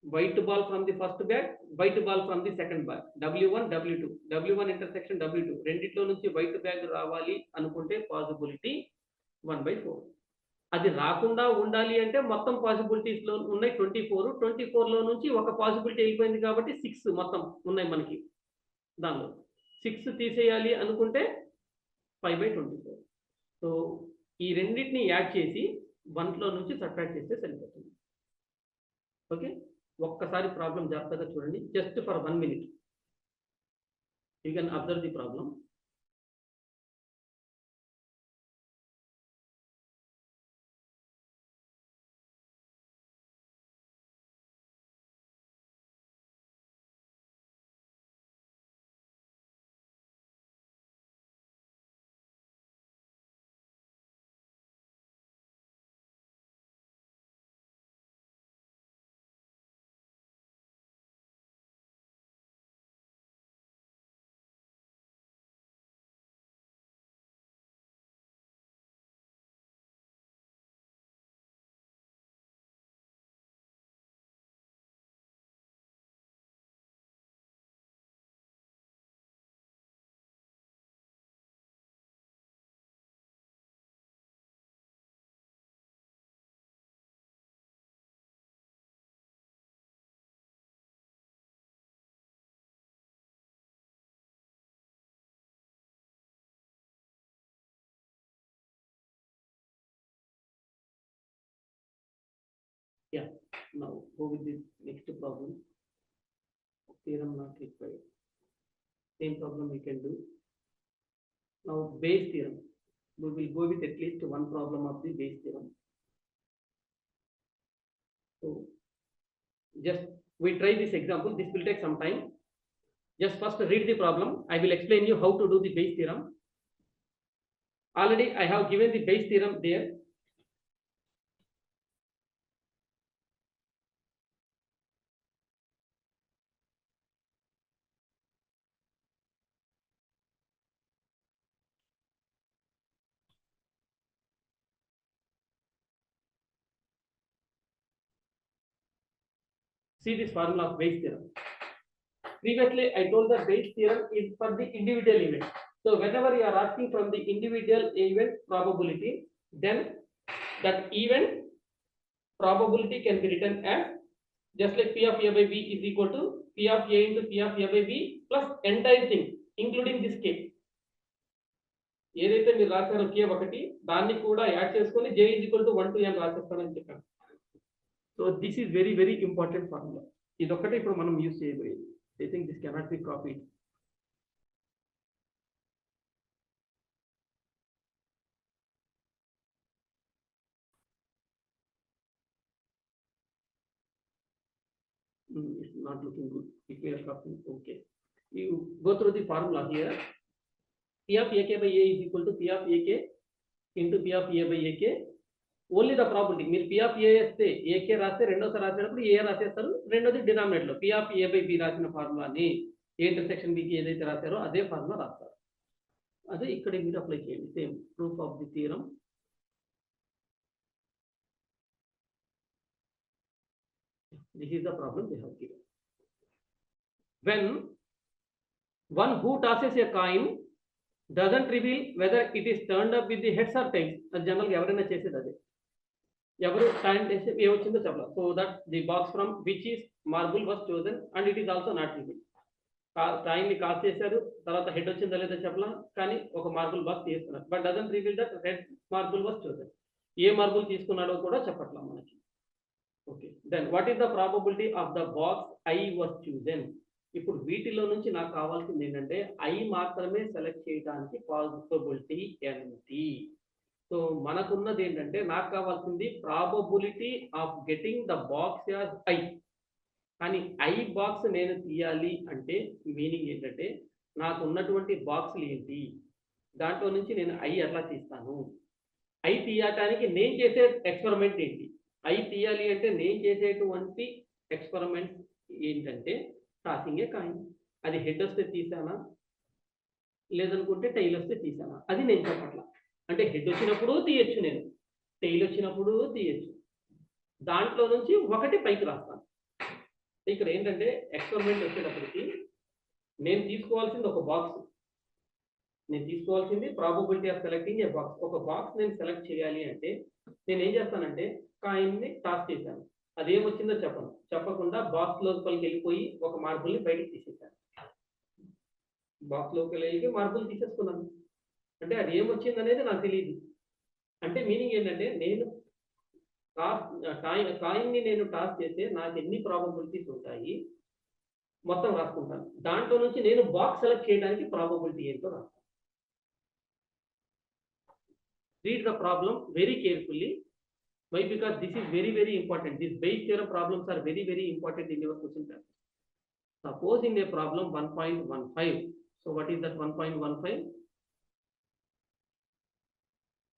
White ball from the first bag, white ball from the second bag. W1 W2 W1 intersection W2 రెండిట్లో నుంచి వైట్ బ్యాగ్ రావాలి అనుకుంటే పాసిబిలిటీ 1/4. అది రాకుండా ఉండాలి అంటే మొత్తం పాసిబిలిటీస్లో ఉన్నాయి 24. 24లో నుంచి ఒక పాసిబిలిటీ అయిపోయింది కాబట్టి 6 మొత్తం ఉన్నాయి మనకి. దానిలో 6 తీసేయాలి అనుకుంటే 5/24. సో ఈ రెండింటిని యాడ్ చేసి 1లో నుంచి సబ్ట్రాక్ట్ చేస్తే సరిపోతుంది. ఓకే, ఒక్కసారి ప్రాబ్లం జాగ్రత్తగా చూడండి. Just for 1 minute you can observe the problem. Yeah, now go with the next problem. Theorem not required. Same problem we can do. Now Bayes theorem. We will go with at least one problem of the Bayes theorem. So just we try this example. This will take some time. Just first read the problem. I will explain you how to do the Bayes theorem. Already I have given the Bayes theorem there. See this formula of Bayes theorem. Previously, I told that Bayes theorem is for the individual event. So whenever you are asking from the individual event probability, then that event probability can be written as just like P of A by B is equal to P of A into P of A by B plus entire thing, including this K. ఏదైతే మీరు రాశారో K ఒకటి దాన్ని కూడా add చేసుకొని J is equal to 1 to n రాసేస్తానని చెప్పాను. So this is very very important formula. ఇది ఒకటి ఇప్పుడు మనం యూజ్ చేయబోయేది. I think this cannot be copied. It's not looking good. If we are copying, okay. You go through the formula here. P of AK by A is equal to P of AK into P of A by AK. Only the probability. మీరు P of A వేస్తే AK రాస్తే రెండోసారి రాసేటప్పుడు A రాసేస్తారు. రెండోది denominator లో P of A by B రాసిన ఫార్ములాని A intersection B కి ఏదైతే రాశారో అదే ఫార్ములా రాస్తారు. అదే ఇక్కడ మీరు అప్లై చేయండి. Same proof of the theorem. This is the problem they have given. When one who tosses a coin doesn't reveal whether it is turned up with the heads or tails, అది general గా ఎవరైనా చేసేది అదే. ఎవరు time చేస్తే ఏ వచ్చిందో చెప్పాలి. So that the box from which is marble was chosen and it is also not reveal. Coin ని కాస్ట్ చేశారు, తర్వాత హెడ్ వచ్చిందో లేదో చెప్పలా, కానీ ఒక మార్బుల్ బాక్స్ తీసుకున్నారు. But doesn't reveal that red marble was chosen. ఏ మార్బుల్ తీసుకున్నాడో కూడా చెప్పట్లా మనకి. Okay, then what is the probability of the box I was chosen. ఇప్పుడు వీటిలో నుంచి నాకు కావాల్సింది ఏంటంటే ఐ మాత్రమే సెలెక్ట్ చేయడానికి పాసిబిలిటీ ఎంత. సో మనకున్నది ఏంటంటే నాకు కావాల్సింది probability of getting the box as I. కానీ ఐ బాక్స్ నేను తీయాలి అంటే మీనింగ్ ఏంటంటే నాకు ఉన్నటువంటి బాక్స్లు ఏంటి, దాంట్లో నుంచి నేను ఐ ఎట్లా తీస్తాను, ఐ తీయటానికి నేను చేసే ఎక్స్పెరిమెంట్ ఏంటి. ఐ తీయాలి అంటే నేను చేసేటువంటి ఎక్స్పెరిమెంట్ ఏంటంటే టాసింగ్ ఏ కాయిన్. అది హెడ్ వస్తే తీసానా, లేదనుకుంటే టైల్ వస్తే తీసానా, అది నేను చెప్పట్లా. అంటే హెడ్ వచ్చినప్పుడు తీయచ్చు, నేను టైల్ వచ్చినప్పుడు తీయచ్చు. దాంట్లో నుంచి ఒకటి పైకి రాస్తాను. ఇక్కడ ఏంటంటే ఎక్స్పెరిమెంట్ వచ్చేటప్పటికి నేను తీసుకోవాల్సింది ఒక బాక్స్. నేను తీసుకోవాల్సింది probability of selecting A box. ఒక బాక్స్ నేను సెలెక్ట్ చేయాలి అంటే నేను ఏం చేస్తానంటే కాయిన్ ని టాస్ చేశాను, అదేమొచ్చిందో చెప్పను, చెప్పకుండా బాక్స్ లోపలికి వెళ్ళిపోయి ఒక మార్బుల్ని బయటికి తీసేసాను. బాక్స్ లోపలికి వెళ్ళి మార్బుల్ తీసేసుకున్నాను అంటే అది ఏమొచ్చింది అనేది నాకు తెలియదు. అంటే మీనింగ్ ఏంటంటే నేను కాయిన్ ని నేను టాస్ చేస్తే నాకు ఎన్ని ప్రాబబిలిటీస్ ఉంటాయి మొత్తం రాసుకుంటాను. దాంట్లో నుంచి నేను బాక్స్ సెలెక్ట్ చేయడానికి ప్రాబబిలిటీ ఏంటో రాస్తాను. Read the problem very carefully. Why? Because this is very very important. These Bayes theorem problems are very very important in your question paper. Suppose in a problem 1.15. So what is that 1.15?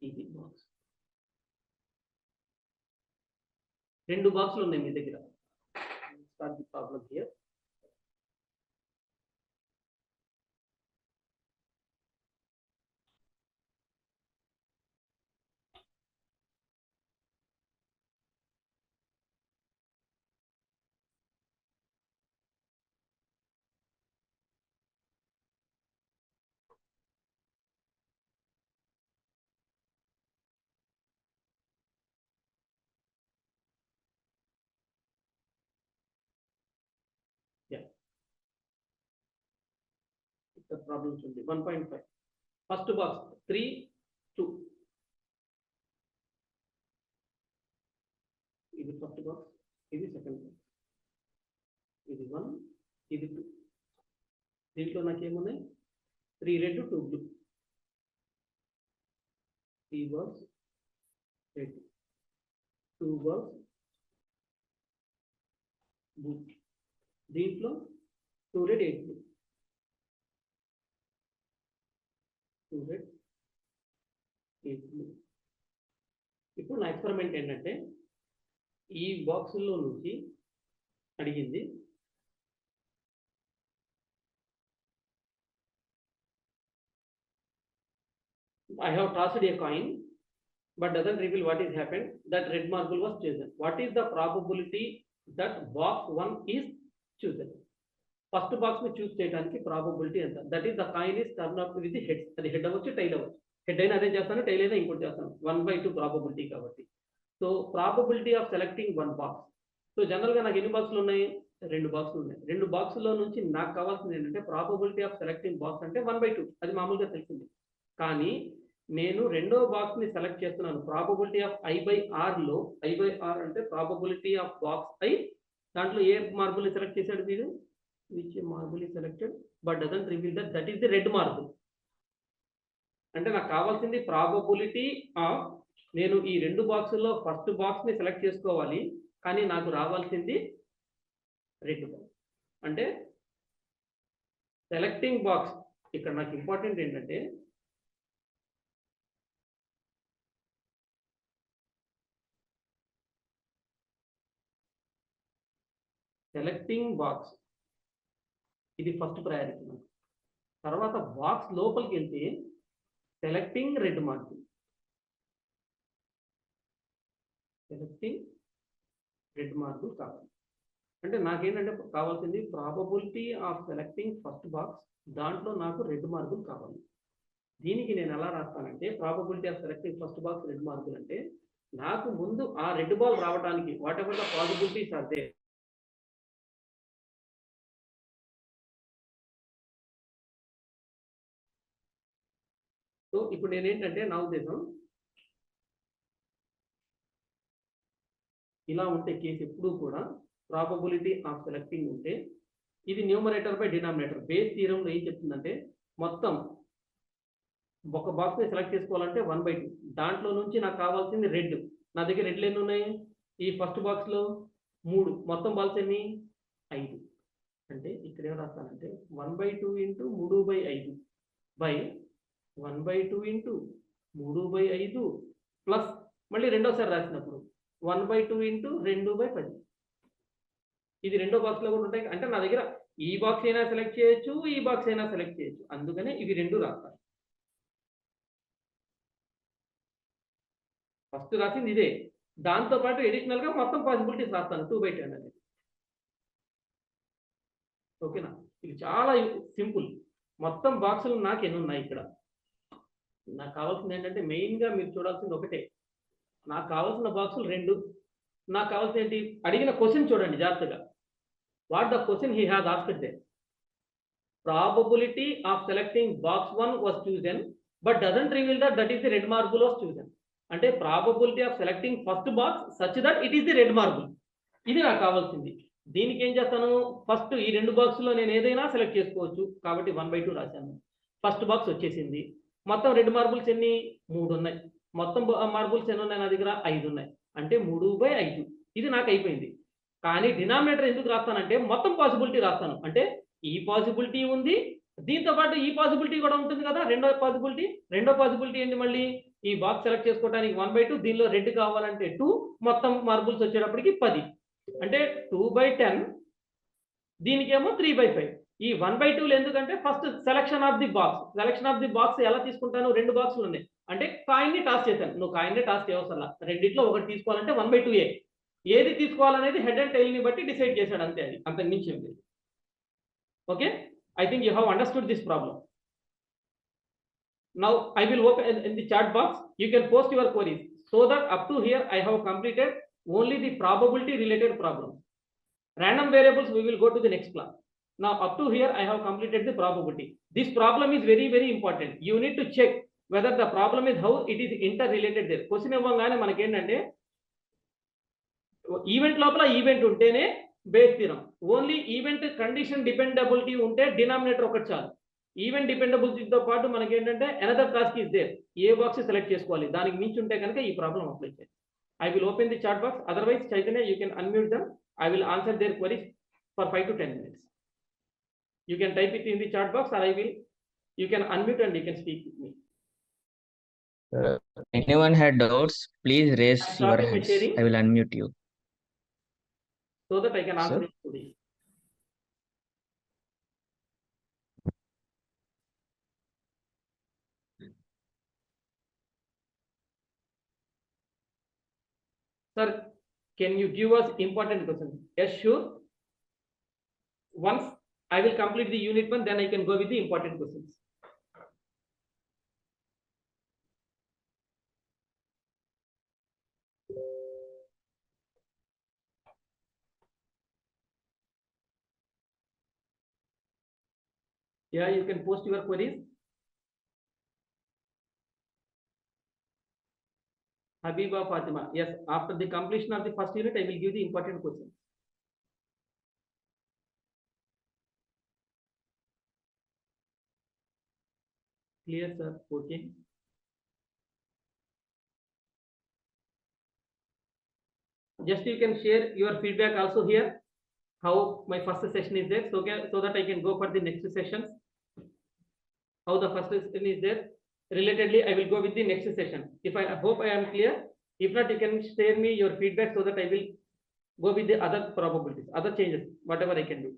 Easy box. రెండు బాక్సులు ఉన్నాయి మీ దగ్గర. Start the problem here. Yeah. The problem should be 1.5. First box 3, 2. This is first box. This is second box. This is 1. This is 2. దీంట్లో నాకేమున్నాయి 3 red 2 blue. 3 balls red, 2 balls blue. దీంట్లో 2 red 8 blue, 2 red 8 blue. ఇప్పుడు నా experiment ఏంటంటే ఈ బాక్సుల్లో నుంచి అడిగింది I have tossed a coin but doesn't reveal what is happened. That red marble was chosen. What is the probability that box 1 is chosen. First box ని చూస్ చేయడానికి probability ఎంత? That is the coin is turn up with the head. అది head అవ్వచ్చు, tile అవ్వచ్చు. Head అయినా అదే చేస్తాను, tile అయినా ఇంకోటి చేస్తాను. 1/2 ప్రాబబిలిటీ కాబట్టి. So probability of selecting 1 box. So general గా నాకు ఎన్ని బాక్సులు ఉన్నాయి? 2 బాక్సులు ఉన్నాయి. 2 బాక్సుల్లో నుంచి నాకు కావాల్సింది ఏంటంటే ప్రాబబిలిటీ ఆఫ్ సెలెక్టింగ్ బాక్స్ అంటే 1/2. అది మామూలుగా తెలిసింది. కానీ నేను రెండో బాక్స్ ని సెలెక్ట్ చేస్తున్నాను. ప్రాబబిలిటీ ఆఫ్ I/R లో I/R అంటే ప్రాబబిలిటీ ఆఫ్ బాక్స్ I. దాంట్లో ఏ మార్బుల్ సెలెక్ట్ చేశాడు మీరు? Which marble is selected but doesn't reveal that is the red marble. అంటే నాకు కావాల్సింది ప్రాబబిలిటీ ఆఫ్, నేను ఈ 2 బాక్సుల్లో ఫస్ట్ బాక్స్ ని సెలెక్ట్ చేసుకోవాలి, కానీ నాకు రావాల్సింది రెడ్ బాక్స్. అంటే సెలెక్టింగ్ బాక్స్ ఇక్కడ నాకు ఇంపార్టెంట్ ఏంటంటే సెలెక్టింగ్ బాక్స్ ఇది ఫస్ట్ ప్రయారిటీ. తర్వాత బాక్స్ లోపలికి వెళ్తే selecting red marble. Selecting red marble కావాలి. అంటే నాకేంటంటే కావాల్సింది probability of selecting first box, దాంట్లో నాకు రెడ్ మార్బుల్ కావాలి. దీనికి నేను ఎలా రాస్తానంటే probability of selecting first box red marble అంటే నాకు ముందు ఆ రెడ్ బాల్ రావడానికి what ever the possibilities are there. So ఇప్పుడు నేనేంటంటే నా ఉద్దేశం ఇలా ఉంటే కేసు ఎప్పుడూ కూడా ప్రాబబిలిటీ ఆఫ్ సెలెక్టింగ్ ఉంటే ఇది న్యూమరేటర్ బై డినామినేటర్. బేస్ థియరంలో ఏం చెప్తుందంటే మొత్తం ఒక బాక్స్ ని సెలెక్ట్ చేసుకోవాలంటే 1/2. దాంట్లో నుంచి నాకు కావాల్సింది రెడ్. నా దగ్గర రెడ్లు ఎన్ని ఉన్నాయి? ఈ ఫస్ట్ బాక్స్ లో 3. మొత్తం బాల్స్ ఎన్ని? 5. అంటే ఇక్కడ ఏం రాస్తానంటే 1/2 ఇంటూ 3/5 బై 1/2 ఇంటూ 3/5 ప్లస్ మళ్ళీ రెండోసారి రాసినప్పుడు 1/2 ఇంటూ 2/10. ఇది రెండో బాక్స్ లో కూడా ఉంటాయి. అంటే నా దగ్గర ఈ బాక్స్ అయినా సెలెక్ట్ చేయొచ్చు, ఈ బాక్స్ అయినా సెలెక్ట్ చేయొచ్చు. అందుకనే ఇవి రెండు రాస్తాను. ఫస్ట్ రాసింది ఇదే, దాంతో పాటు ఎడిషనల్ గా మొత్తం పాసిబిలిటీస్ రాస్తాను 2/10 అనేది. ఓకేనా? ఇది చాలా సింపుల్. మొత్తం బాక్సులు నాకు ఎన్ని ఉన్నాయి ఇక్కడ? నాకు కావాల్సింది ఏంటంటే మెయిన్ గా మీరు చూడాల్సింది ఒకటే. నాకు కావాల్సిన బాక్సులు 2. నాకు కావాల్సిన ఏంటి? అడిగిన క్వశ్చన్ చూడండి జాగ్రత్తగా. What the question he has asked there. Probability of selecting box 1 was chosen but doesn't reveal that is the red marble was chosen. అంటే probability of selecting first box such that it is the red marble. ఇది నాకు కావాల్సింది. దీనికి ఏం చేస్తాను? First ఈ 2 బాక్సుల్లో నేను ఏదైనా సెలెక్ట్ చేసుకోవచ్చు కాబట్టి 1/2 రాశాను. ఫస్ట్ బాక్స్ వచ్చేసింది. మొత్తం రెడ్ మార్బుల్స్ ఎన్ని? 3 ఉన్నాయి. మొత్తం మార్బుల్స్ ఎన్ని ఉన్నాయి నా దగ్గర? 5 ఉన్నాయి. అంటే 3/5. ఇది నాకు అయిపోయింది. కానీ డినామినేటర్ ఎందుకు రాస్తానంటే మొత్తం పాసిబిలిటీ రాస్తాను. అంటే ఈ పాసిబిలిటీ ఉంది, దీంతో పాటు ఈ పాసిబిలిటీ కూడా ఉంటుంది కదా. రెండో పాసిబిలిటీ ఏంటి? మళ్ళీ ఈ బాక్స్ సెలెక్ట్ చేసుకోవడానికి 1/2, దీనిలో రెడ్ కావాలంటే 2, మొత్తం మార్బుల్స్ వచ్చేటప్పటికి 10. అంటే 2/10, దీనికేమో 3/5. ఈ 1/2 ఎందుకంటే first selection of the box ఎలా తీసుకుంటాను? 2 బాక్సులు ఉన్నాయి అంటే కాయిన్ ని టాస్ చేశాను. నువ్వు కాయిన్ ని టాస్ చేయవసరం, రెండిట్లో ఒకటి తీసుకోవాలంటే 1/2. ఏది తీసుకోవాలనేది హెడ్ అండ్ టైల్ ని బట్టి డిసైడ్ చేశాడు అంతే. అది అంతకు మించి ఏం లేదు. Okay, I think you have understood this problem. Now I will open in the chat box. You can post your queries so that up to here I have completed only the probability related problem. Random variables we will go to the next class. Now up to here I have completed the probability. This problem is very very important. You need to check whether the problem is how it is interrelated there. Question ఇవ్వగానే మనకి ఏంటంటే event లోపల event ఉంటేనే Bayes theorem. Only event condition dependability ఉంటే denominator ఒకటి చాలు. Event డిపెండబిలిటీతో పాటు మనకి ఏంటంటే another task is there. A box select చేసుకోవాలి, దానికి మించి ఉంటే కనుక ఈ ప్రాబ్లం అప్లై చేయాలి. I will open the chat box. Otherwise, Chaitanya, you can unmute them. I will answer their queries for 5 to 10 minutes. You can type it in the chat box, or you can unmute and you can speak with me. Anyone had doubts, please raise I'm your starting my hands. sharing. I will unmute you. So that I can answer Sir? it today. Sir, Can you give us important questions? Yes, sure. Once I will complete the unit 1, then I can go with the important questions. Yeah, you can post your queries. Habiba Fatima. Yes, after the completion of the first unit, I will give the important questions. Clear, sir? Okay. Just you can share your feedback also here. How my first session is there, so that I can go for the next sessions. How the first session is there. Relatedly, I will go with the next session. If I hope I am clear. If not, you can share me your feedback so that I will go with the other probabilities, other changes, whatever I can do.